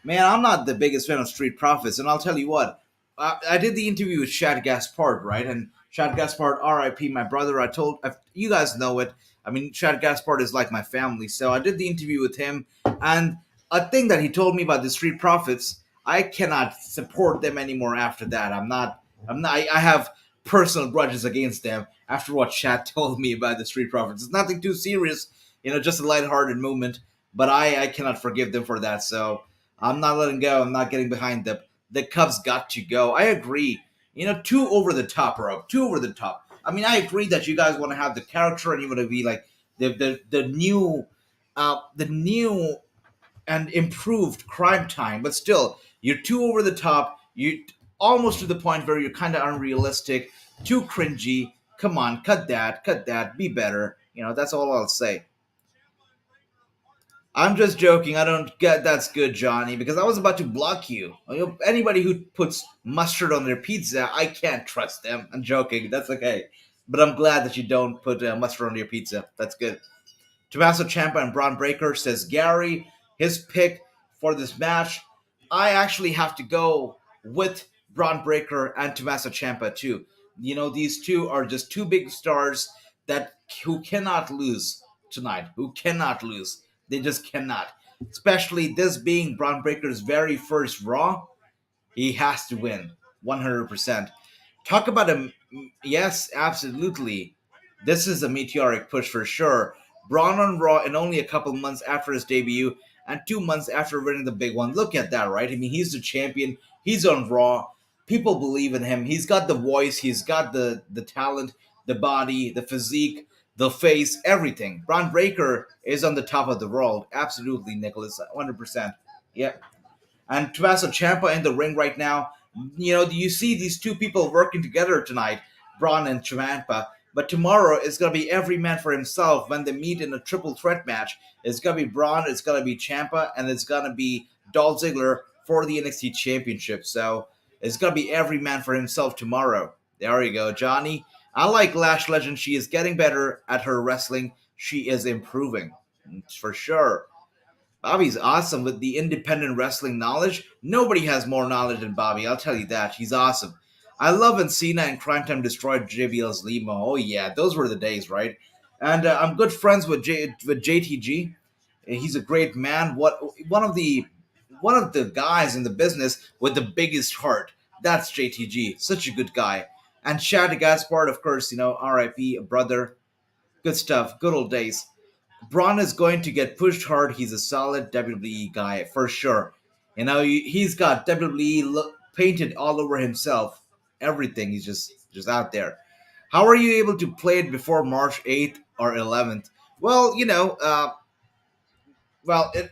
Man, I'm not the biggest fan of Street Profits, and I'll tell you what. I did the interview with Shad Gaspard, right? And Shad Gaspard, R.I.P. my brother. You guys know it. I mean, Shad Gaspard is like my family, so I did the interview with him, and a thing that he told me about the Street Profits, I cannot support them anymore after that. I have personal grudges against them after what Shad told me about the Street Profits. It's nothing too serious, just a lighthearted movement, but I cannot forgive them for that, so I'm not letting go. I'm not getting behind them. The Cubs got to go. I agree. Too over the top, Rob. Too over the top. I mean, I agree that you guys want to have the character and you want to be like the new and improved Crime Time, but still, you're too over the top. You almost to the point where you're kind of unrealistic, too cringy. Come on, cut that. Be better. That's all I'll say. I'm just joking. I don't get that's good, Johnny, because I was about to block you. Anybody who puts mustard on their pizza, I can't trust them. I'm joking. That's okay. But I'm glad that you don't put mustard on your pizza. That's good. Tommaso Ciampa and Braun Breaker, says Gary. His pick for this match. I actually have to go with Braun Breaker and Tommaso Ciampa too. These two are just two big stars who cannot lose tonight. Who cannot lose. They just cannot. Especially this being Braun Breaker's very first Raw. He has to win. 100%. Talk about him. Yes, absolutely. This is a meteoric push for sure. Braun on Raw in only a couple months after his debut and 2 months after winning the big one. Look at that, right? I mean, he's the champion. He's on Raw. People believe in him. He's got the voice. He's got the talent, the body, the physique, the face, everything. Braun Breaker is on the top of the world. Absolutely, Nicholas. 100%. Yep. And Tommaso Ciampa in the ring right now. Do you see these two people working together tonight? Braun and Ciampa. But tomorrow it's gonna be every man for himself when they meet in a triple threat match. It's gonna be Braun, it's gonna be Ciampa, and it's gonna be Dolph Ziggler for the NXT Championship. So it's gonna be every man for himself tomorrow. There you go, Johnny. I like Lash Legend. She is getting better at her wrestling. She is improving, for sure. Bobby's awesome with the independent wrestling knowledge. Nobody has more knowledge than Bobby, I'll tell you that. He's awesome. I love when Cena and Crime Time destroyed JBL's Limo. Oh yeah, those were the days, right? And I'm good friends with JTG. He's a great man. One of the guys in the business with the biggest heart. That's JTG. Such a good guy. And Chad Gaspard, of course, RIP, a brother. Good stuff. Good old days. Braun is going to get pushed hard. He's a solid WWE guy for sure. He's got WWE painted all over himself. Everything. He's just out there. How are you able to play it before March 8th or 11th? Well,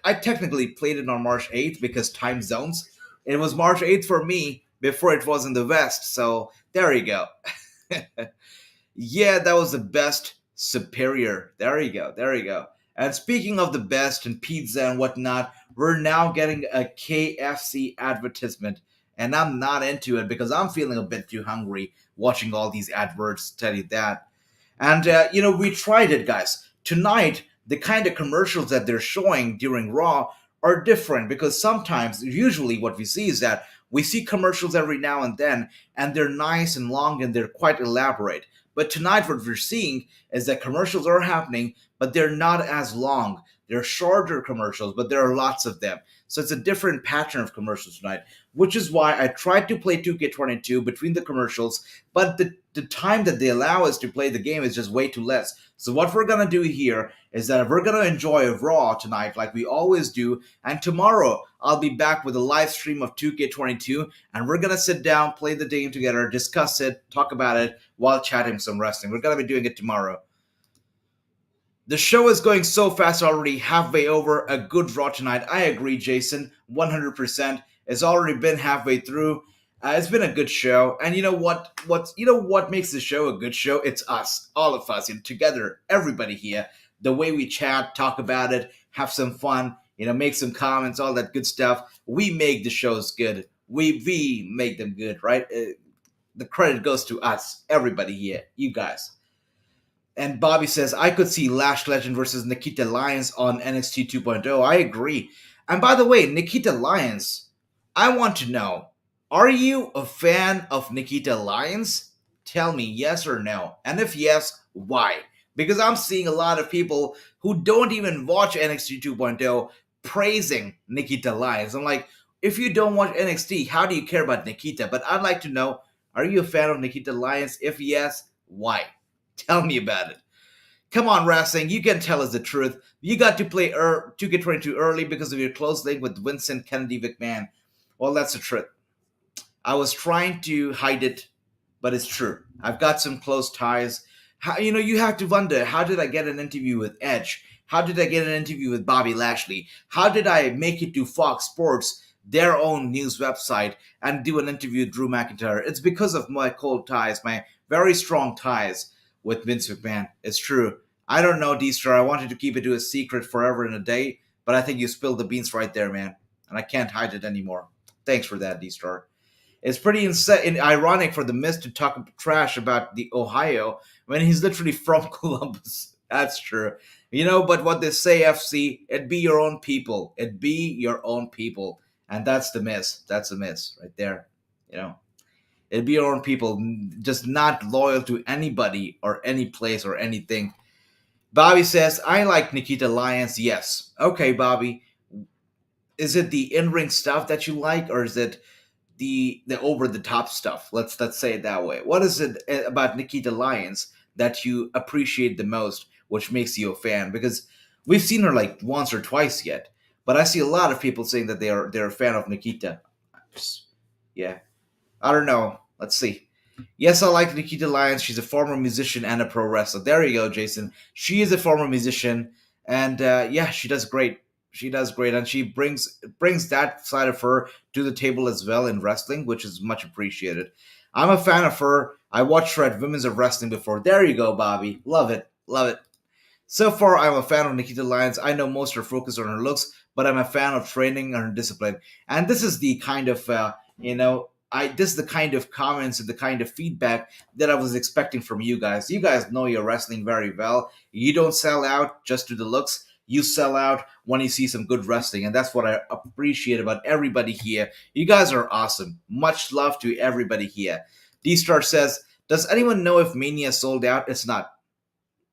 I technically played it on March 8th because time zones. It was March 8th for me before it was in the West. So there you go. Yeah, that was the best superior. There you go. There you go. And speaking of the best and pizza and whatnot, we're now getting a KFC advertisement. And I'm not into it because I'm feeling a bit too hungry watching all these adverts, tell you that. And, we tried it, guys. Tonight, the kind of commercials that they're showing during Raw are different because sometimes, usually, what we see is that we see commercials every now and they're nice and long and they're quite elaborate. But tonight, what we're seeing is that commercials are happening, but they're not as long. They're shorter commercials, but there are lots of them. So it's a different pattern of commercials tonight, which is why I tried to play 2K22 between the commercials, but the time that they allow us to play the game is just way too less. So what we're going to do here is that we're going to enjoy Raw tonight like we always do, and tomorrow I'll be back with a live stream of 2K22, and we're going to sit down, play the game together, discuss it, talk about it, while chatting some wrestling. We're going to be doing it tomorrow. The show is going so fast already, halfway over. A good Raw tonight. I agree, Jason, 100%. It's already been halfway through. It's been a good show, and you know what? What makes the show a good show? It's us, all of us, together, everybody here. The way we chat, talk about it, have some fun, make some comments, all that good stuff. We make the shows good. We make them good, right? The credit goes to us, everybody here, you guys. And Bobby says, I could see Lash Legend versus Nikita Lyons on NXT 2.0. I agree. And by the way, Nikita Lyons, I want to know, are you a fan of Nikita Lyons? Tell me yes or no. And if yes, why? Because I'm seeing a lot of people who don't even watch NXT 2.0 praising Nikita Lyons. I'm like, if you don't watch NXT, how do you care about Nikita? But I'd like to know, are you a fan of Nikita Lyons? If yes, why? Tell me about it. Come on, Wrassing, you can tell us the truth. You got to play 2K22 early because of your close link with Vincent Kennedy McMahon. Well, that's the truth. I was trying to hide it, but it's true. I've got some close ties. You have to wonder, how did I get an interview with Edge? How did I get an interview with Bobby Lashley? How did I make it to Fox Sports, their own news website, and do an interview with Drew McIntyre? It's because of my cold ties, my very strong ties with Vince McMahon. It's true. I don't know, D-Star. I wanted to keep it to a secret forever and a day, but I think you spilled the beans right there, man. And I can't hide it anymore. Thanks for that, D-Star. It's pretty ironic for The Miz to talk trash about the Ohio when he's literally from Columbus. That's true. But what they say, FC, it be your own people. It be your own people. And that's The Miz. That's The Miz right there. It'd be your own people, just not loyal to anybody or any place or anything. Bobby says, I like Nikita Lyons. Yes. Okay, Bobby. Is it the in-ring stuff that you like, or is it the over-the-top stuff? Let's say it that way. What is it about Nikita Lyons that you appreciate the most, which makes you a fan? Because we've seen her like once or twice yet, but I see a lot of people saying that they're a fan of Nikita. Yeah. I don't know. Let's see. Yes, I like Nikita Lyons. She's a former musician and a pro wrestler. There you go, Jason. She is a former musician, and she does great. She does great, and she brings that side of her to the table as well in wrestling, which is much appreciated. I'm a fan of her. I watched her at Women's of Wrestling before. There you go, Bobby. Love it. Love it. So far, I'm a fan of Nikita Lyons. I know most are focused on her looks, but I'm a fan of training and her discipline. And this is the kind of, this is the kind of comments and the kind of feedback that I was expecting from you guys. You guys know your wrestling very well. You don't sell out just to the looks. You sell out when you see some good wrestling, and that's what I appreciate about everybody here. You guys are awesome. Much love to everybody here. D-Star says, does anyone know if Mania sold out? It's not.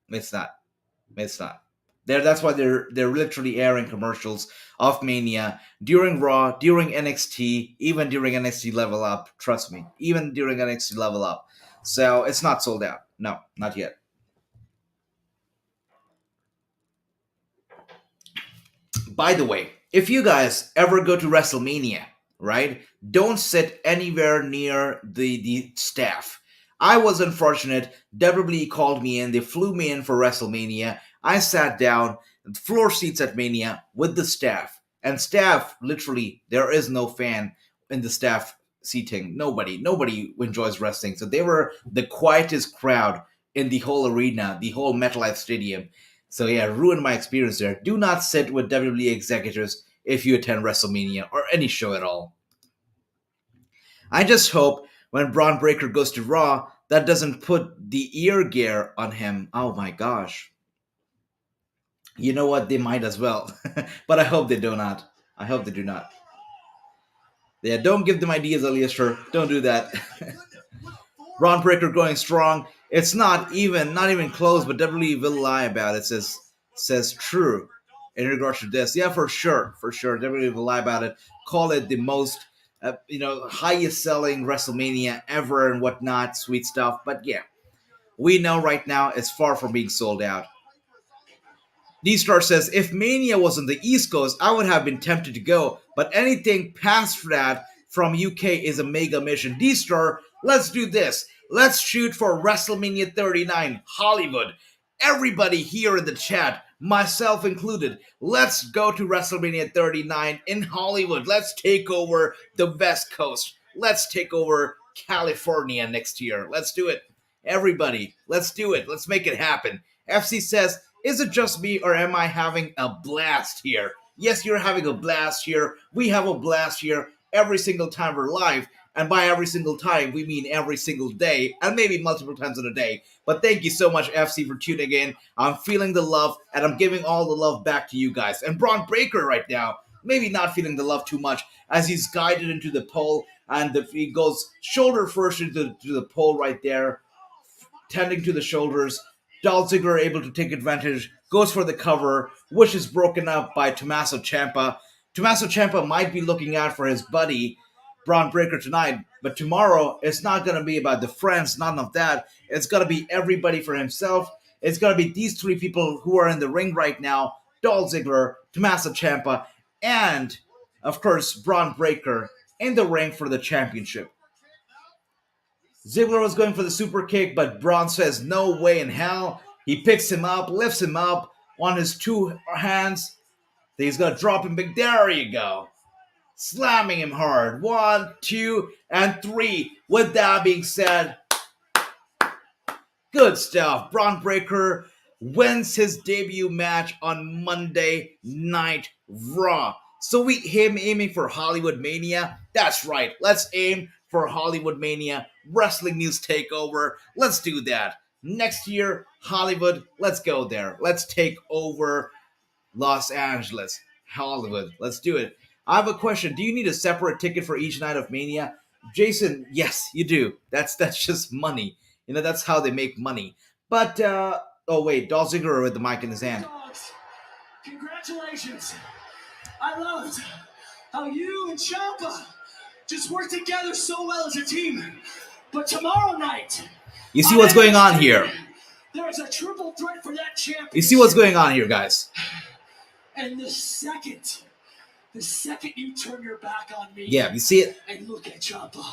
It's not. It's not. That's why they're literally airing commercials of Mania during Raw, during NXT, even during NXT Level Up. Trust me, even during NXT Level Up. So it's not sold out. No, not yet. By the way, if you guys ever go to WrestleMania, right, don't sit anywhere near the staff. I was unfortunate. WWE called me in. They flew me in for WrestleMania. I sat down, floor seats at Mania with the staff. And staff, literally, there is no fan in the staff seating. Nobody enjoys wrestling. So they were the quietest crowd in the whole arena, the whole MetLife Stadium. So yeah, ruined my experience there. Do not sit with WWE executives if you attend WrestleMania or any show at all. I just hope when Braun Breaker goes to Raw, that doesn't put the ear gear on him. Oh my gosh. You know what? They might as well. But I hope they do not. I hope they do not. Yeah, don't give them ideas, Alistair. Don't do that. Braun Breaker going strong. It's not even close, but WWE will lie about it. Says true in regards to this. Yeah, for sure. WWE will lie about it. Call it the most highest selling WrestleMania ever and whatnot, sweet stuff. But yeah, we know right now it's far from being sold out. D-Star says, if Mania was on the East Coast, I would have been tempted to go, but anything past that from UK is a mega mission. D-Star, let's do this. Let's shoot for WrestleMania 39, Hollywood. Everybody here in the chat, myself included, let's go to WrestleMania 39 in Hollywood. Let's take over the West Coast. Let's take over California next year. Let's do it. Everybody, let's do it. Let's make it happen. FC says, is it just me or am I having a blast here? Yes, you're having a blast here. We have a blast here every single time we're live. And by every single time, we mean every single day and maybe multiple times in a day. But thank you so much, FC, for tuning in. I'm feeling the love and I'm giving all the love back to you guys. And Braun Breaker right now, maybe not feeling the love too much as he's guided into the pole and he goes shoulder first into the pole right there, tending to the shoulders. Dolph Ziggler able to take advantage, goes for the cover, which is broken up by Tommaso Ciampa. Tommaso Ciampa might be looking out for his buddy, Braun Breaker, tonight, but tomorrow it's not going to be about the friends, none of that. It's going to be everybody for himself. It's going to be these three people who are in the ring right now, Dolph Ziggler, Tommaso Ciampa, and, of course, Braun Breaker in the ring for the championship. Ziggler was going for the super kick, but Braun says no way in hell. He picks him up, lifts him up on his two hands. He's going to drop him big. There you go. Slamming him hard. 1, 2, and 3. With that being said, good stuff. Braun Breaker wins his debut match on Monday Night Raw. So we aiming for Hollywood Mania. That's right. Let's aim for Hollywood Mania, Wrasslinews Takeover. Let's do that. Next year, Hollywood, let's go there. Let's take over Los Angeles, Hollywood. Let's do it. I have a question. Do you need a separate ticket for each night of Mania? Jason, yes, you do. That's just money. That's how they make money. But, oh wait, Dolph Ziggler with the mic in his hand. Dogs, congratulations. I loved how you and Ciampa just work together so well as a team. But tomorrow night, you see what's going on here. There's a triple threat for that championship. You see what's going on here, guys. And the second you turn your back on me, yeah, you see it. And look at Ciampa,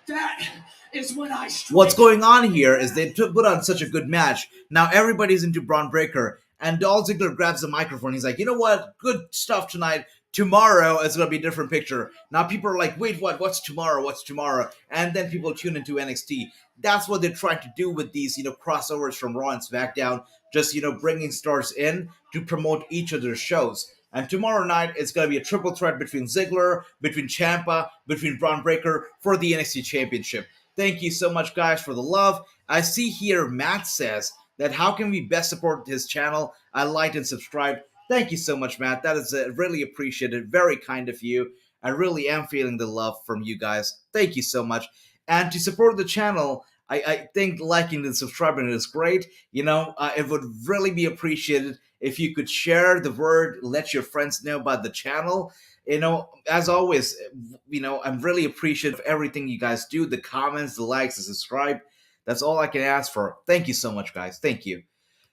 that is when I strike. What's going on here is they put on such a good match. Now everybody's into Braun Breaker, and Dolph Ziggler grabs the microphone. He's like, you know what? Good stuff tonight. Tomorrow it's gonna be a different picture. Now people are like, wait, what? What's tomorrow? What's tomorrow? And then people tune into NXT. That's what they're trying to do with these, crossovers from Raw and SmackDown. Just bringing stars in to promote each of their shows. And tomorrow night it's gonna be a triple threat between Ziggler, between Ciampa, between Braun Breaker for the NXT Championship. Thank you so much, guys, for the love. I see here Matt says that how can we best support his channel? I liked and subscribed. Thank you so much, Matt. That is really appreciated. Very kind of you. I really am feeling the love from you guys. Thank you so much. And to support the channel, I think liking and subscribing is great. It would really be appreciated if you could share the word, let your friends know about the channel. As always, I'm really appreciative of everything you guys do, the comments, the likes, the subscribe. That's all I can ask for. Thank you so much, guys. Thank you.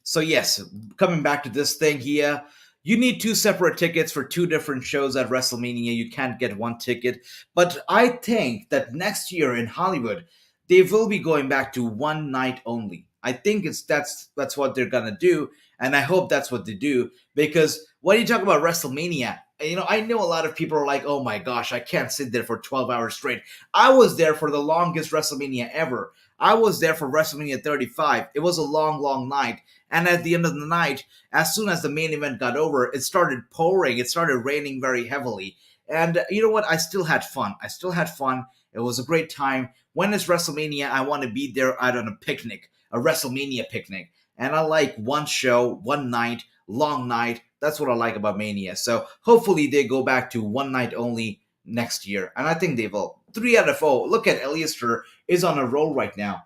So yes, coming back to this thing here, you need two separate tickets for two different shows at WrestleMania. You can't get one ticket. But I think that next year in Hollywood, they will be going back to one night only. I think that's what they're gonna do, and I hope that's what they do. Because when you talk about WrestleMania, I know a lot of people are like, "Oh my gosh, I can't sit there for 12 hours straight." I was there for the longest WrestleMania ever. I was there for WrestleMania 35. It was a long, long night. And at the end of the night, as soon as the main event got over, it started pouring. It started raining very heavily. And you know what? I still had fun. It was a great time. When it's WrestleMania, I want to be there out on a picnic, a WrestleMania picnic. And I like one show, one night, long night. That's what I like about Mania. So hopefully they go back to one night only next year. And I think they will. 3 out of 4. Look at Eliaster is on a roll right now.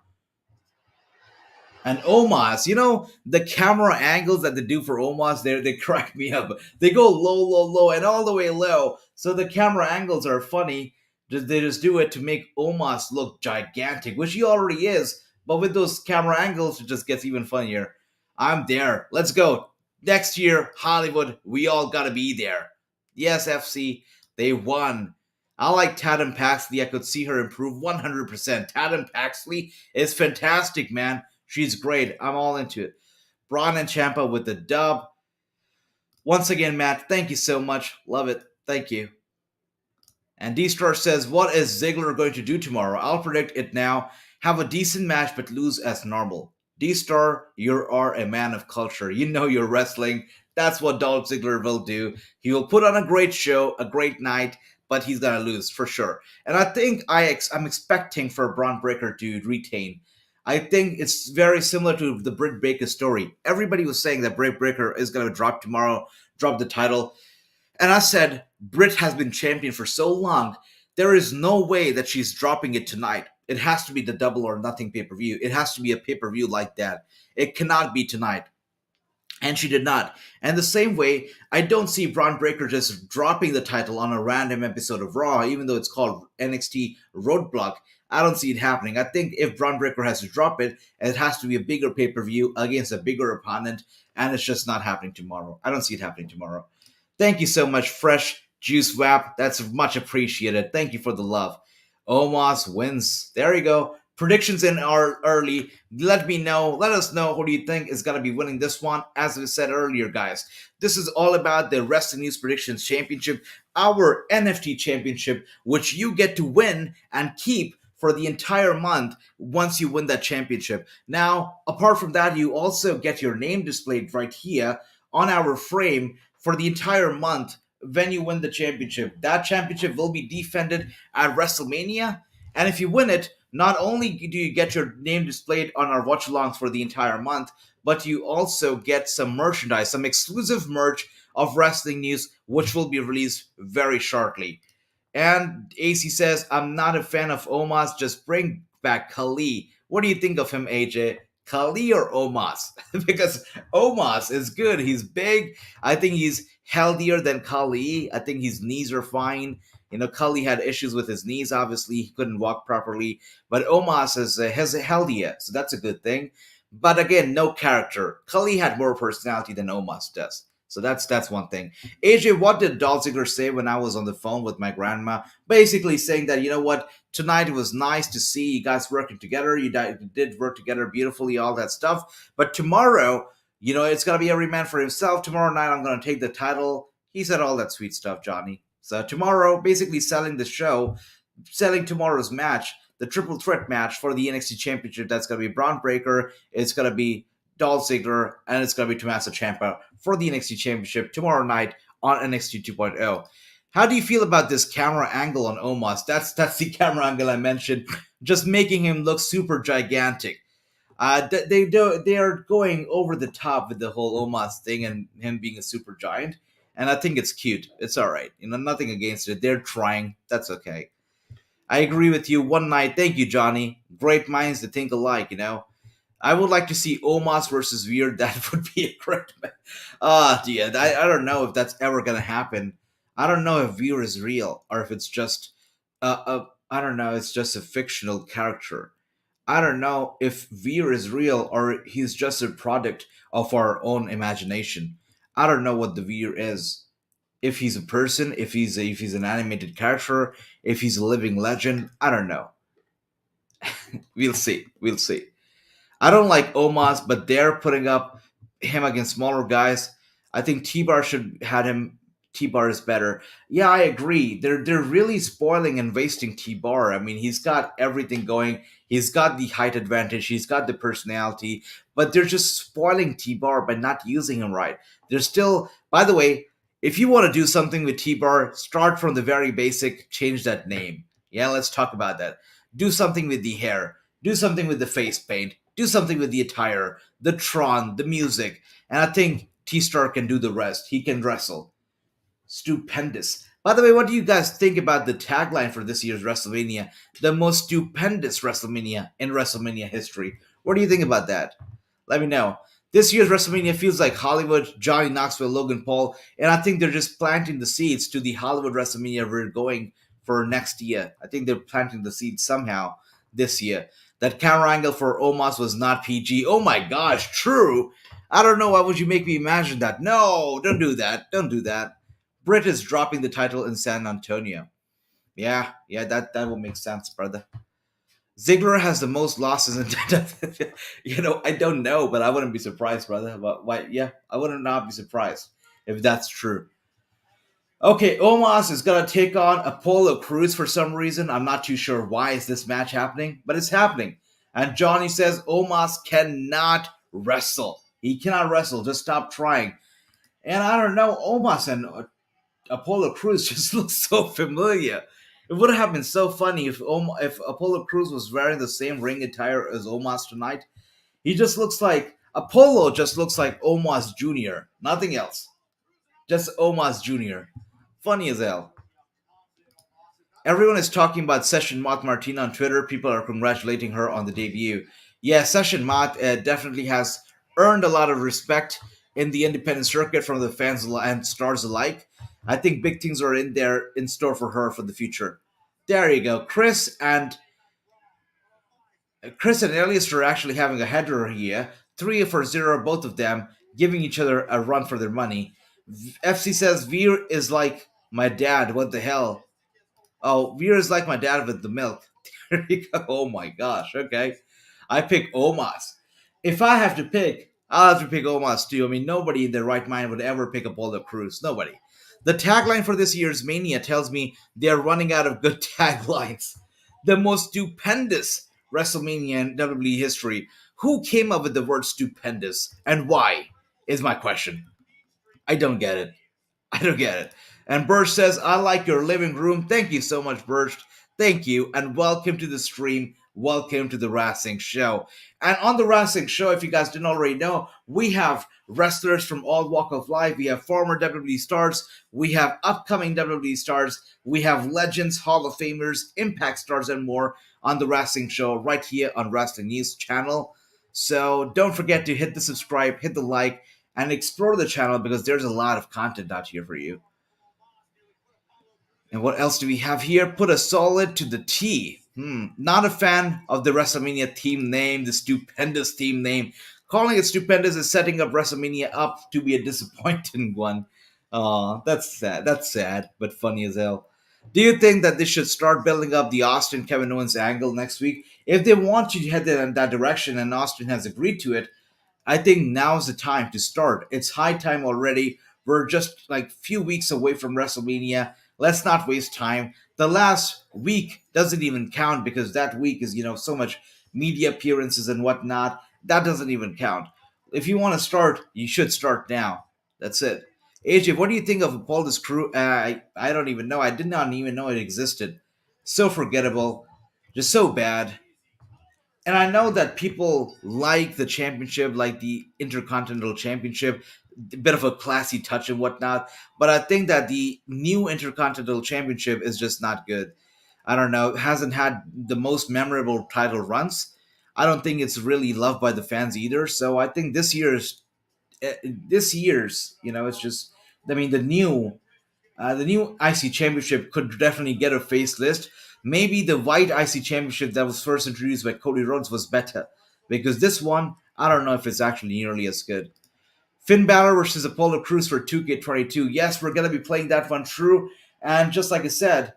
And Omos, the camera angles that they do for Omos, they crack me up. They go low, low, low, and all the way low. So the camera angles are funny. They just do it to make Omos look gigantic, which he already is. But with those camera angles, it just gets even funnier. I'm there. Let's go. Next year, Hollywood, we all gotta be there. Yes, FC, they won. I like Tatum Paxley. I could see her improve 100%. Tatum Paxley is fantastic, man. She's great. I'm all into it. Braun and Ciampa with the dub. Once again, Matt, thank you so much. Love it. Thank you. And D-Star says, what is Ziggler going to do tomorrow? I'll predict it now. Have a decent match, but lose as normal. D-Star, you are a man of culture. You know your wrestling. That's what Dolph Ziggler will do. He will put on a great show, a great night, but he's going to lose for sure. And I think I'm expecting for Braun Breaker to retain. I think it's very similar to the Britt Baker story. Everybody was saying that Britt Baker is going to drop tomorrow, drop the title. And I said, Britt has been champion for so long, there is no way that she's dropping it tonight. It has to be the Double or Nothing pay-per-view. It has to be a pay-per-view like that. It cannot be tonight. And she did not. And the same way, I don't see Braun Breaker just dropping the title on a random episode of Raw, even though it's called NXT Roadblock. I don't see it happening. I think if Braun Breaker has to drop it, it has to be a bigger pay-per-view against a bigger opponent, and it's just not happening tomorrow. I don't see it happening tomorrow. Thank you so much, Fresh Juice Wap. That's much appreciated. Thank you for the love. Omos wins. There you go. Predictions in are early. Let us know who do you think is going to be winning this one. As I said earlier, guys, this is all about the Wrasslinews Predictions Championship, our NFT championship, which you get to win and keep for the entire month once you win that championship. Now, apart from that, you also get your name displayed right here on our frame for the entire month when you win the championship. That championship will be defended at WrestleMania, and if you win it, not only do you get your name displayed on our watch-alongs for the entire month, but you also get some merchandise, some exclusive merch of Wrestling News, which will be released very shortly. And AC says, I'm not a fan of Omos, just bring back Khali. What do you think of him, AJ? Khali or Omos? Because Omos is good. He's big. I think he's healthier than Khali. I think his knees are fine. Khali had issues with his knees, obviously. He couldn't walk properly. But Omos has a healthier, so that's a good thing. But again, no character. Khali had more personality than Omos does. So that's one thing. AJ, what did Dolph Ziggler say when I was on the phone with my grandma? Basically saying that, you know what, tonight it was nice to see you guys working together. You did work together beautifully, all that stuff. But tomorrow, it's going to be every man for himself. Tomorrow night, I'm going to take the title He said all that sweet stuff, Johnny. So tomorrow, basically selling the show, selling tomorrow's match, the triple threat match for the NXT Championship. That's going to be Braun Breaker, it's going to be Dolph Ziggler, and it's going to be Tommaso Ciampa for the NXT Championship tomorrow night on NXT 2.0. How do you feel about this camera angle on Omos? That's the camera angle I mentioned, just making him look super gigantic. They are going over the top with the whole Omos thing and him being a super giant, and I think it's cute. It's all right, nothing against it. They're trying. That's okay. I agree with you. One night, thank you, Johnny. Great minds that think alike. I would like to see Omos versus Weird. That would be a great match. Dear, I don't know if that's ever gonna happen. I don't know if Weird is real or if it's just I don't know. It's just a fictional character. I don't know if Veer is real or he's just a product of our own imagination. I don't know what the Veer is. If he's a person, if he's an animated character, if he's a living legend, I don't know. We'll see. We'll see. I don't like Omos, but they're putting up him against smaller guys. I think T-Bar should had him. T-Bar is better. Yeah, I agree. They're really spoiling and wasting T-Bar. I mean, he's got everything going. He's got the height advantage. He's got the personality, but they're just spoiling T-Bar by not using him right. They're still. By the way, if you want to do something with T-Bar, start from the very basic. Change that name. Yeah, let's talk about that. Do something with the hair. Do something with the face paint. Do something with the attire, the Tron, the music, and I think T-Star can do the rest. He can wrestle. Stupendous. By the way, what do you guys think about the tagline for this year's WrestleMania? The most stupendous WrestleMania in WrestleMania history. What do you think about that? Let me know. This year's WrestleMania feels like Hollywood, Johnny Knoxville, Logan Paul, and I think they're just planting the seeds to the Hollywood WrestleMania we're going for next year. I think they're planting the seeds somehow this year. That camera angle for Omos was not PG. Oh my gosh, true. I don't know why would you make me imagine that. No, don't do that. Don't do that. Britt is dropping the title in San Antonio. Yeah, that will make sense, brother. Ziggler has the most losses in I don't know, but I wouldn't be surprised, brother. But why? Yeah, I wouldn't not be surprised if that's true. Okay, Omos is gonna take on Apollo Crews for some reason. I'm not too sure why is this match happening, but it's happening. And Johnny says Omos cannot wrestle. He cannot wrestle. Just stop trying. And I don't know, Omos and Apollo Crews just look so familiar. It would have been so funny if Apollo Crews was wearing the same ring attire as Omos tonight. He just looks like Apollo. Just looks like Omos Jr. Nothing else. Just Omos Jr. Funny as hell. Everyone is talking about Session Moth Martina on Twitter. People are congratulating her on the debut. Yeah, Session Moth definitely has earned a lot of respect in the independent circuit from the fans and stars alike. I think big things are in store for her for the future. There you go. Chris and Elias are actually having a header here. 3 for 0, both of them giving each other a run for their money. FC says Veer is like my dad. What the hell? Oh, Veer is like my dad with the milk. There you go. Oh my gosh. Okay. I pick Omos. If I have to pick, I'll have to pick Omos too. I mean, nobody in their right mind would ever pick up Apollo Crews. Nobody. The tagline for this year's Mania tells me they are running out of good taglines. The most stupendous WrestleMania in WWE history. Who came up with the word stupendous and why? Is my question. I don't get it. I don't get it. And Burst says, I like your living room. Thank you so much, Burst. Thank you. And welcome to the stream. Welcome to the Wrassing Show. And on the Wrassing Show, if you guys didn't already know, we have wrestlers from all walk of life. We have former WWE stars. We have upcoming WWE stars. We have legends, Hall of Famers, Impact stars, and more on the Wrassing Show right here on Wrasslinews channel. So don't forget to hit the subscribe, hit the like, and explore the channel because there's a lot of content out here for you. And what else do we have here? Put a solid to the T. Not a fan of the WrestleMania team name, the stupendous team name. Calling it stupendous is setting up WrestleMania up to be a disappointing one. That's sad. That's sad, but funny as hell. Do you think that they should start building up the Austin Kevin Owens angle next week? If they want to head in that direction and Austin has agreed to it, I think now's the time to start. It's high time already We're just like few weeks away from WrestleMania. Let's not waste time. The last week doesn't even count because that week is, so much media appearances and whatnot. That doesn't even count. If you want to start, you should start now. That's it. AJ, what do you think of Apollo's crew? I don't even know. I did not even know it existed. So forgettable. Just so bad. And I know that people like the championship, like the Intercontinental Championship, a bit of a classy touch and whatnot. But I think that the new Intercontinental Championship is just not good. I don't know. It hasn't had the most memorable title runs. I don't think it's really loved by the fans either. So I think this year's, it's just. I mean, the new IC Championship could definitely get a facelift. Maybe the White IC Championship that was first introduced by Cody Rhodes was better. Because this one, I don't know if it's actually nearly as good. Finn Balor versus Apollo Crews for 2K22. Yes, we're going to be playing that one through. And just like I said,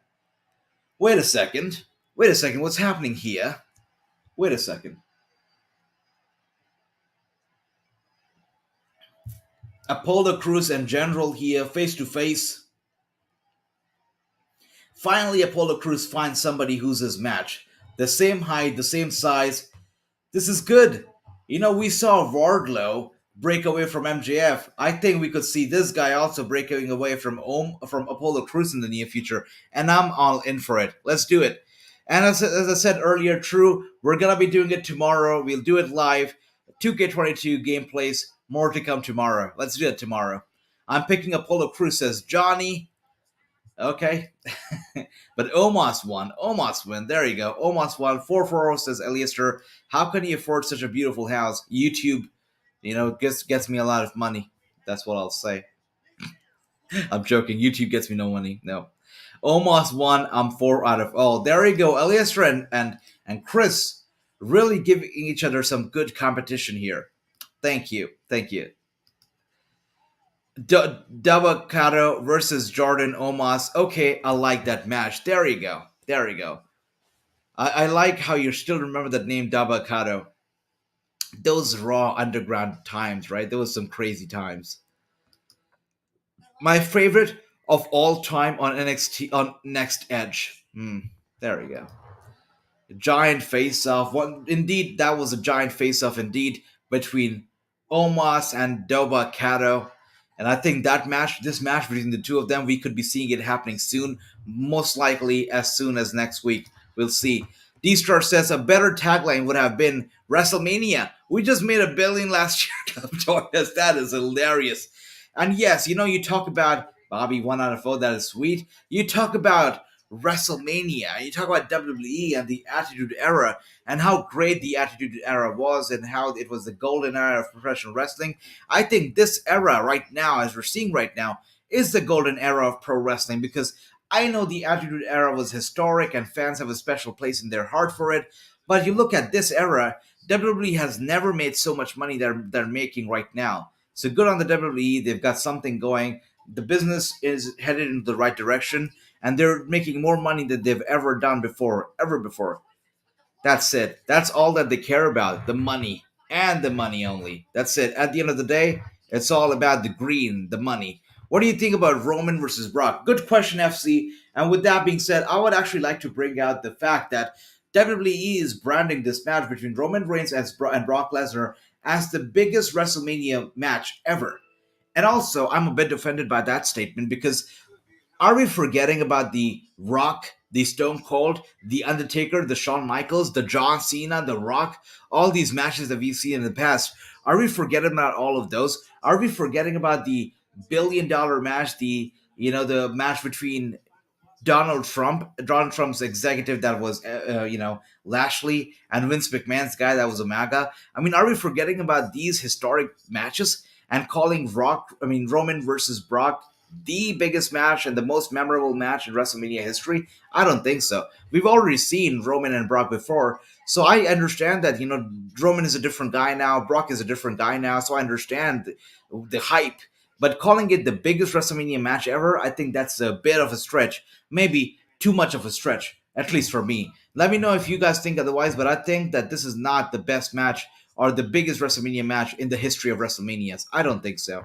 wait a second. Wait a second. What's happening here? Wait a second. Apollo Crews and General here, face to face. Finally, Apollo Crews finds somebody who's his match. The same height, the same size. This is good. We saw Wardlow break away from MJF. I think we could see this guy also breaking away from Apollo Crews in the near future, and I'm all in for it. Let's do it. And as I said earlier, true, we're gonna be doing it tomorrow. We'll do it live. 2K22 gameplays. More to come tomorrow. Let's do it tomorrow. I'm picking Apollo Crews as Johnny. Okay. But Omos won. Omos win. There you go. Omos won. 440 says Eliaster. How can he afford such a beautiful house? YouTube, gets me a lot of money. That's what I'll say. I'm joking. YouTube gets me no money. No. Omos won. I'm 4 out of. Oh, there you go. Eliaster and Chris really giving each other some good competition here. Thank you. Thank you. Dakota versus Jordan Omos. Okay, I like that match. There you go. There you go. I like how you still remember that name, Dakota. Those raw underground times, right? There was some crazy times. My favorite of all time on NXT on Next Edge. There we go. Giant face-off. Indeed, that was a giant face-off indeed between Omos and Dakota. And I think this match between the two of them, we could be seeing it happening soon. Most likely as soon as next week. We'll see. D-Star says a better tagline would have been WrestleMania. We just made $1 billion last year. That is hilarious. And yes, you talk about Bobby 1 out of 4. That is sweet. You talk about WrestleMania. You talk about WWE and the Attitude Era and how great the Attitude Era was and how it was the golden era of professional wrestling. I think this era right now, as we're seeing right now, is the golden era of pro wrestling because I know the Attitude Era was historic and fans have a special place in their heart for it. But you look at this era, WWE has never made so much money they're making right now. So good on the WWE. They've got something going. The business is headed in the right direction. And they're making more money than they've ever done before, ever before. That's it. That's all that they care about. The money. And the money only. That's it. At the end of the day, it's all about the green, the money. What do you think about Roman versus Brock? Good question, FC. And with that being said, I would actually like to bring out the fact that WWE is branding this match between Roman Reigns and Brock Lesnar as the biggest WrestleMania match ever. And also, I'm a bit offended by that statement because are we forgetting about the Rock, the Stone Cold, the Undertaker, the Shawn Michaels, the John Cena, the Rock, all these matches that we've seen in the past? Are we forgetting about all of those? Are we forgetting about the $1 billion match, the match between Donald Trump's executive that was, Lashley, and Vince McMahon's guy that was Omega? I mean, are we forgetting about these historic matches and calling Roman versus Brock the biggest match and the most memorable match in WrestleMania history? I don't think so. We've already seen Roman and Brock before, so I understand that Roman is a different guy now, Brock is a different guy now, so I understand the hype. But calling it the biggest WrestleMania match ever, I think that's a bit of a stretch. Maybe too much of a stretch, at least for me. Let me know if you guys think otherwise, but I think that this is not the best match or the biggest WrestleMania match in the history of WrestleManias. I don't think so.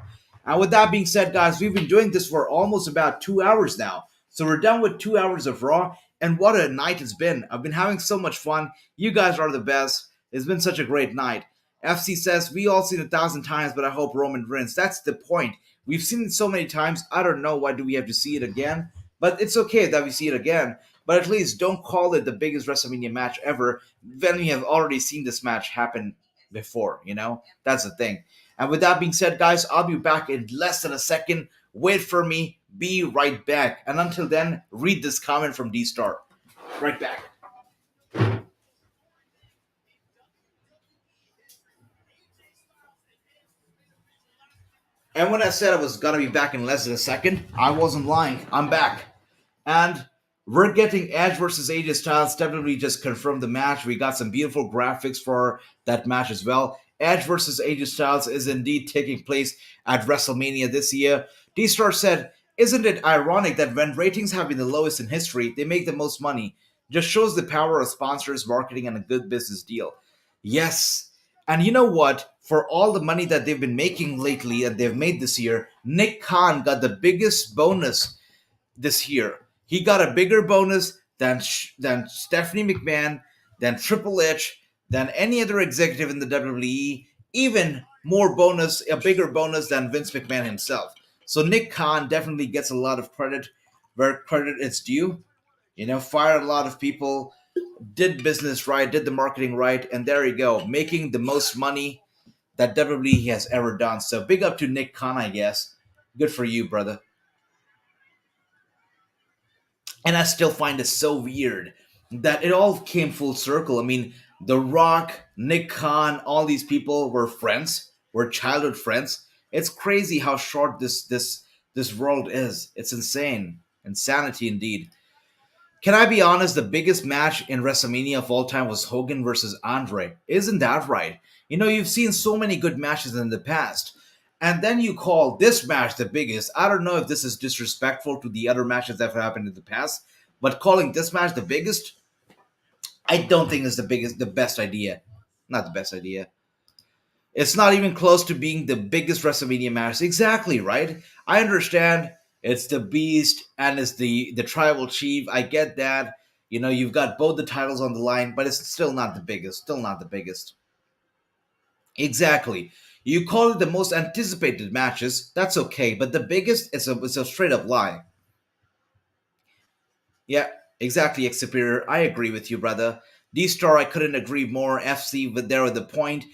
And with that being said, guys, we've been doing this for almost about 2 hours now. So we're done with 2 hours of Raw. And what a night it's been. I've been having so much fun. You guys are the best. It's been such a great night. FC says, we all seen it 1,000 times, but I hope Roman wins. That's the point. We've seen it so many times. I don't know why do we have to see it again. But it's okay that we see it again. But at least don't call it the biggest WrestleMania match ever when we have already seen this match happen before, you know? That's the thing. And with that being said, guys, I'll be back in less than a second. Wait for me. Be right back. And until then, read this comment from D-Star. Right back. And when I said I was going to be back in less than a second, I wasn't lying. I'm back. And we're getting Edge versus AJ Styles. WWE just confirmed the match. We got some beautiful graphics for that match as well. Edge versus AJ Styles is indeed taking place at WrestleMania this year. D-Star said, isn't it ironic that when ratings have been the lowest in history, they make the most money? Just shows the power of sponsors, marketing, and a good business deal. Yes. And you know what? For all the money that they've been making lately, that they've made this year, Nick Khan got the biggest bonus this year. He got a bigger bonus than Stephanie McMahon, than Triple H, than any other executive in the WWE, even more bonus, a bigger bonus than Vince McMahon himself. So Nick Khan definitely gets a lot of credit where credit is due. You know, fired a lot of people, did business right, did the marketing right, and there you go, making the most money that WWE has ever done. So big up to Nick Khan, I guess. Good for you, brother. And I still find it so weird that it all came full circle. I mean, The Rock, Nick Khan, all these people were friends, were childhood friends. It's crazy how short this world is. It's insane, insanity indeed. Can I be honest? The biggest match in WrestleMania of all time was Hogan versus Andre. Isn't that right? You know, you've seen so many good matches in the past. And then you call this match the biggest. I don't know if this is disrespectful to the other matches that have happened in the past, but calling this match the biggest, I don't think is the best idea. Not the best idea. It's not even close to being the biggest WrestleMania match. Exactly, right? I understand it's the Beast and it's the Tribal Chief. I get that. You know, you've got both the titles on the line, but it's still not the biggest. Still not the biggest. Exactly. You call it the most anticipated matches. That's okay, but the biggest is a straight up lie. Yeah, exactly, X Superior. I agree with you, brother. D-Star, I couldn't agree more. FC, but there with the point.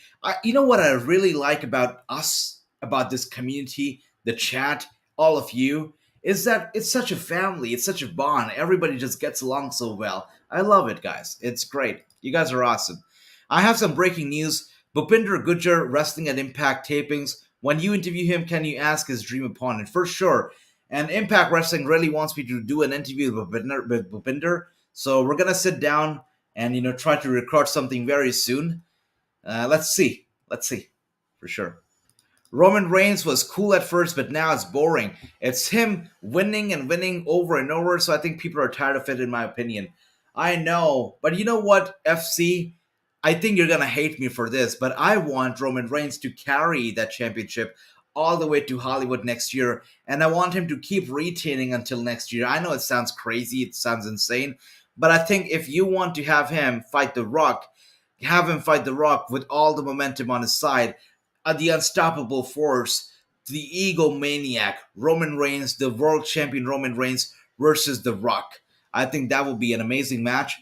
You know what I really like about us, about this community, the chat, all of you, is that it's such a family, it's such a bond. Everybody just gets along so well. I love it, guys. It's great. You guys are awesome. I have some breaking news. Bhupinder Gujjar wrestling at Impact tapings. When you interview him, can you ask his dream opponent? For sure. And Impact Wrestling really wants me to do an interview with Bhupinder. So we're gonna sit down and try to record something very soon. Let's see. Let's see. For sure. Roman Reigns was cool at first, but now it's boring. It's him winning and winning over and over, so I think people are tired of it, in my opinion. I know, but you know what, FC? I think you're gonna hate me for this, but I want Roman Reigns to carry that championship all the way to Hollywood next year, and I want him to keep retaining until next year. I know it sounds crazy, it sounds insane, but I think if you want to have him fight The Rock, have him fight The Rock with all the momentum on his side, the unstoppable force, the egomaniac Roman Reigns, the world champion Roman Reigns versus The Rock. I think that would be an amazing match.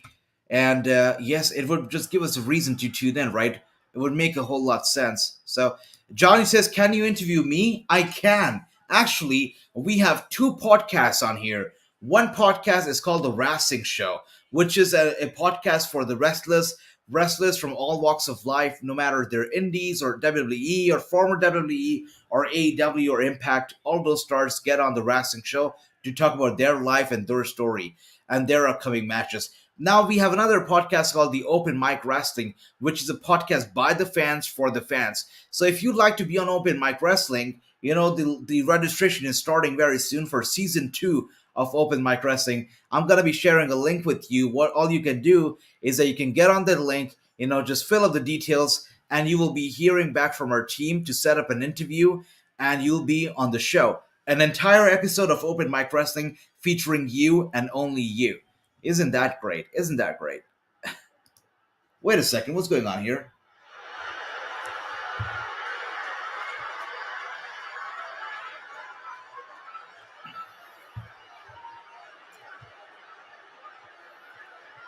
And yes, it would just give us a reason to tune in, right? It would make a whole lot of sense. So Johnny says, can you interview me? I can. Actually, we have two podcasts on here. One podcast is called The Wrassing Show, which is a podcast for the wrestlers from all walks of life, no matter if they're indies or WWE or former WWE or AEW or Impact. All those stars get on The Wrassing Show to talk about their life and their story and their upcoming matches. Now we have another podcast called The Open Mic Wrestling, which is a podcast by the fans for the fans. So if you'd like to be on Open Mic Wrestling, the registration is starting very soon for season 2 of Open Mic Wrestling. I'm going to be sharing a link with you. What all you can do is that you can get on that link, just fill out the details, and you will be hearing back from our team to set up an interview. and you'll be on the show. An entire episode of Open Mic Wrestling featuring you and only you. Isn't that great? Isn't that great? Wait a second, what's going on here?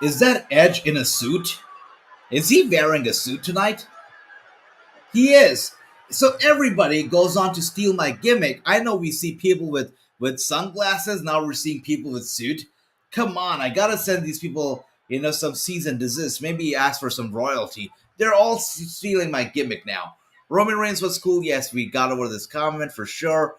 Is that Edge in a suit? Is he wearing a suit tonight? He is. So everybody goes on to steal my gimmick. I know we see people with sunglasses. Now we're seeing people with suit. Come on, I gotta send these people, some cease and desist. Maybe ask for some royalty. They're all stealing my gimmick now. Roman Reigns was cool. Yes, we got over this comment for sure.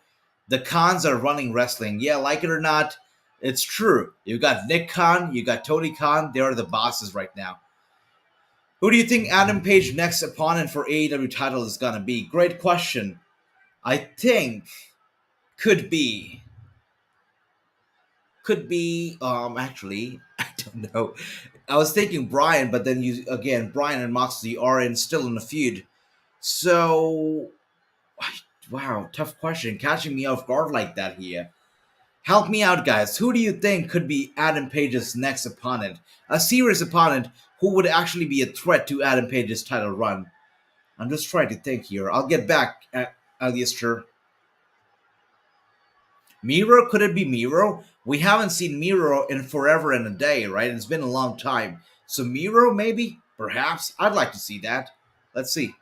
The Khans are running wrestling. Yeah, like it or not, it's true. You got Nick Khan, you got Tony Khan. They are the bosses right now. Who do you think Adam Page's next opponent for AEW title is gonna be? Great question. I think could be, actually, I don't know. I was thinking Brian, but then Brian and Moxley are still in the feud. So, wow, tough question. Catching me off guard like that here. Help me out, guys. Who do you think could be Adam Page's next opponent? A serious opponent who would actually be a threat to Adam Page's title run. I'm just trying to think here. I'll get back, Alistair. Miro? Could it be Miro? We haven't seen Miro in forever and a day, right? It's been a long time. So Miro, maybe? Perhaps? I'd like to see that. Let's see.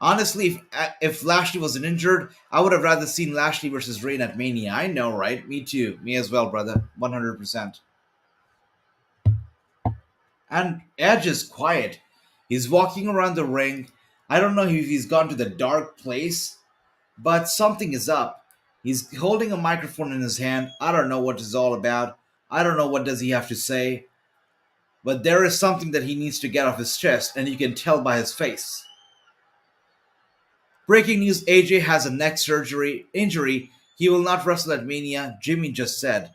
Honestly, if Lashley wasn't injured, I would have rather seen Lashley versus Reign at Mania. I know, right? Me too. Me as well, brother. 100%. And Edge is quiet. He's walking around the ring. I don't know if he's gone to the dark place, but something is up. He's holding a microphone in his hand. I don't know what it's all about. I don't know what does he have to say. But there is something that he needs to get off his chest, and you can tell by his face. Breaking news, AJ has a neck injury. He will not wrestle at Mania, Jimmy just said.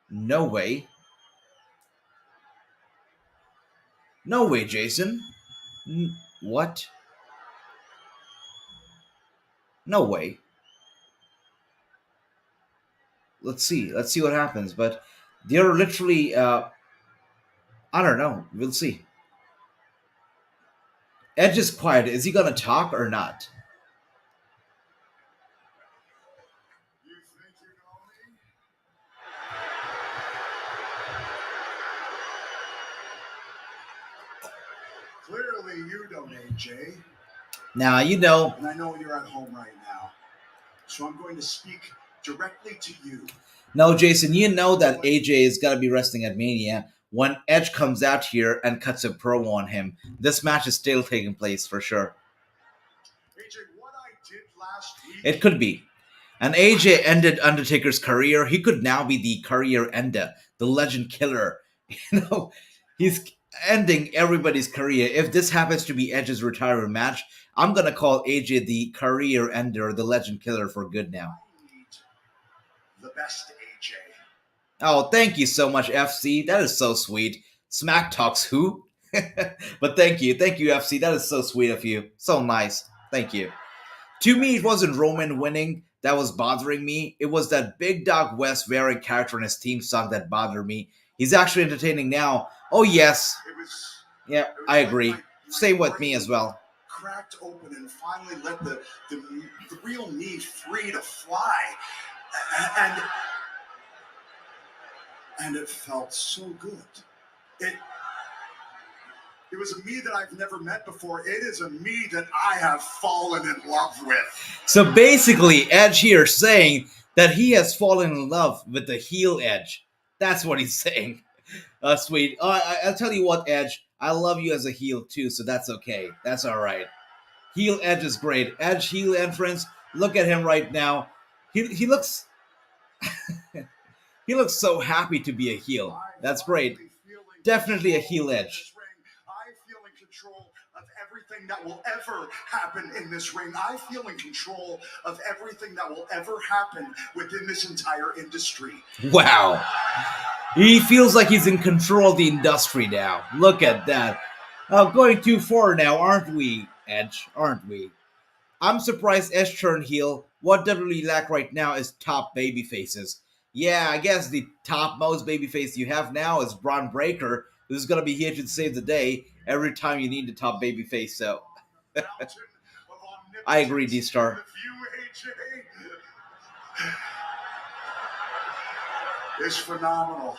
No way. No way, Jason. What? No way. Let's see what happens. But they're literally, I don't know. We'll see. Edge is quiet. Is he going to talk or not? You think you know me? Clearly you don't, AJ. Now, you know. And I know you're at home right now. So I'm going to speak directly to you. No, Jason, you know that AJ is going to be wrestling at Mania when Edge comes out here and cuts a promo on him. This match is still taking place for sure. AJ, what I did last week... It could be. And AJ ended Undertaker's career. He could now be the career ender, the legend killer. He's ending everybody's career. If this happens to be Edge's retirement match, I'm going to call AJ the career ender, the legend killer for good now. I need the best, AJ. Oh, thank you so much, FC. That is so sweet. Smack talks who? But thank you, FC. That is so sweet of you. So nice. Thank you. To me, it wasn't Roman winning that was bothering me. It was that Big Dog West wearing character in his theme song that bothered me. He's actually entertaining now. Oh, yes. Yeah, I agree. Same with me as well. Cracked open and finally let the real me free to fly. And it felt so good. It was a me that I've never met before. It is a me that I have fallen in love with. So basically, Edge here saying that he has fallen in love with the heel Edge. That's what he's saying. Sweet. I'll tell you what, Edge. I love you as a heel too, so that's okay. That's all right. Heel Edge is great. Edge heel entrance. Look at him right now. He looks... He looks so happy to be a heel. That's great. Definitely a heel Edge. I feel in control of everything that will ever happen in this ring. I feel in control of everything that will ever happen within this entire industry. Wow. He feels like he's in control of the industry now. Look at that. Going too far now, aren't we, Edge? Aren't we? I'm surprised Edge turned heel. What WWE lack right now is top baby faces. Yeah, I guess the top most baby face you have now is Braun Breaker, who's gonna be here to save the day every time you need the top baby face. So I agree, D Star. It's phenomenal.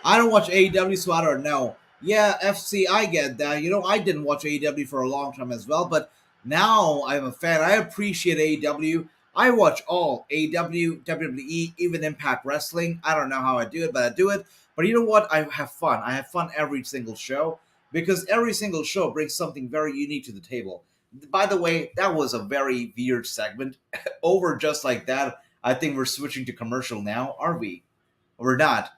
I don't watch AEW, so I don't know. Yeah, FC, I get that. I didn't watch AEW for a long time as well, but now I'm a fan. I appreciate AEW. I watch all AEW, WWE, even Impact Wrestling. I don't know how I do it, but I do it. But you know what? I have fun. I have fun every single show because every single show brings something very unique to the table. By the way, that was a very weird segment. Over just like that, I think we're switching to commercial now, are we? We're not.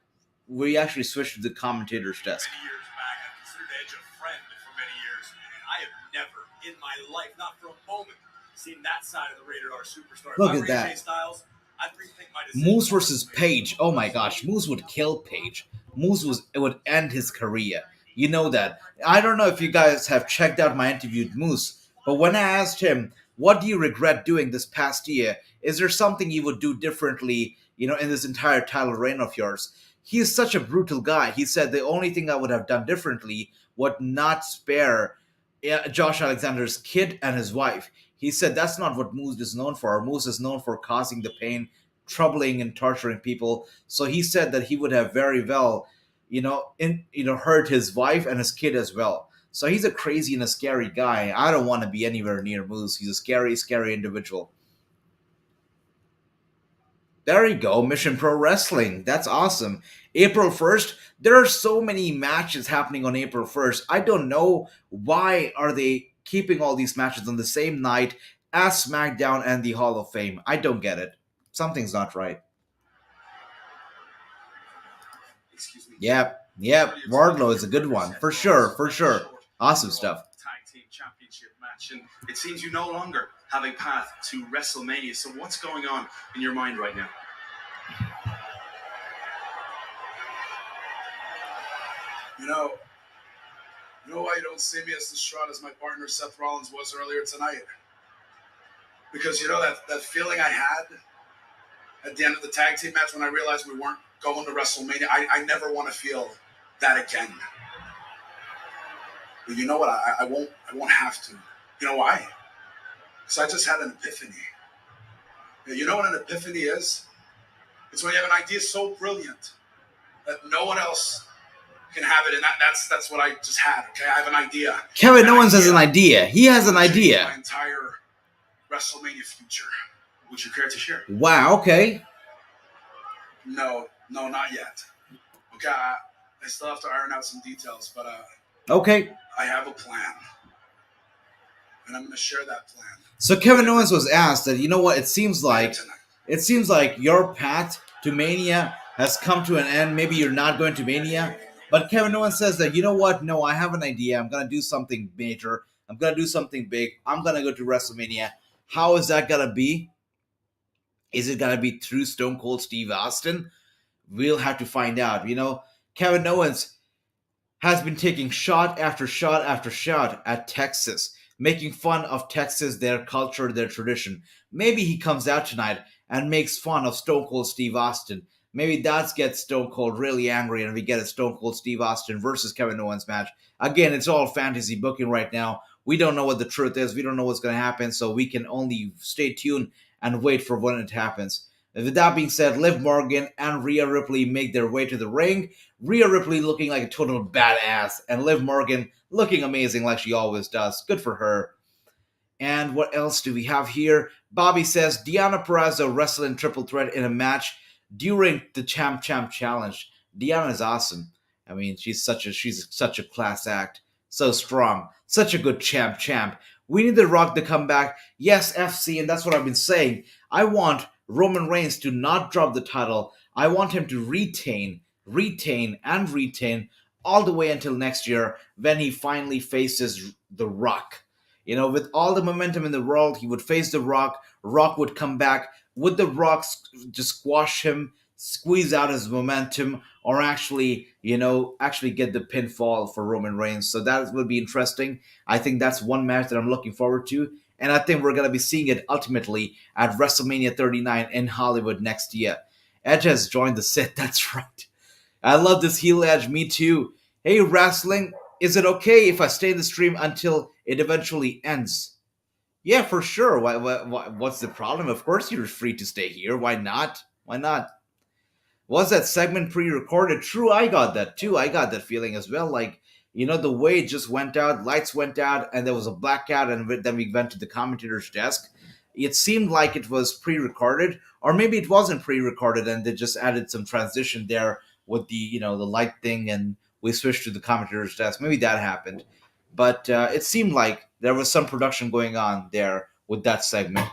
We actually switched to the commentator's desk. Many years back, I considered Edge a friend for many years. I have never in my life, not for a moment, seen that side of the rated R superstar. Look at that. Styles, I'd rethink my decision. Moose versus Page. Oh my gosh, Moose would kill Page. It would end his career. You know that. I don't know if you guys have checked out my interview with Moose, but when I asked him, what do you regret doing this past year? Is there something you would do differently, in this entire title reign of yours? He is such a brutal guy. He said the only thing I would have done differently would not spare Josh Alexander's kid and his wife. He said that's not what Moose is known for. Moose is known for causing the pain, troubling and torturing people. So he said that he would have very well, hurt his wife and his kid as well. So he's a crazy and a scary guy. I don't want to be anywhere near Moose. He's a scary, scary individual. There you go, Mission Pro Wrestling. That's awesome. April 1st, there are so many matches happening on April 1st. I don't know why are they keeping all these matches on the same night as SmackDown and the Hall of Fame. I don't get it. Something's not right. Excuse me. Yep. Wardlow is a good one. For sure. Awesome stuff. Tag team championship match, and it seems you no longer have a path to WrestleMania. So what's going on in your mind right now? You know why you don't see me as distraught as my partner Seth Rollins was earlier tonight? Because that feeling I had at the end of the tag team match when I realized we weren't going to WrestleMania, I never want to feel that again. But you know what? I won't have to. You know why? Because I just had an epiphany. You know what an epiphany is? It's when you have an idea so brilliant that no one else can have it, and that's what I just had. Okay, I have an idea. Kevin Owens has an idea. He has an idea. My entire WrestleMania future. Would you care to share? Wow. Okay. No, not yet. Okay, I still have to iron out some details, but okay. I have a plan, and I'm going to share that plan. So Kevin Owens was asked that, you know what, it seems like your path to Mania has come to an end. Maybe you're not going to Mania. But Kevin Owens says that, you know what, no, I have an idea. I'm going to do something major. I'm going to do something big. I'm going to go to WrestleMania. How is that going to be? Is it going to be through Stone Cold Steve Austin? We'll have to find out. Kevin Owens has been taking shot after shot after shot at Texas, making fun of Texas, their culture, their tradition. Maybe he comes out tonight and makes fun of Stone Cold Steve Austin. Maybe that gets Stone Cold really angry and we get a Stone Cold Steve Austin versus Kevin Owens match. Again, it's all fantasy booking right now. We don't know what the truth is. We don't know what's going to happen, so we can only stay tuned and wait for when it happens. With that being said, Liv Morgan and Rhea Ripley make their way to the ring. Rhea Ripley looking like a total badass, and Liv Morgan looking amazing like she always does. Good for her. And what else do we have here? Bobby says Deonna Purrazzo wrestled in triple threat in a match during the Champ Challenge. Deonna is awesome. I mean, she's such a class act. So strong. Such a good champ. We need The Rock to come back. Yes, FC, and that's what I've been saying. I want Roman Reigns to not drop the title. I want him to retain all the way until next year when he finally faces The Rock. With all the momentum in the world, he would face The Rock. Rock would come back. Would The Rock just squash him, squeeze out his momentum, or actually, actually get the pinfall for Roman Reigns. So that will be interesting. I think that's one match that I'm looking forward to. And I think we're going to be seeing it ultimately at WrestleMania 39 in Hollywood next year. Edge has joined the set. That's right. I love this heel Edge. Me too. Hey, wrestling, is it okay if I stay in the stream until it eventually ends? Yeah, for sure. What's the problem? Of course you're free to stay here. Why not? Why not? Was that segment pre-recorded? True, I got that too. I got that feeling as well. Like, the way it just went out, lights went out, and there was a blackout, and then we went to the commentator's desk. It seemed like it was pre-recorded, or maybe it wasn't pre-recorded, and they just added some transition there with the light thing, and we switched to the commentator's desk. Maybe that happened, but it seemed like there was some production going on there with that segment.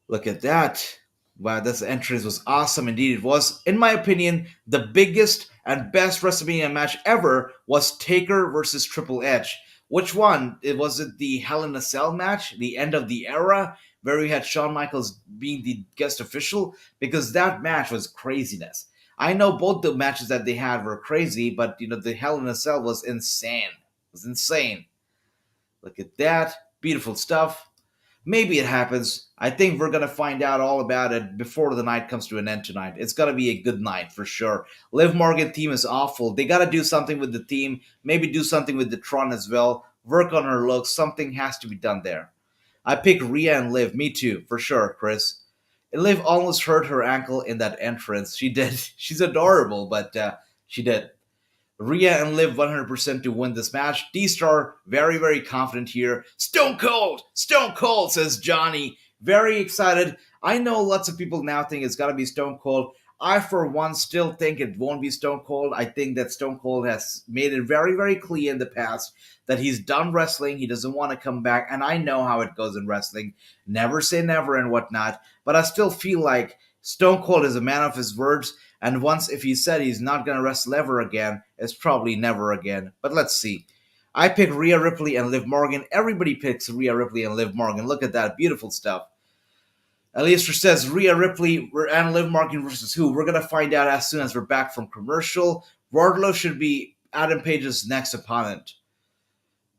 Look at that. Wow, this entrance was awesome indeed. It was, in my opinion, the biggest and best WrestleMania match ever was Taker versus Triple H. Which one? Was it the Hell in a Cell match, the end of the era, where we had Shawn Michaels being the guest official? Because that match was craziness. I know both the matches that they had were crazy, but the Hell in a Cell was insane. It was insane. Look at that. Beautiful stuff. Maybe it happens. I think we're gonna find out all about it before the night comes to an end tonight. It's gonna be a good night for sure. Liv Morgan theme is awful. They gotta do something with the theme. Maybe do something with the Tron as well. Work on her looks. Something has to be done there. I pick Rhea and Liv. Me too, for sure, Chris. Liv almost hurt her ankle in that entrance. She did. She's adorable, but she did. Rhea and Liv 100% to win this match. D-Star very, very confident here. Stone Cold! Stone Cold, says Johnny. Very excited. I know lots of people now think it's got to be Stone Cold. I, for one, still think it won't be Stone Cold. I think that Stone Cold has made it very, very clear in the past that he's done wrestling. He doesn't want to come back. And I know how it goes in wrestling. Never say never and whatnot. But I still feel like Stone Cold is a man of his words. And once, if he said he's not going to wrestle ever again, it's probably never again. But let's see. I pick Rhea Ripley and Liv Morgan. Everybody picks Rhea Ripley and Liv Morgan. Look at that. Beautiful stuff. Alistair says Rhea Ripley and Liv Morgan versus who? We're going to find out as soon as we're back from commercial. Wardlow should be Adam Page's next opponent.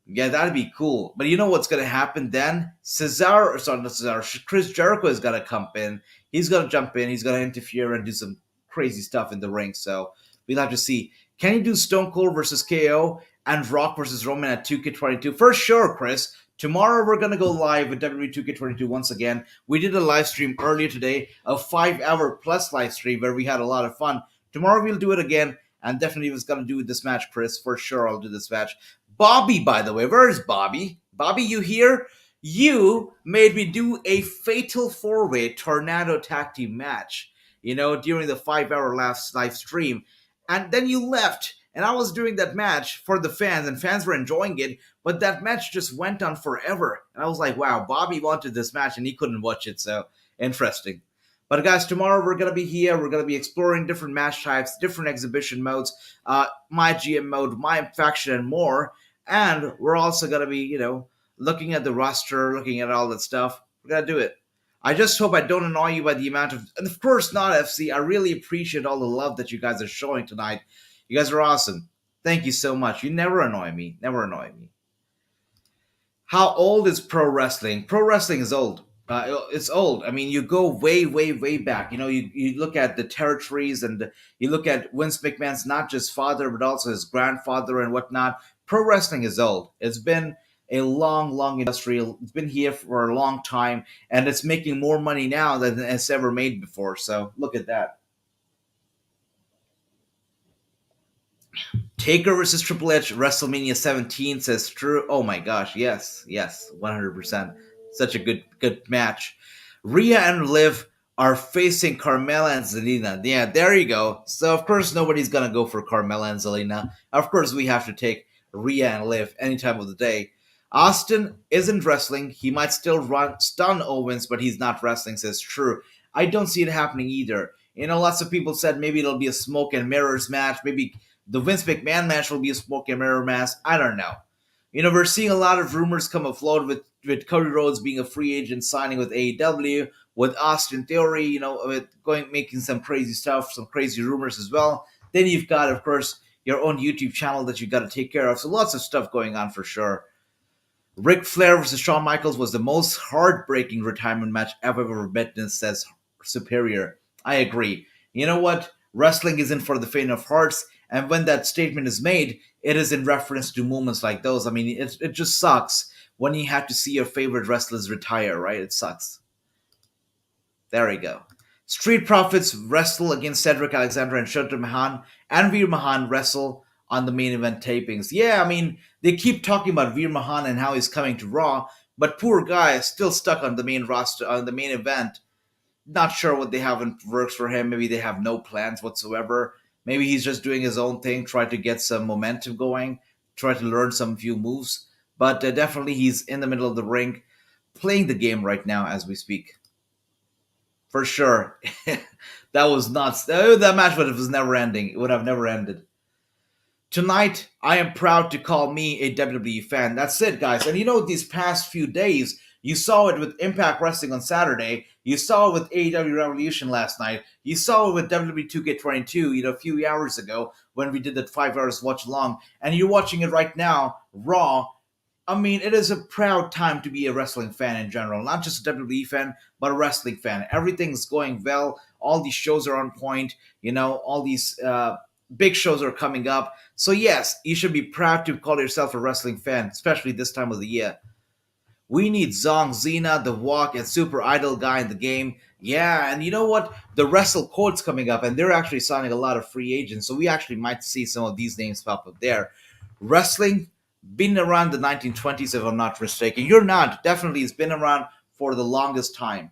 Yeah, that'd be cool. But you know what's going to happen then? Chris Jericho is going to come in. He's going to jump in. He's going to interfere and do some crazy stuff in the ring. So we'll have to see. Can you do Stone Cold versus KO and Rock versus Roman at 2K22? For sure, Chris. Tomorrow we're going to go live with WWE 2K22 once again. We did a live stream earlier today, a 5-hour plus live stream where we had a lot of fun. Tomorrow we'll do it again, and definitely was going to do this match, Chris. For sure I'll do this match. Bobby, by the way, where is Bobby? Bobby, you here? You made me do a fatal 4-way tornado tag team match, during the 5-hour last live stream. And then you left. And I was doing that match for the fans, and fans were enjoying it, but that match just went on forever. And I was like, wow, Bobby wanted this match, and he couldn't watch it, so interesting. But guys, tomorrow we're going to be here. We're going to be exploring different match types, different exhibition modes, my GM mode, my faction, and more. And we're also going to be, looking at the roster, looking at all that stuff. We're going to do it. I just hope I don't annoy you by the amount of... And of course not, FC. I really appreciate all the love that you guys are showing tonight. You guys are awesome. Thank you so much. You never annoy me. Never annoy me. How old is pro wrestling? Pro wrestling is old. It's old. I mean, you go way, way, way back. You look at the territories, and you look at Vince McMahon's not just father, but also his grandfather and whatnot. Pro wrestling is old. It's been a long, long industry. It's been here for a long time, and it's making more money now than it's ever made before. So look at that. Taker versus Triple H, WrestleMania 17, says Drew. Oh my gosh, yes, 100%. Such a good match. Rhea and Liv are facing Carmella and Zelina. Yeah, there you go. So of course nobody's gonna go for Carmella and Zelina. Of course we have to take Rhea and Liv any time of the day. Austin isn't wrestling. He might still stun Owens, but he's not wrestling, says True. I don't see it happening either. Lots of people said maybe it'll be a smoke and mirrors match. Maybe the Vince McMahon match will be a smoke and mirror match. I don't know. We're seeing a lot of rumors come afloat with Cody Rhodes being a free agent signing with AEW. with Austin Theory, with going making some crazy stuff, some crazy rumors as well. Then you've got, of course, your own YouTube channel that you got to take care of. So lots of stuff going on for sure. Ric Flair versus Shawn Michaels was the most heartbreaking retirement match I've ever witnessed, says Superior. I agree. You know what? Wrestling isn't for the faint of hearts, and when that statement is made, it is in reference to moments like those. I mean, it just sucks when you have to see your favorite wrestlers retire, right? It sucks. There we go. Street Profits wrestle against Cedric Alexander and Shota Mahan, and Veer Mahan wrestle on the main event tapings. Yeah, I mean, they keep talking about Veer Mahan and how he's coming to Raw, but poor guy is still stuck on the main roster, on the main event. Not sure what they have in works for him. Maybe they have no plans whatsoever. Maybe he's just doing his own thing, try to get some momentum going, try to learn some few moves. But definitely he's in the middle of the ring, playing the game right now as we speak. For sure. That was nuts. That match was never ending. It would have never ended. Tonight, I am proud to call me a WWE fan. That's it, guys. And these past few days, you saw it with Impact Wrestling on Saturday. You saw it with AEW Revolution last night. You saw it with WWE 2K22, a few hours ago when we did that 5 hours watch along. And you're watching it right now, Raw. I mean, it is a proud time to be a wrestling fan in general. Not just a WWE fan, but a wrestling fan. Everything's going well. All these shows are on point. All these big shows are coming up. So yes, you should be proud to call yourself a wrestling fan, especially this time of the year. We need Zong, Zena, The Walk, and Super Idol guy in the game. Yeah, and you know what? The Wrestle Court's coming up, and they're actually signing a lot of free agents, so we actually might see some of these names pop up there. Wrestling, been around the 1920s, if I'm not mistaken. You're not. Definitely, it's been around for the longest time.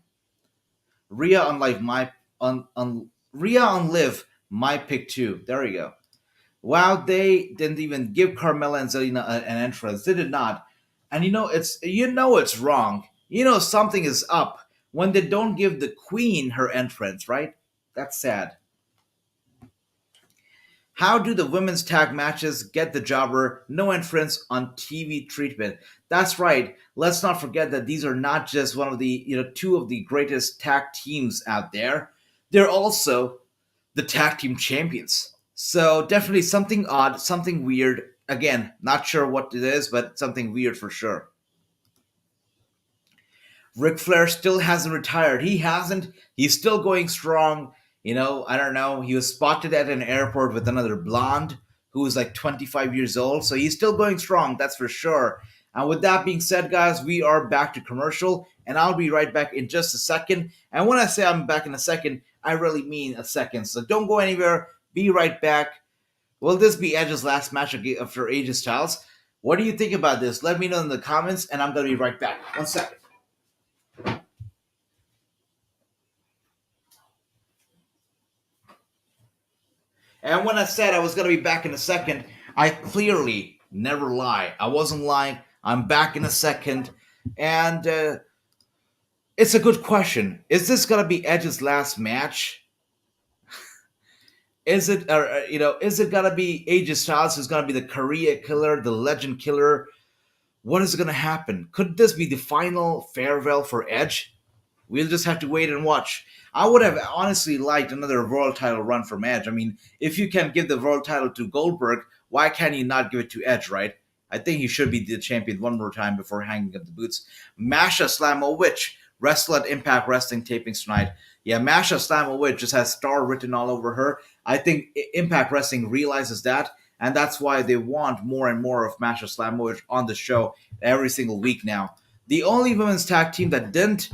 Rhea on Live, Rhea on Live, my pick too. There we go. Wow, they didn't even give Carmella and Zelina an entrance. They did not. And it's wrong. Something is up when they don't give the Queen her entrance, right? That's sad. How do the women's tag matches get the jobber no entrance on TV treatment? That's right. Let's not forget that these are not just one of the two of the greatest tag teams out there. They're also the tag team champions. So definitely something odd, something weird. Again, not sure what it is, but something weird for sure. Ric Flair still hasn't retired. He hasn't. He's still going strong. I don't know. He was spotted at an airport with another blonde who was like 25 years old. So he's still going strong, that's for sure. And with that being said, guys, we are back to commercial, and I'll be right back in just a second. And when I say I'm back in a second, I really mean a second. So don't go anywhere. Be right back. Will this be Edge's last match after AJ Styles? What do you think about this? Let me know in the comments, and I'm going to be right back. 1 second. And when I said I was going to be back in a second, I clearly never lie. I wasn't lying. I'm back in a second. And it's a good question. Is this going to be Edge's last match? Is it, is it going to be AJ Styles who's going to be the career killer, the legend killer? What is going to happen? Could this be the final farewell for Edge? We'll just have to wait and watch. I would have honestly liked another world title run from Edge. I mean, if you can give the world title to Goldberg, why can't you not give it to Edge, right? I think he should be the champion one more time before hanging up the boots. Masha Slamovich wrestle at Impact Wrestling tapings tonight. Yeah, Masha Slamovich just has star written all over her. I think Impact Wrestling realizes that, and that's why they want more and more of Masha Slamovich on the show every single week now. The only women's tag team that didn't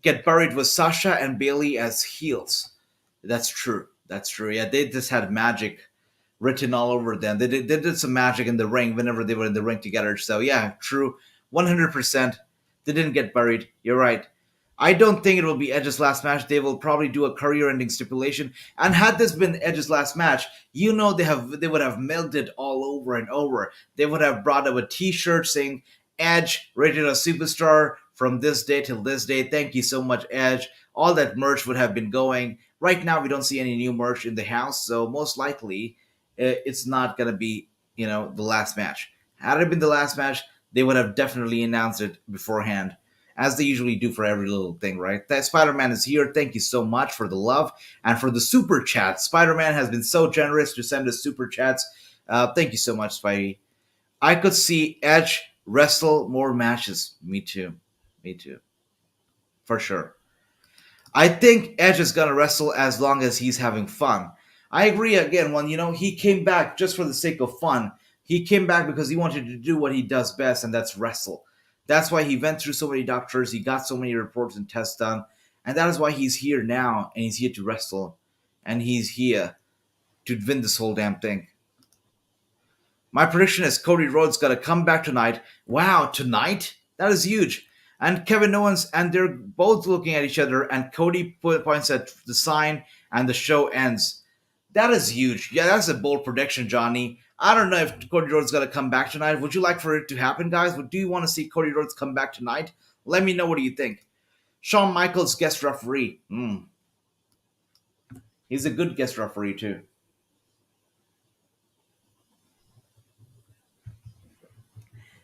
get buried was Sasha and Bailey as heels. That's true. That's true. Yeah, they just had magic written all over them. They did some magic in the ring whenever they were in the ring together. So yeah, true. 100%. They didn't get buried. You're right. I don't think it will be Edge's last match. They will probably do a career-ending stipulation. And had this been Edge's last match, they would have milked it all over and over. They would have brought up a T-shirt saying Edge rated a superstar from this day till this day. Thank you so much, Edge. All that merch would have been going. Right now, we don't see any new merch in the house, so most likely it's not going to be, the last match. Had it been the last match, they would have definitely announced it beforehand. as they usually do for every little thing, right? That Spider-Man is here. Thank you so much for the love and for the super chat. Spider-Man has been so generous to send us super chats. Thank you so much, Spidey. I could see Edge wrestle more matches. Me too. Me too. For sure. I think Edge is gonna wrestle as long as he's having fun. I agree again when he came back just for the sake of fun. He came back because he wanted to do what he does best, and that's wrestle. That's why he went through so many doctors, he got so many reports and tests done, and that is why he's here now, and he's here to wrestle, and he's here to win this whole damn thing. My prediction is Cody Rhodes got to come back tonight. Wow, tonight? That is huge. And Kevin Owens, and they're both looking at each other, and Cody points at the sign, and the show ends. That is huge. Yeah, that's a bold prediction, Johnny. I don't know if Cody Rhodes got to come back tonight. Would you like for it to happen, guys? Do you want to see Cody Rhodes come back tonight? Let me know what do you think. Shawn Michaels, guest referee. He's a good guest referee, too.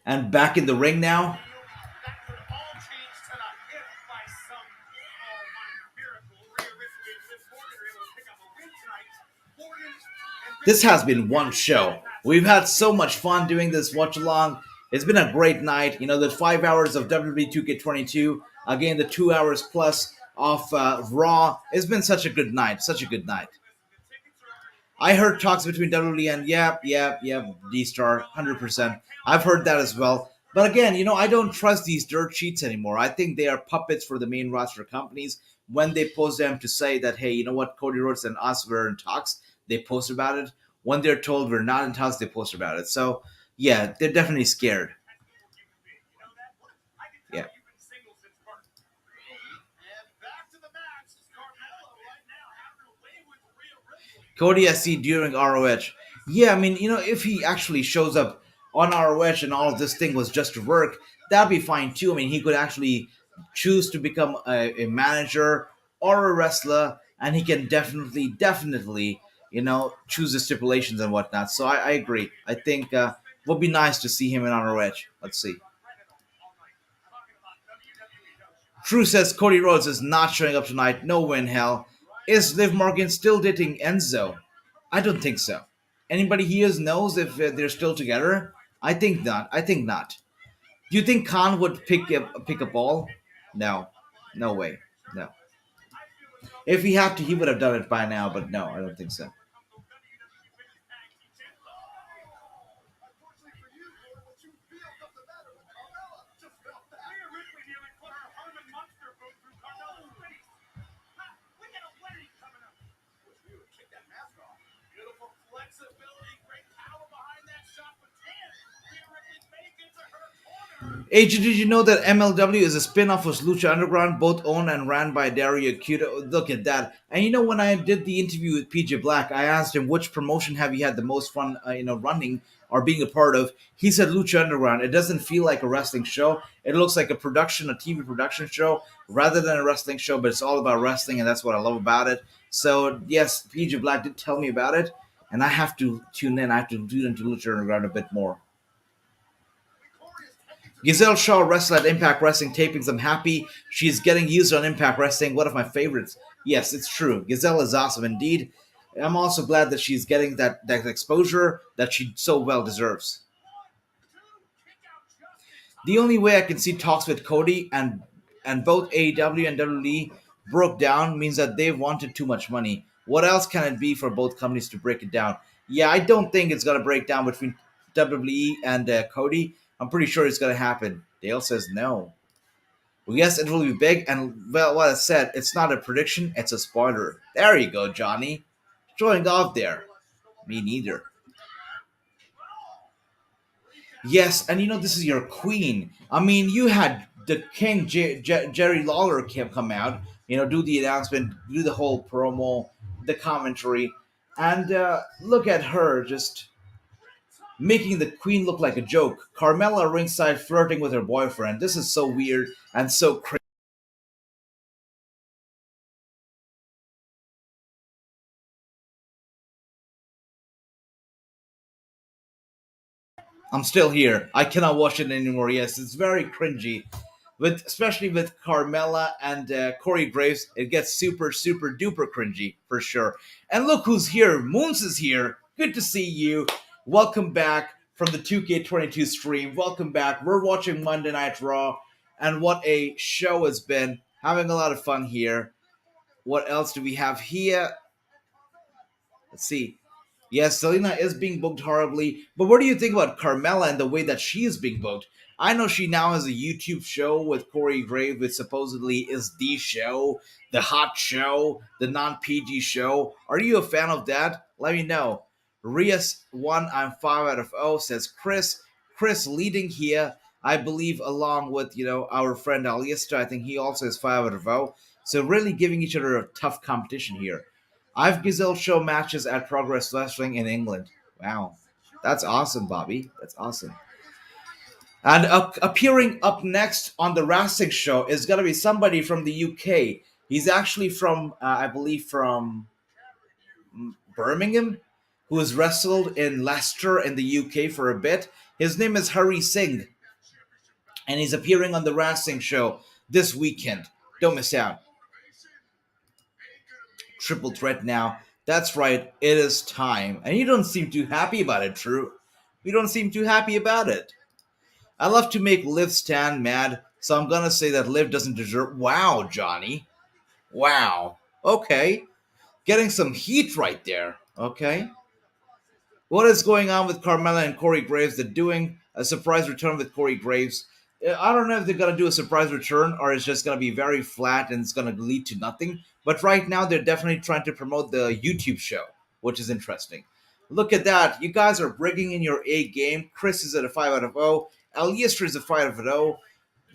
And back in the ring now. This has been one show. We've had so much fun doing this watch along. It's been a great night. The 5 hours of WWE 2K22, again the 2 hours plus of Raw. It's been such a good night. Such a good night. I heard talks between WWE and D-Star, 100%. I've heard that as well. But again, I don't trust these dirt sheets anymore. I think they are puppets for the main roster companies. When they post them to say that, hey, you know what, Cody Rhodes and us were in talks, they post about it. When they're told we're not in talks, they post about it. So, yeah, they're definitely scared. Yeah. Cody SC during ROH. Yeah, I mean, if he actually shows up on ROH and all of this thing was just to work, that'd be fine too. I mean, he could actually choose to become a manager or a wrestler, and he can definitely, choose the stipulations and whatnot. So I agree. I think would be nice to see him in ROH. Let's see. True says Cody Rhodes is not showing up tonight. No way in hell. Is Liv Morgan still dating Enzo? I don't think so. Anybody here knows if they're still together? I think not. I think not. Do you think Khan would pick a ball? No. No way. No. If he had to, he would have done it by now, but no, I don't think so. Agent, did you know that MLW is a spin-off of Lucha Underground, both owned and ran by Dario Cuda? Look at that. And when I did the interview with PJ Black, I asked him which promotion have you had the most fun, running or being a part of. He said Lucha Underground. It doesn't feel like a wrestling show. It looks like a TV production show, rather than a wrestling show. But it's all about wrestling, and that's what I love about it. So yes, PJ Black did tell me about it, and I have to tune in. I have to tune into Lucha Underground a bit more. Giselle Shaw wrestled at Impact Wrestling tapings. I'm happy she's getting used on Impact Wrestling. One of my favorites. Yes, it's true. Giselle is awesome indeed. I'm also glad that she's getting that exposure that she so well deserves. The only way I can see talks with Cody and both AEW and WWE broke down means that they wanted too much money. What else can it be for both companies to break it down? Yeah, I don't think it's going to break down between WWE and Cody. I'm pretty sure it's going to happen. Dale says no. Well, yes, it will be big, and well, what I said, it's not a prediction, it's a spoiler. There you go, Johnny. Showing off there. Me neither. Yes, and this is your queen. I mean, you had the King Jerry Lawler come out, do the announcement, do the whole promo, the commentary, and look at her just making the queen look like a joke. Carmella ringside flirting with her boyfriend. This is so weird and so crazy. I'm still here. I cannot watch it anymore. Yes, it's very cringy. with especially with Carmella and Corey Graves. It gets super super duper cringy for sure. And look who's here! Moons is here. Good to see you. Welcome back from the 2K22 stream. Welcome back. We're watching Monday Night Raw, and what a show has been. Having a lot of fun here. What else do we have here? Let's see. Yes, Selena is being booked horribly, but what do you think about Carmella and the way that she is being booked? I know she now has a YouTube show with Corey Grave, which supposedly is the show, the hot show, the non PG show. Are you a fan of that? Let me know. Rias1, I'm 5 out of 0, says Chris. Chris leading here, I believe, along with, our friend Aliesta. I think he also is 5 out of 0. So really giving each other a tough competition here. I've Gazelle show matches at Progress Wrestling in England. Wow. That's awesome, Bobby. That's awesome. And appearing up next on the Wrassing show is going to be somebody from the UK. He's actually from, I believe, from Birmingham, who has wrestled in Leicester in the UK for a bit. His name is Hari Singh, and he's appearing on the Wrassing show this weekend. Don't miss out. Triple threat now. That's right, it is time. And you don't seem too happy about it, Drew. You don't seem too happy about it. I love to make Liv Stan mad, so I'm gonna say that Liv doesn't deserve. Wow, Johnny. Wow. Okay. Getting some heat right there. Okay. What is going on with Carmella and Corey Graves? They're doing a surprise return with Corey Graves. I don't know if they're going to do a surprise return or it's just going to be very flat and it's going to lead to nothing. But right now, they're definitely trying to promote the YouTube show, which is interesting. Look at that. You guys are bringing in your A game. Chris is at a 5 out of 0. Aliester is a 5 out of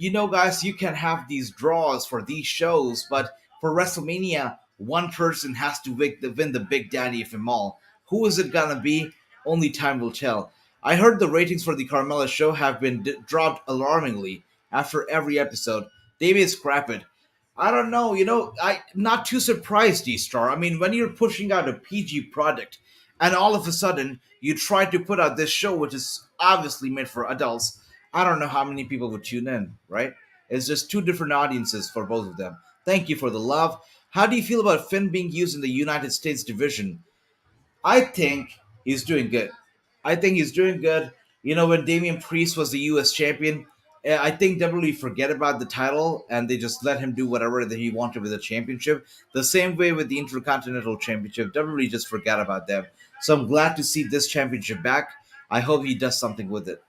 0. Guys, you can have these draws for these shows, but for WrestleMania, one person has to win the big daddy of them all. Who is it going to be? Only time will tell. I heard the ratings for the Carmella show have been dropped alarmingly after every episode. They may scrap it. I don't know. I'm not too surprised, D-Star. I mean, when you're pushing out a PG product, and all of a sudden you try to put out this show, which is obviously made for adults, I don't know how many people would tune in, right? It's just two different audiences for both of them. Thank you for the love. How do you feel about Finn being used in the United States division? I think he's doing good. I think he's doing good. When Damian Priest was the U.S. champion, I think WWE forget about the title and they just let him do whatever that he wanted with the championship. The same way with the Intercontinental Championship, WWE just forgot about them. So I'm glad to see this championship back. I hope he does something with it.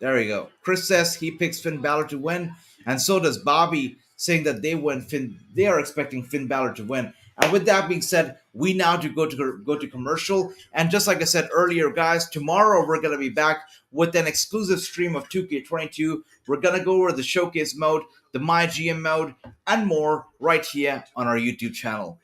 There we go. Chris says he picks Finn Balor to win, and so does Bobby, saying that they are expecting Finn Balor to win. And with that being said, we now do go to commercial. And just like I said earlier, guys, tomorrow we're gonna be back with an exclusive stream of 2K22. We're gonna go over the showcase mode, the My GM mode, and more right here on our YouTube channel.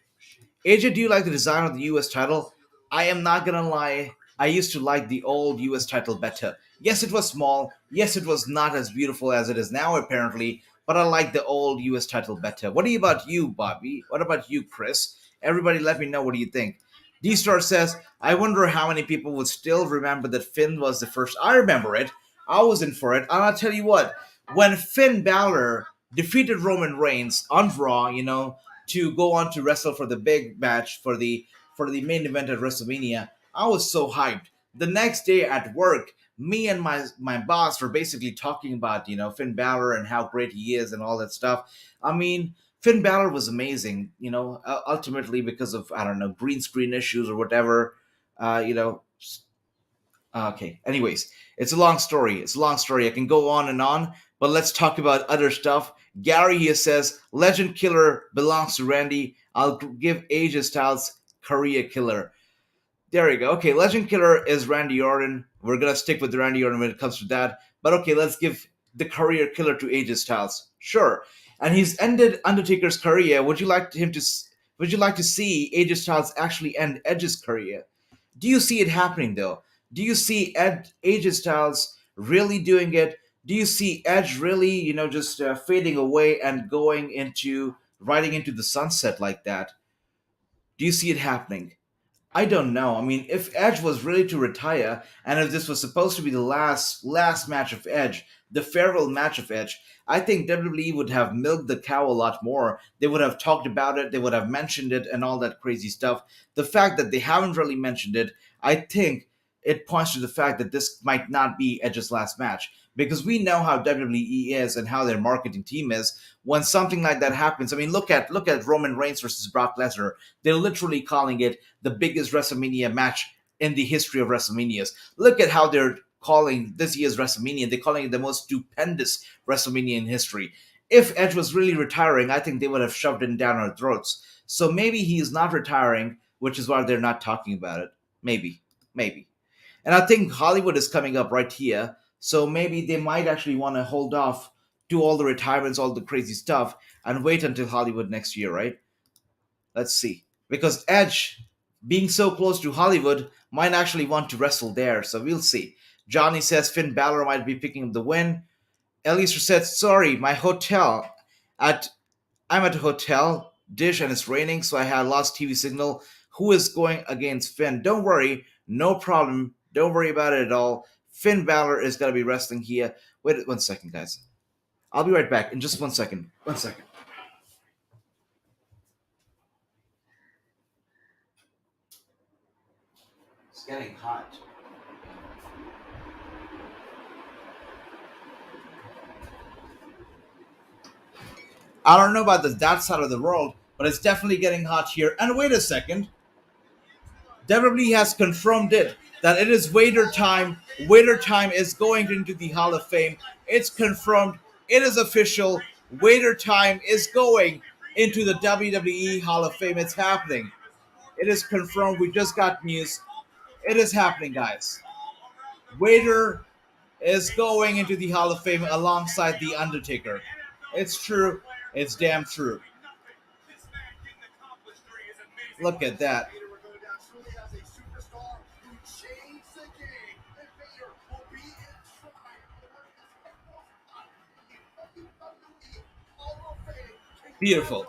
AJ, do you like the design of the US title? I am not gonna lie, I used to like the old US title better. Yes, it was small. Yes, it was not as beautiful as it is now, apparently, but I like the old US title better. What about you, Bobby? What about you, Chris? Everybody let me know, what do you think? D-Star says, I wonder how many people would still remember that Finn was the first. I remember it. I was in for it. And I'll tell you what, when Finn Balor defeated Roman Reigns on Raw, to go on to wrestle for the big match for the main event at WrestleMania, I was so hyped. The next day at work, me and my boss were basically talking about Finn Balor and how great he is and all that stuff. I mean, Finn Balor was amazing, ultimately because of, I don't know, green screen issues or whatever. Okay. Anyways, it's a long story. I can go on and on, but let's talk about other stuff. Gary here says, Legend Killer belongs to Randy. I'll give AJ Styles Career Killer. There you go. Okay, Legend Killer is Randy Orton. We're going to stick with Randy Orton when it comes to that. But okay, let's give the Career Killer to AJ Styles. Sure. And he's ended Undertaker's career. Would you like to see AJ Styles actually end Edge's career? Do you see it happening though? Do you see AJ Styles really doing it? Do you see Edge really, just fading away and riding into the sunset like that? Do you see it happening? I don't know. I mean, if Edge was really to retire, and if this was supposed to be the last match of Edge, the farewell match of Edge, I think WWE would have milked the cow a lot more. They would have talked about it, they would have mentioned it, and all that crazy stuff. The fact that they haven't really mentioned it, I think it points to the fact that this might not be Edge's last match. Because we know how WWE is and how their marketing team is. When something like that happens, I mean, look at Roman Reigns versus Brock Lesnar. They're literally calling it the biggest WrestleMania match in the history of WrestleManias. Look at how they're calling this year's WrestleMania. They're calling it the most stupendous WrestleMania in history. If Edge was really retiring, I think they would have shoved it down our throats. So maybe he's not retiring, which is why they're not talking about it. Maybe. Maybe. And I think Hollywood is coming up right here. So maybe they might actually want to hold off, do all the retirements, all the crazy stuff, and wait until Hollywood next year, right? Let's see. Because Edge, being so close to Hollywood, might actually want to wrestle there. So we'll see. Johnny says Finn Balor might be picking up the win. Eliezer said, sorry, my hotel. I'm at a hotel, dish, and it's raining, so I had lost TV signal. Who is going against Finn? Don't worry, no problem. Don't worry about it at all. Finn Balor is going to be wrestling here. Wait 1 second, guys. I'll be right back in just 1 second. 1 second. It's getting hot. I don't know about that side of the world, but it's definitely getting hot here. And wait a second. WWE has confirmed it that it is Waiter time. Waiter time is going into the Hall of Fame. It's confirmed. It is official. Waiter time is going into the WWE Hall of Fame. It's happening. It is confirmed. We just got news. It is happening, guys. Waiter is going into the Hall of Fame alongside The Undertaker. It's true. It's damn true. Look at that. Beautiful.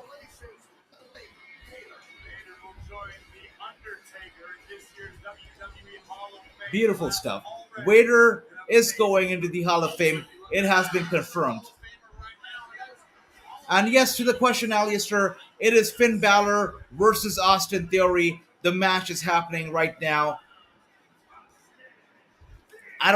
Beautiful stuff. Waiter is going into the Hall of Fame. It has been confirmed. And yes, to the question, Alistair, it is Finn Balor versus Austin Theory. The match is happening right now. I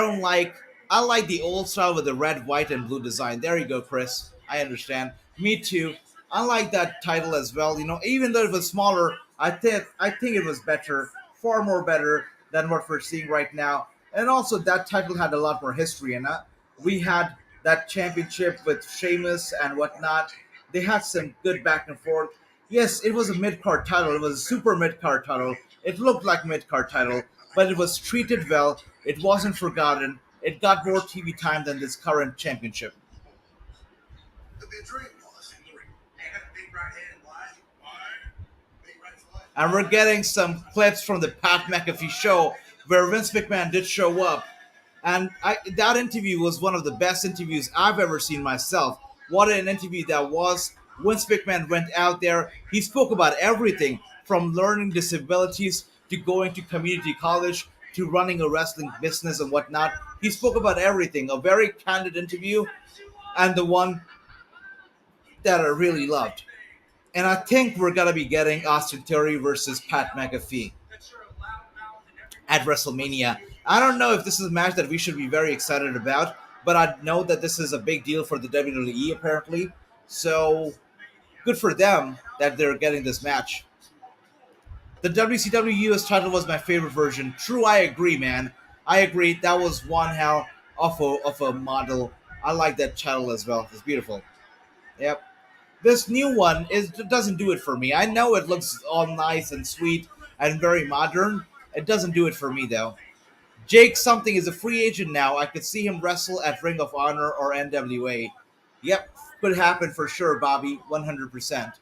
like the old style with the red, white, and blue design. There you go, Chris. I understand. Me too. I like that title as well. You know, even though it was smaller, I think it was better, far more better than what we're seeing right now. And also that title had a lot more history in it. We had that championship with Sheamus and whatnot. They had some good back and forth. Yes, it was a mid card title. It was a super mid card title. It looked like mid card title, but it was treated well. It wasn't forgotten. It got more TV time than this current championship. And we're getting some clips from the Pat McAfee show where Vince McMahon did show up. And that interview was one of the best interviews I've ever seen myself. What an interview that was. Vince McMahon went out there. He spoke about everything from learning disabilities to going to community college to running a wrestling business and whatnot. He spoke about everything. A very candid interview and the one that I really loved. And I think we're going to be getting Austin Theory versus Pat McAfee at WrestleMania. I don't know if this is a match that we should be very excited about, but I know that this is a big deal for the WWE apparently. So good for them that they're getting this match. The WCW US title was my favorite version. True, I agree, man. I agree. That was one hell of a model. I like that title as well. It's beautiful. Yep. This new one doesn't do it for me. I know it looks all nice and sweet and very modern. It doesn't do it for me though. Jake something is a free agent now. I could see him wrestle at Ring of Honor or NWA. Yep, could happen for sure, Bobby. 100%.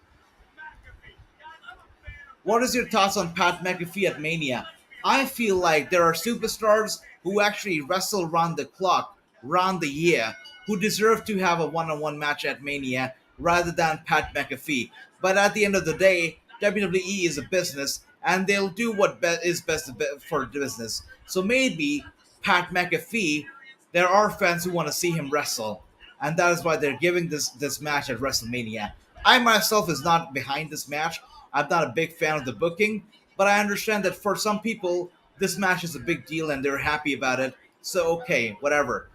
What is your thoughts on Pat McAfee at Mania? I feel like there are superstars who actually wrestle round the clock, round the year, who deserve to have a one-on-one match at Mania rather than Pat McAfee. But at the end of the day, WWE is a business, and they'll do what is best for the business. So maybe Pat McAfee, there are fans who want to see him wrestle, and that is why they're giving this match at WrestleMania. I myself is not behind this match. I'm not a big fan of the booking, but I understand that for some people this match is a big deal and they're happy about it. So okay, whatever.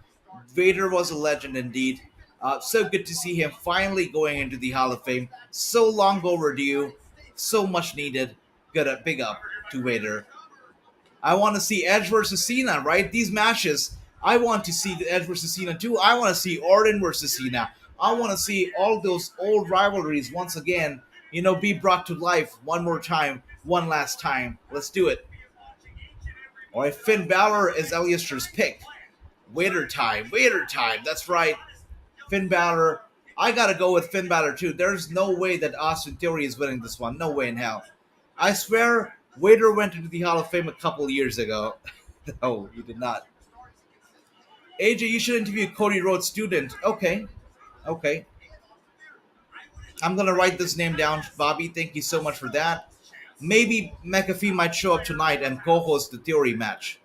Vader was a legend indeed. So good to see him finally going into the Hall of Fame. So long overdue, so much needed. Good, big up to Vader. I want to see Edge versus Cena, right? These matches, I want to see the Edge versus Cena too. I want to see Orton versus Cena. I want to see all those old rivalries once again, be brought to life one more time, one last time. Let's do it. All right, Finn Balor is Eliaster's pick. Waiter time, waiter time. That's right. Finn Balor. I gotta go with Finn Balor too. There's no way that Austin Theory is winning this one. No way in hell. I swear, Waiter went into the Hall of Fame a couple years ago. No, he did not. AJ, you should interview Cody Rhodes' student. Okay, okay. I'm gonna write this name down, Bobby. Thank you so much for that. Maybe McAfee might show up tonight and co-host the Theory match.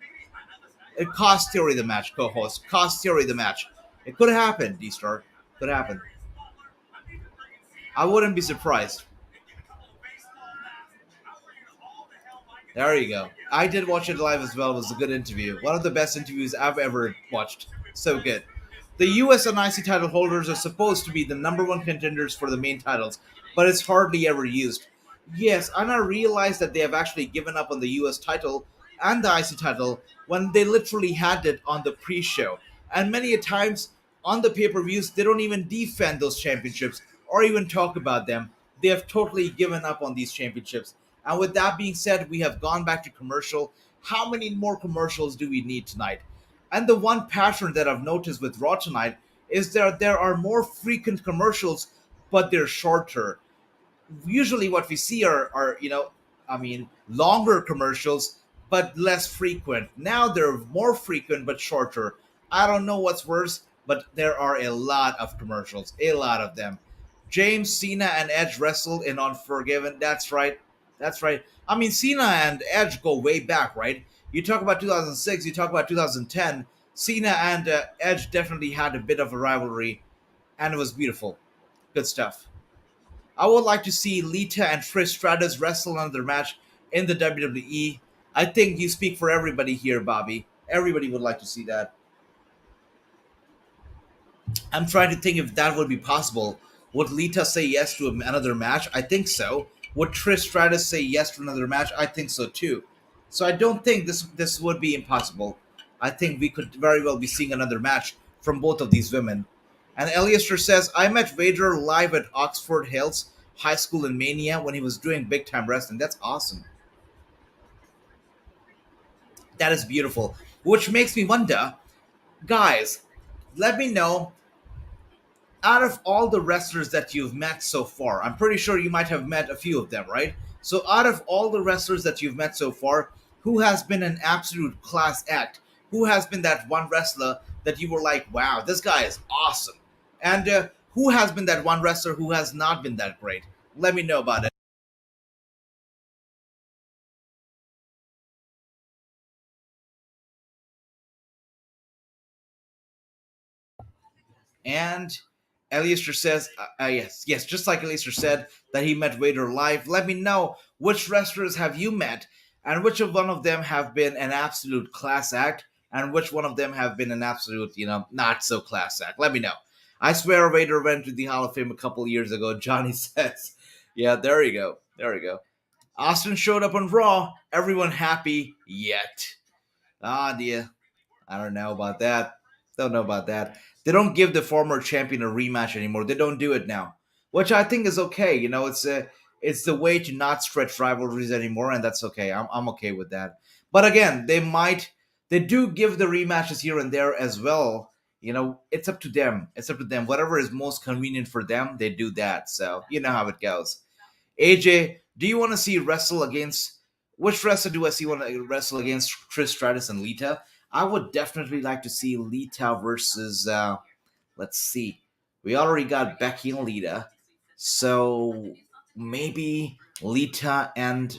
It cost Theory the match, co-host. Cost Theory the match. It could happen, D-Star. Could happen. I wouldn't be surprised. There you go. I did watch it live as well. It was a good interview. One of the best interviews I've ever watched. So good. The US and IC title holders are supposed to be the number one contenders for the main titles, but it's hardly ever used. Yes, and I realize that they have actually given up on the US title and the IC title when they literally had it on the pre-show. And many a times on the pay-per-views, they don't even defend those championships or even talk about them. They have totally given up on these championships. And with that being said, we have gone back to commercial. How many more commercials do we need tonight? And the one pattern that I've noticed with Raw tonight is that there are more frequent commercials, but they're shorter. Usually what we see are longer commercials but less frequent. Now they're more frequent but shorter. I don't know what's worse, but there are a lot of commercials, a lot of them. James Cena and Edge wrestled in Unforgiven. That's right. That's right. I mean, Cena and Edge go way back, right? You talk about 2006, you talk about 2010. Cena and Edge definitely had a bit of a rivalry, and it was beautiful. Good stuff. I would like to see Lita and Trish Stratus wrestle another match in the WWE. I think you speak for everybody here, Bobby. Everybody would like to see that. I'm trying to think if that would be possible. Would Lita say yes to another match? I think so. Would Trish Stratus say yes to another match? I think so too. So I don't think this would be impossible. I think we could very well be seeing another match from both of these women. And Eliaster says, I met Vader live at Oxford Hills High School in Mania when he was doing big time wrestling. That's awesome. That is beautiful. Which makes me wonder, guys, let me know, out of all the wrestlers that you've met so far, I'm pretty sure you might have met a few of them, right? So, out of all the wrestlers that you've met so far, who has been an absolute class act? Who has been that one wrestler that you were like, wow, this guy is awesome? And who has been that one wrestler who has not been that great? Let me know about it. And Eliaster says, yes, yes, just like Eliaster said that he met Vader live. Let me know which wrestlers have you met, and which of one of them have been an absolute class act, and which one of them have been an absolute, not so class act. Let me know. I swear Vader went to the Hall of Fame a couple years ago. Johnny says, yeah, there you go, there you go. Austin showed up on Raw. Everyone happy yet? Ah, dear. I don't know about that. Don't know about that. They don't give the former champion a rematch anymore. They don't do it now, which I think is okay. It's the way to not stretch rivalries anymore, and that's okay. I'm okay with that. But again, they do give the rematches here and there as well. It's up to them. It's up to them. Whatever is most convenient for them, they do that. So you know how it goes. AJ, do you want to see wrestle against which wrestler do I see want to wrestle against Trish Stratus and Lita? I would definitely like to see Lita versus. Let's see, we already got Becky and Lita, so maybe Lita and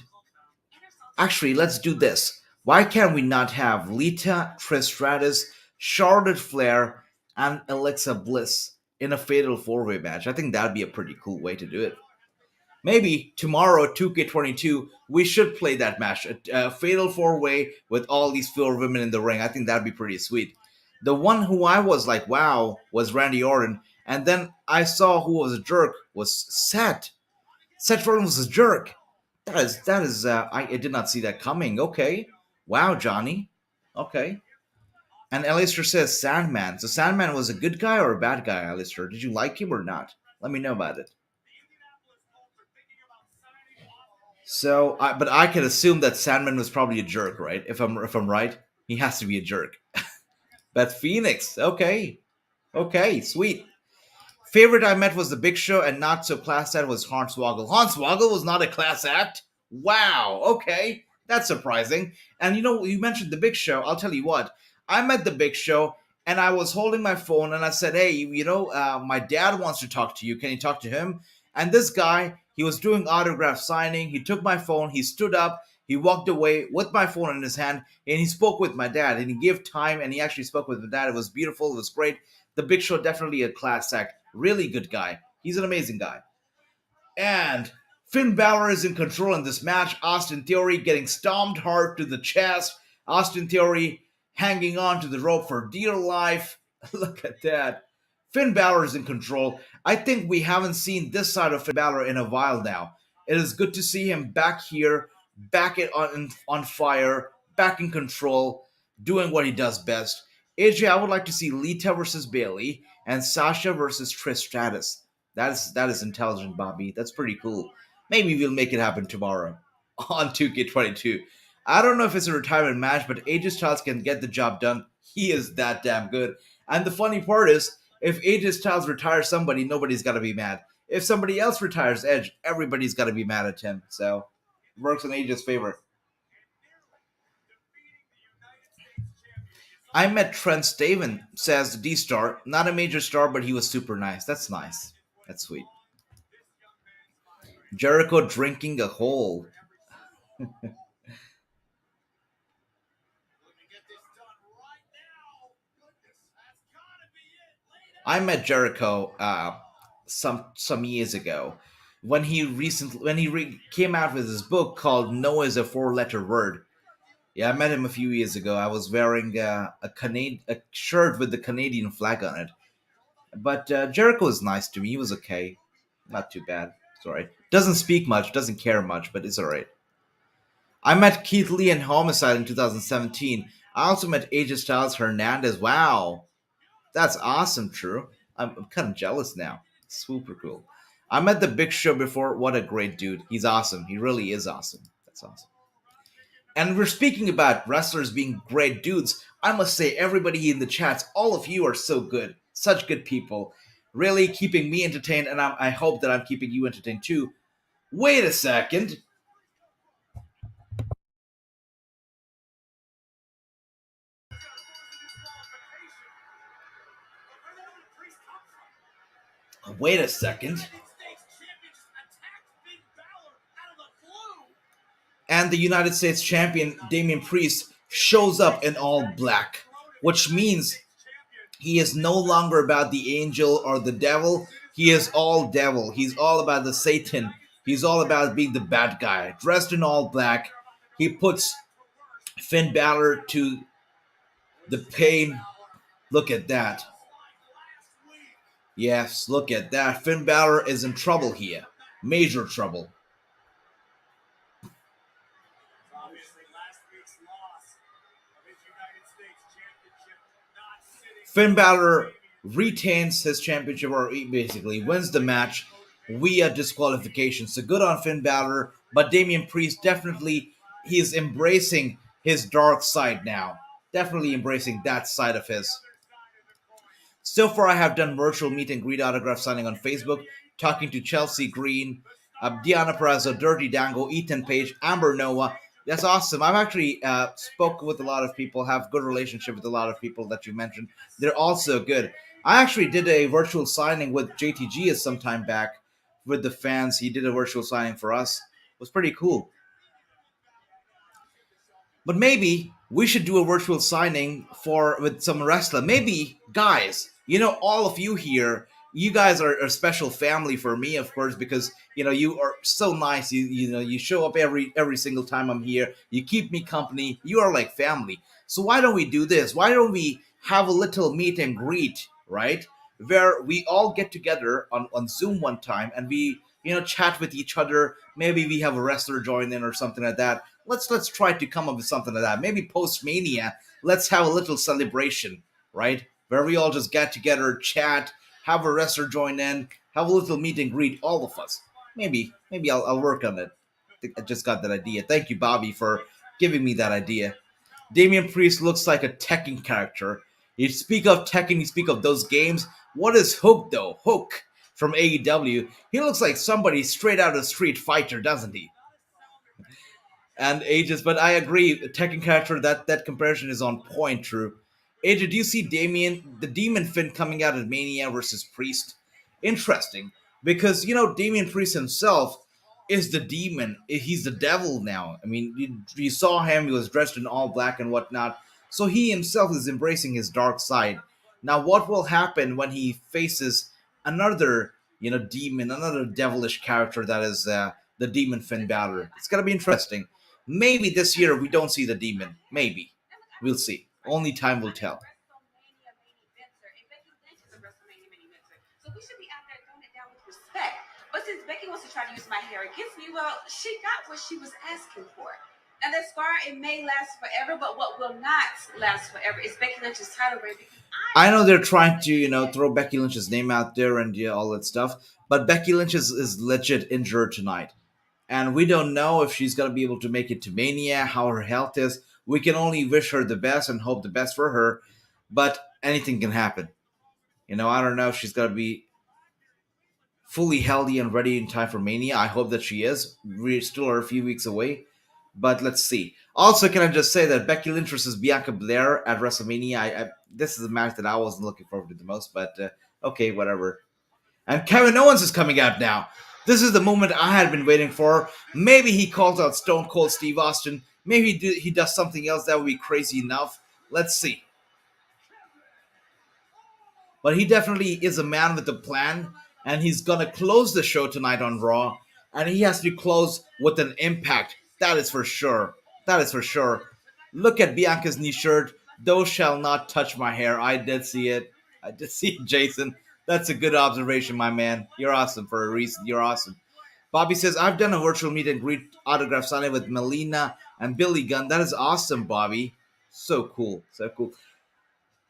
Actually, let's do this. Why can't we not have Lita, Trish Stratus, Charlotte Flair, and Alexa Bliss in a fatal four-way match? I think that'd be a pretty cool way to do it. Maybe tomorrow, 2K22, we should play that match, a fatal four-way with all these four women in the ring. I think that'd be pretty sweet. The one who I was like, wow, was Randy Orton, and then I saw who was a jerk was Seth. Seth Rollins was a jerk. That is. I did not see that coming. Okay, wow, Johnny. Okay. And Alistair says Sandman. So Sandman was a good guy or a bad guy, Alistair? Did you like him or not? Let me know about it. So, but I can assume that Sandman was probably a jerk, right? If I'm right, he has to be a jerk. Beth Phoenix. Okay. Okay. Sweet. Favorite I met was the Big Show, and not so class act was Hornswoggle. Hornswoggle was not a class act. Wow. Okay, that's surprising. And you mentioned the Big Show. I'll tell you what. I met the Big Show, and I was holding my phone, and I said, "Hey, my dad wants to talk to you. Can you talk to him?" And this guy, he was doing autograph signing. He took my phone. He stood up. He walked away with my phone in his hand, and he spoke with my dad. And he gave time, and he actually spoke with my dad. It was beautiful. It was great. The Big Show, definitely a class act. Really good guy. He's an amazing guy. And Finn Balor is in control in this match. Austin Theory getting stomped hard to the chest. Austin Theory hanging on to the rope for dear life. Look at that. Finn Balor is in control. I think we haven't seen this side of Finn Balor in a while now. It is good to see him back here, on fire, back in control, doing what he does best. AJ, I would like to see Lita versus Bailey and Sasha versus Trish Stratus. That is intelligent, Bobby. That's pretty cool. Maybe we'll make it happen tomorrow on 2K22. I don't know if it's a retirement match, but AJ Styles can get the job done. He is that damn good. And the funny part is, if AJ Styles retires somebody, nobody's got to be mad. If somebody else retires Edge, everybody's got to be mad at him. So, it works in AJ's favor. I met Trent Staven, says D Star. Not a major star, but he was super nice. That's nice. That's sweet. Jericho drinking a hole. I met Jericho some years ago when he came out with his book called "No" is a four-letter word. Yeah, I met him a few years ago. I was wearing a shirt with the Canadian flag on it. But Jericho was nice to me. He was okay, not too bad. It's alright. Doesn't speak much, doesn't care much, but it's alright. I met Keith Lee in Homicide in 2017. I also met AJ Styles Hernandez. Wow, that's awesome, True. I'm kind of jealous now. Super cool. I met the Big Show before. What a great dude. He's awesome. He really is awesome. That's awesome. And we're speaking about wrestlers being great dudes. I must say, everybody in the chats, all of you are so good. Such good people. Really keeping me entertained, and I hope that I'm keeping you entertained too. Wait a second. Wait a second. And the United States champion, Damian Priest, shows up in all black, which means he is no longer about the angel or the devil. He is all devil. He's all about the Satan. He's all about being the bad guy. Dressed in all black, he puts Finn Balor to the pain. Look at that. Yes, look at that. Finn Balor is in trouble here. Major trouble. Finn Balor retains his championship, or he basically wins the match via disqualification. So good on Finn Balor, but Damian Priest definitely, he is embracing his dark side now. Definitely embracing that side of his. So far, I have done virtual meet and greet autograph signing on Facebook, talking to Chelsea Green, Diana Perrazzo, Dirty Dango, Ethan Page, Amber Noah. That's awesome. I've actually spoke with a lot of people, have good relationship with a lot of people that you mentioned. They're also good. I actually did a virtual signing with JTG some time back with the fans. He did a virtual signing for us. It was pretty cool. But maybe we should do a virtual signing for with some wrestler. Maybe guys, all of you here, you guys are a special family for me, of course, because you are so nice. You show up every single time I'm here. You keep me company. You are like family. So why don't we do this? Why don't we have a little meet and greet, right? Where we all get together on Zoom one time and we chat with each other. Maybe we have a wrestler join in or something like that. Let's try to come up with something like that. Maybe post Mania, let's have a little celebration, right? Where we all just get together, chat, have a wrestler join in, have a little meet and greet, all of us. Maybe I'll work on it. I just got that idea. Thank you, Bobby, for giving me that idea. Damian Priest looks like a Tekken character. You speak of Tekken, you speak of those games. What is Hook though? Hook from AEW. He looks like somebody straight out of Street Fighter, doesn't he? And ages. But I agree, Tekken character, that comparison is on point. True. AJ, do you see the Demon Finn coming out of Mania versus Priest? Interesting, because Damian Priest himself is the demon. He's the devil now. I mean, you saw him; he was dressed in all black and whatnot. So he himself is embracing his dark side. Now, what will happen when he faces another, demon, another devilish character that is the Demon Finn Balor? It's gonna be interesting. Maybe this year we don't see the demon. Maybe. We'll see. Only time will tell. So we should be out there throwing it down with respect. But since Becky wants to try to use my hair against me, well, she got what she was asking for. And that scar, it may last forever, but what will not last forever is Becky Lynch's title reign. Because I know they're trying to, throw Becky Lynch's name out there and all that stuff, but Becky Lynch is legit injured tonight. And we don't know if she's going to be able to make it to Mania, how her health is. We can only wish her the best and hope the best for her, but anything can happen. I don't know if she's going to be fully healthy and ready in time for Mania. I hope that she is. We still are a few weeks away, but let's see. Also, can I just say that Becky Lynch versus Bianca Belair at WrestleMania? This is a match that I wasn't looking forward to the most, but okay, whatever. And Kevin Owens is coming out now. This is the moment I had been waiting for. Maybe he calls out Stone Cold Steve Austin. Maybe he does something else that would be crazy enough. Let's see. But he definitely is a man with a plan, and he's gonna close the show tonight on Raw, and he has to close with an impact. That is for sure. That is for sure. Look at Bianca's new shirt. Those shall not touch my hair. I did see it. I did see it, Jason. That's a good observation, my man. You're awesome for a reason. You're awesome. Bobby says, I've done a virtual meet and greet autograph signing with Melina and Billy Gunn. That is awesome, Bobby. So cool. So cool.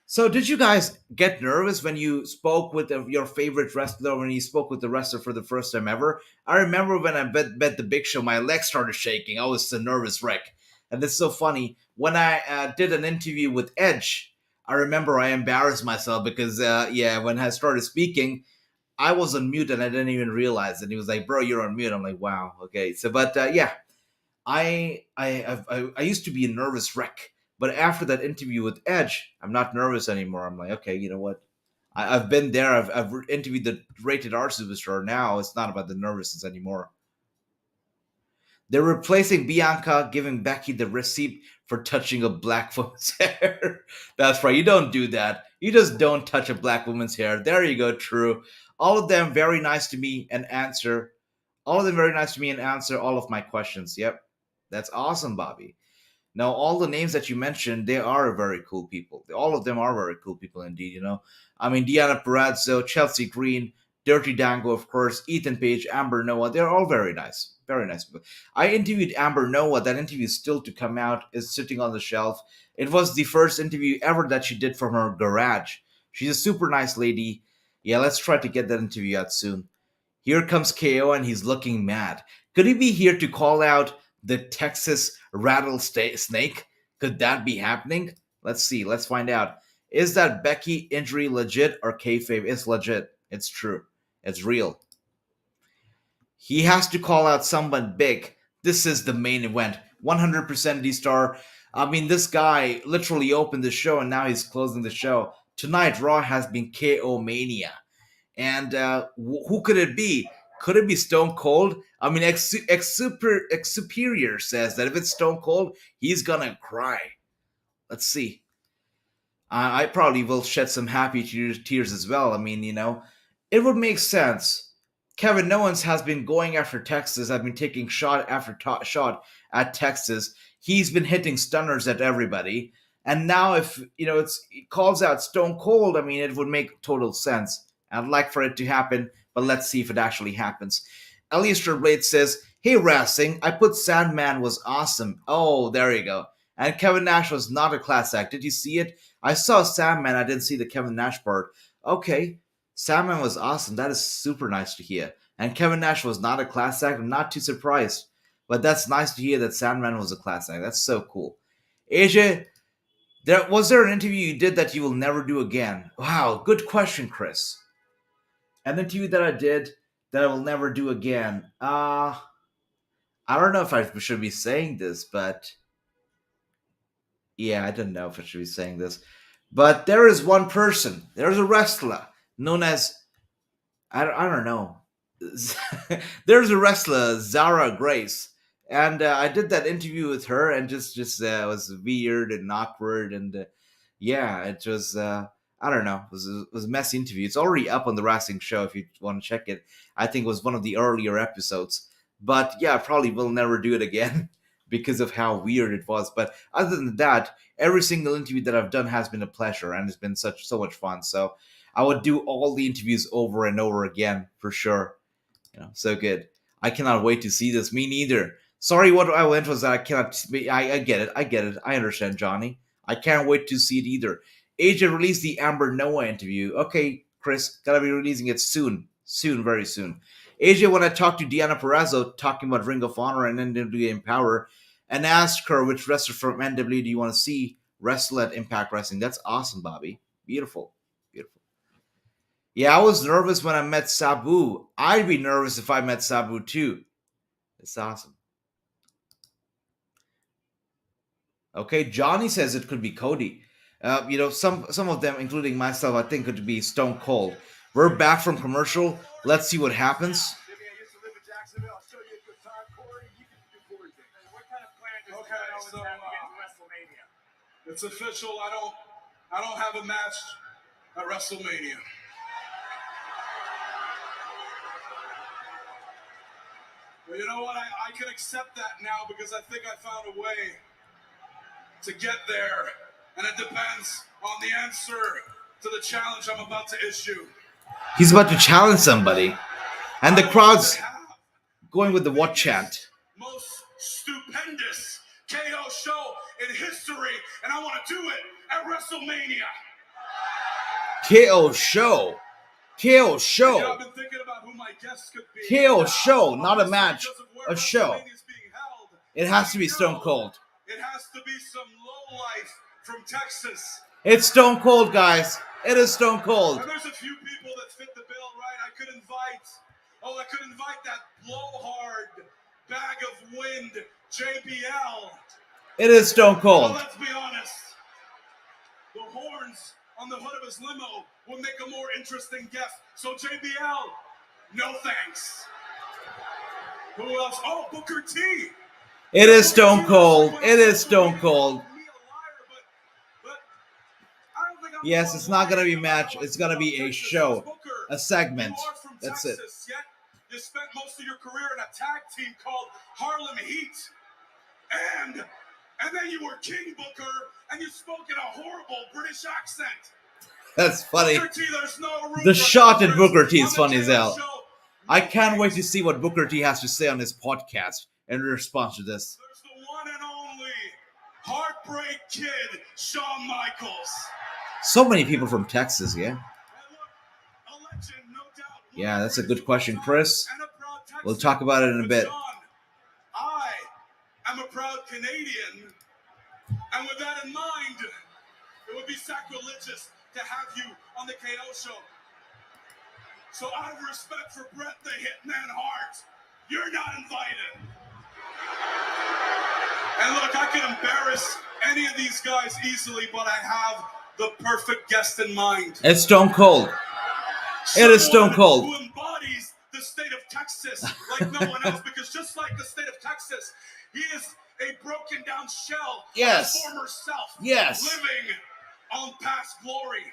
So, did you guys get nervous when you spoke with your favorite wrestler, when you spoke with the wrestler for the first time ever? I remember when I bet the Big Show, my legs started shaking. I was a nervous wreck. And it's so funny. When I did an interview with Edge, I remember I embarrassed myself because, when I started speaking, I was on mute and I didn't even realize it. He was like, "Bro, you're on mute." I'm like, "Wow, okay." So, but I used to be a nervous wreck, but after that interview with Edge, I'm not nervous anymore. I'm like, okay, you know what? I've been there. I've interviewed the rated R superstar. Now it's not about the nervousness anymore. They're replacing Bianca, giving Becky the receipt for touching a black woman's hair. That's right. You don't do that. You just don't touch a black woman's hair. There you go. True. All of them very nice to me and answer. All of them very nice to me and answer all of my questions. Yep. That's awesome, Bobby. Now, all the names that you mentioned, they are very cool people. All of them are very cool people indeed. I mean, Deanna Purrazzo, Chelsea Green, Dirty Dango, of course, Ethan Page, Amber Noah. They're all very nice. Very nice people. I interviewed Amber Noah. That interview is still to come out. It's sitting on the shelf. It was the first interview ever that she did from her garage. She's a super nice lady. Yeah, let's try to get that interview out soon. Here comes KO and he's looking mad. Could he be here to call out the Texas rattlesnake? Could that be happening? Let's see. Let's find out. Is that Becky injury legit or kayfabe? It's legit. It's true. It's real. He has to call out someone big. This is the main event. 100% D-Star. I mean, this guy literally opened the show and now he's closing the show. Tonight, Raw has been KO Mania. And who could it be? Could it be Stone Cold? I mean, X Superior says that if it's Stone Cold, he's gonna cry. Let's see. I probably will shed some happy tears as well. I mean, it would make sense. Kevin Owens has been going after Texas. I've been taking shot after shot at Texas. He's been hitting stunners at everybody. And now, if it calls out Stone Cold, I mean, it would make total sense. I'd like for it to happen, but let's see if it actually happens. Alistair Blade says, "Hey, Wrassing, I put Sandman was awesome." Oh, there you go. And Kevin Nash was not a class act. Did you see it? I saw Sandman. I didn't see the Kevin Nash part. Okay, Sandman was awesome. That is super nice to hear. And Kevin Nash was not a class act. I'm not too surprised. But that's nice to hear that Sandman was a class act. That's so cool. AJ, was there an interview you did that you will never do again? Wow, good question, Chris. An interview that I did that I will never do again. I don't know if I should be saying this, but yeah, I don't know if I should be saying this. But there is one person. There's a wrestler known as I don't know. There's a wrestler, Zara Grace, and I did that interview with her, and just was weird and awkward, and yeah, it was I don't know, it was a messy interview. It's already up on the Wrassing show if you want to check it. I think it was one of the earlier episodes, but yeah, I probably will never do it again because of how weird it was. But other than that, every single interview that I've done has been a pleasure, and it's been so much fun. So I would do all the interviews over and over again for sure. So good. I cannot wait to see this. Me neither. Sorry, what I went was that I cannot. I get it. I get it. I understand, Johnny. I can't wait to see it either. AJ released the Amber Noah interview. Okay, Chris, gotta be releasing it soon. Soon, very soon. AJ, when I talked to Deanna Perrazzo talking about Ring of Honor and NWA Empower, and asked her which wrestler from NWA do you want to see wrestle at Impact Wrestling. That's awesome, Bobby. Beautiful. Beautiful. Yeah, I was nervous when I met Sabu. I'd be nervous if I met Sabu too. It's awesome. Okay, Johnny says it could be Cody. Some of them, including myself, I think could be Stone Cold. We're back from commercial. Let's see what happens. It's official. I don't have a match at WrestleMania. But you know what? I can accept that now because I think I found a way to get there. And it depends on the answer to the challenge I'm about to issue. He's about to challenge somebody. And the crowd's going with the what chant. Most stupendous KO show in history. And I want to do it at WrestleMania. KO show. KO show. I've been thinking about who my guests could be. KO show, not a match. A show. It has to be Stone Cold. It has to be some lowlife from Texas. It's Stone Cold, guys. It is Stone Cold. And there's a few people that fit the bill, right? I could invite that blowhard bag of wind, JBL. It is Stone Cold. Well, let's be honest. The horns on the hood of his limo will make a more interesting guest. So JBL, no thanks. Who else? Oh, Booker T. It is Stone Cold. It is Stone Cold. Yes, it's not going to be a match. It's going to be a show, a segment. That's it. You spent most of your career in a tag team called Harlem Heat. And then you were King Booker, and you spoke in a horrible British accent. That's funny. Booker T, there's no room the for shot at Booker T is funny as hell. show. I can't wait to see what Booker T has to say on his podcast in response to this. There's the one and only Heartbreak Kid, Shawn Michaels. So many people from Texas, yeah? And look, a legend, no doubt. Yeah, that's a good question, Chris. And a proud Texan. We'll talk about it in a But bit. Shawn, I am a proud Canadian, and with that in mind, it would be sacrilegious to have you on the KO show. So out of respect for Bret the Hitman Hart, you're not invited. And look, I can embarrass any of these guys easily, but I have the perfect guest in mind. It's Stone Cold. It is Stone Cold. Who embodies the state of Texas like no one else, because just like the state of Texas, he is a broken down shell of his former self, living on past glory.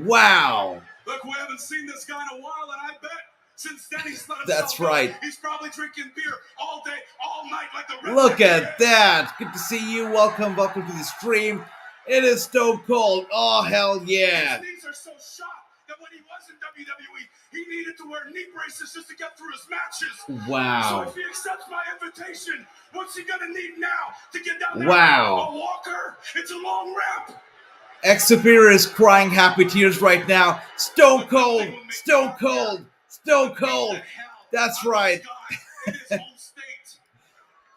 Wow. Look, we haven't seen this guy in a while, and I bet since then he's let himself That's right. He's probably drinking beer all day, all night like the Look at that. Good to see you. Welcome to the stream. It is Stone Cold. Oh, hell yeah. His knees are so shot that when he was in WWE, he needed to wear knee braces just to get through his matches. Wow. So if he accepts my invitation, what's he gonna need now to get down there? Wow. A walker? It's a long ramp. X Superior is crying happy tears right now. Stone Cold. Stone Cold. Stone Cold. That's right.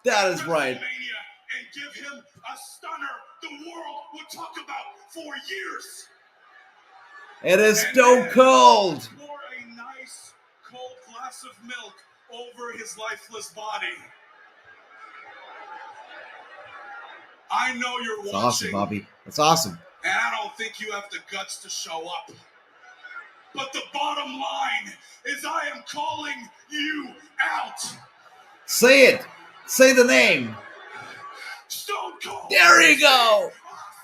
That is right. And give him a stunner the world would talk about for years. It is Stone Cold. Pour a nice cold glass of milk over his lifeless body. I know you're watching. That's awesome, Bobby. That's awesome. And I don't think you have the guts to show up. But the bottom line is I am calling you out. Say it. Say the name. Stone Cold. There you go.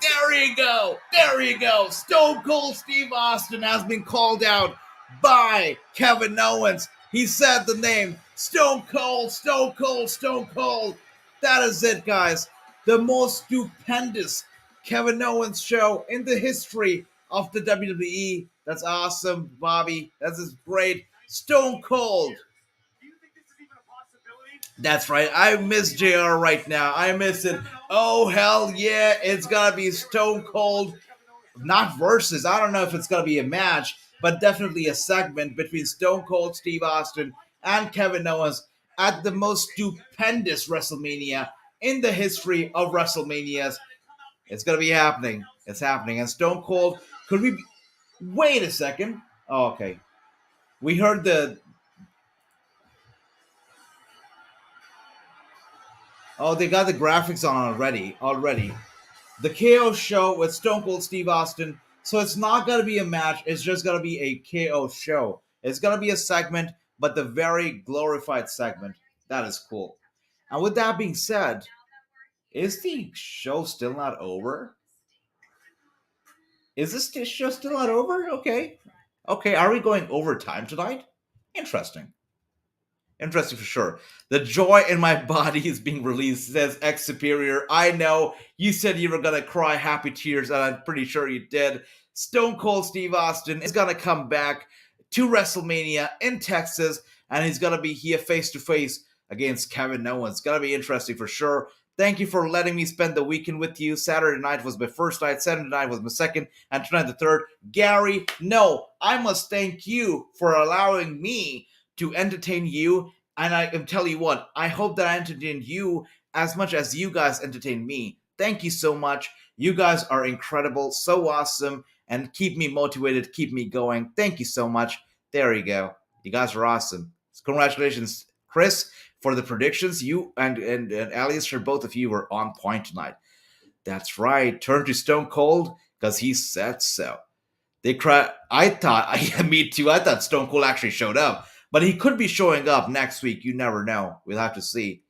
There you go. There you go. Stone Cold Steve Austin has been called out by Kevin Owens. He said the name. Stone Cold, Stone Cold, Stone Cold. That is it, guys. The most stupendous Kevin Owens show in the history of the WWE. That's awesome, Bobby. That's just great. Stone Cold. That's right. I miss JR right now. I miss it. Oh, hell yeah. It's got to be Stone Cold. Not versus. I don't know if it's going to be a match, but definitely a segment between Stone Cold Steve Austin and Kevin Owens at the most stupendous WrestleMania in the history of WrestleManias. It's going to be happening. It's happening. And Stone Cold, could we... Wait a second. Oh, okay. We heard the... Oh, they got the graphics on already. The KO show with Stone Cold Steve Austin. So it's not going to be a match. It's just going to be a KO show. It's going to be a segment, but the very glorified segment. That is cool. And with that being said, is the show still not over? Is this show still not over? Okay. Okay, are we going overtime tonight? Interesting. Interesting for sure. The joy in my body is being released, says X Superior. I know you said you were going to cry happy tears, and I'm pretty sure you did. Stone Cold Steve Austin is going to come back to WrestleMania in Texas, and he's going to be here face-to-face against Kevin Owens. It's going to be interesting for sure. Thank you for letting me spend the weekend with you. Saturday night was my first night, Saturday night was my second, and tonight the third. Gary, no, I must thank you for allowing me to entertain you, and I can tell you what, I hope that I entertained you as much as you guys entertained me. Thank you so much. You guys are incredible, so awesome, and keep me motivated, keep me going. Thank you so much. There you go. You guys are awesome. Congratulations, Chris, for the predictions. You and Alistair, both of you were on point tonight. That's right. Turn to Stone Cold, because he said so. They cried. Me too. I thought Stone Cold actually showed up. But he could be showing up next week. You never know. We'll have to see.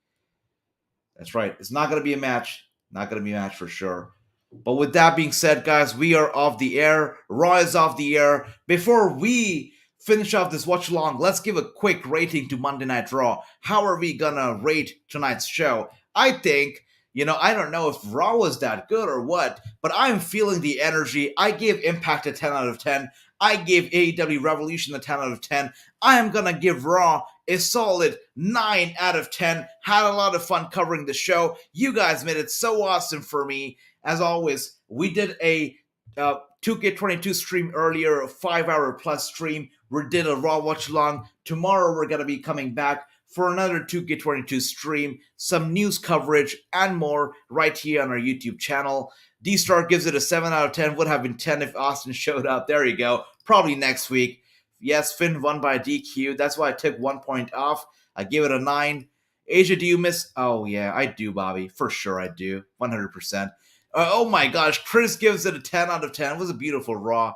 That's right. It's not going to be a match. Not going to be a match for sure. But with that being said, guys, we are off the air. Raw is off the air. Before we finish off this watch along, let's give a quick rating to Monday Night Raw. How are we going to rate tonight's show? I think, I don't know if Raw was that good or what, but I'm feeling the energy. I give Impact a 10 out of 10. I gave AEW Revolution a 10 out of 10. I am going to give Raw a solid 9 out of 10. Had a lot of fun covering the show. You guys made it so awesome for me. As always, we did a 2K22 stream earlier, a 5-hour plus stream. We did a Raw watch along. Tomorrow we're going to be coming back for another 2K22 stream, some news coverage, and more right here on our YouTube channel. D-Star gives it a 7 out of 10. Would have been 10 if Austin showed up. There you go. Probably next week. Yes, Finn won by DQ. That's why I took 1 point off. I give it a 9. Asia, do you miss? Oh, yeah, I do, Bobby. For sure I do. 100%. Oh, my gosh. Chris gives it a 10 out of 10. It was a beautiful Raw.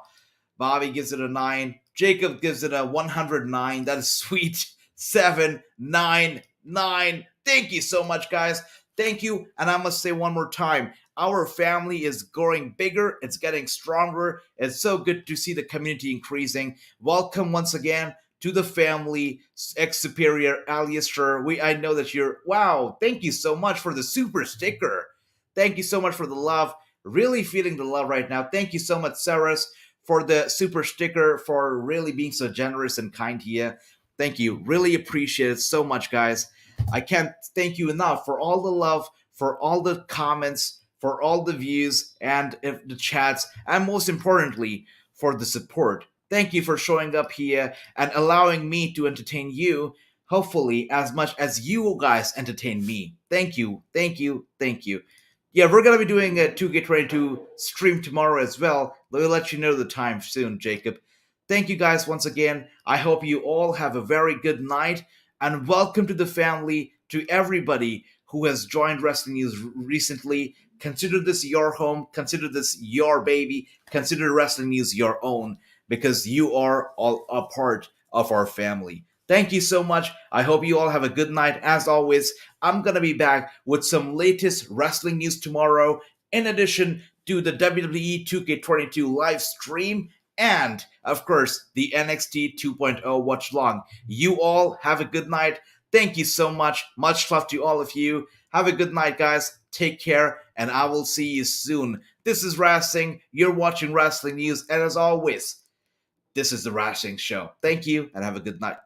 Bobby gives it a 9. Jacob gives it a 109. That is sweet. 799. Thank you so much, guys. Thank you. And I must say one more time, our family is growing bigger. It's getting stronger. It's so good to see the community increasing. Welcome once again to the family, ex superior Alistair. I know that you're, wow, thank you so much for the super sticker. Thank you so much for the love. Really feeling the love right now. Thank you so much, Saras, for the super sticker, for really being so generous and kind here. Thank you. Really appreciate it so much, guys. I can't thank you enough for all the love, for all the comments, for all the views and the chats, and most importantly, for the support. Thank you for showing up here and allowing me to entertain you, hopefully, as much as you guys entertain me. Thank you, thank you, thank you. Yeah, we're going to be doing a 2K22 stream tomorrow as well. We'll let you know the time soon, Jacob. Thank you guys once again. I hope you all have a very good night, and welcome to the family, to everybody who has joined Wrestling News recently. Consider this your home, consider this your baby, consider Wrestling News your own, because you are all a part of our family. Thank you so much. I hope you all have a good night. As always, I'm going to be back with some latest wrestling news tomorrow, in addition to the WWE 2K22 live stream and, of course, the NXT 2.0 watch long. You all have a good night. Thank you so much. Much love to all of you. Have a good night, guys. Take care, and I will see you soon. This is Wrassing. You're watching Wrestling News, and as always, this is the Wrassing Show. Thank you, and have a good night.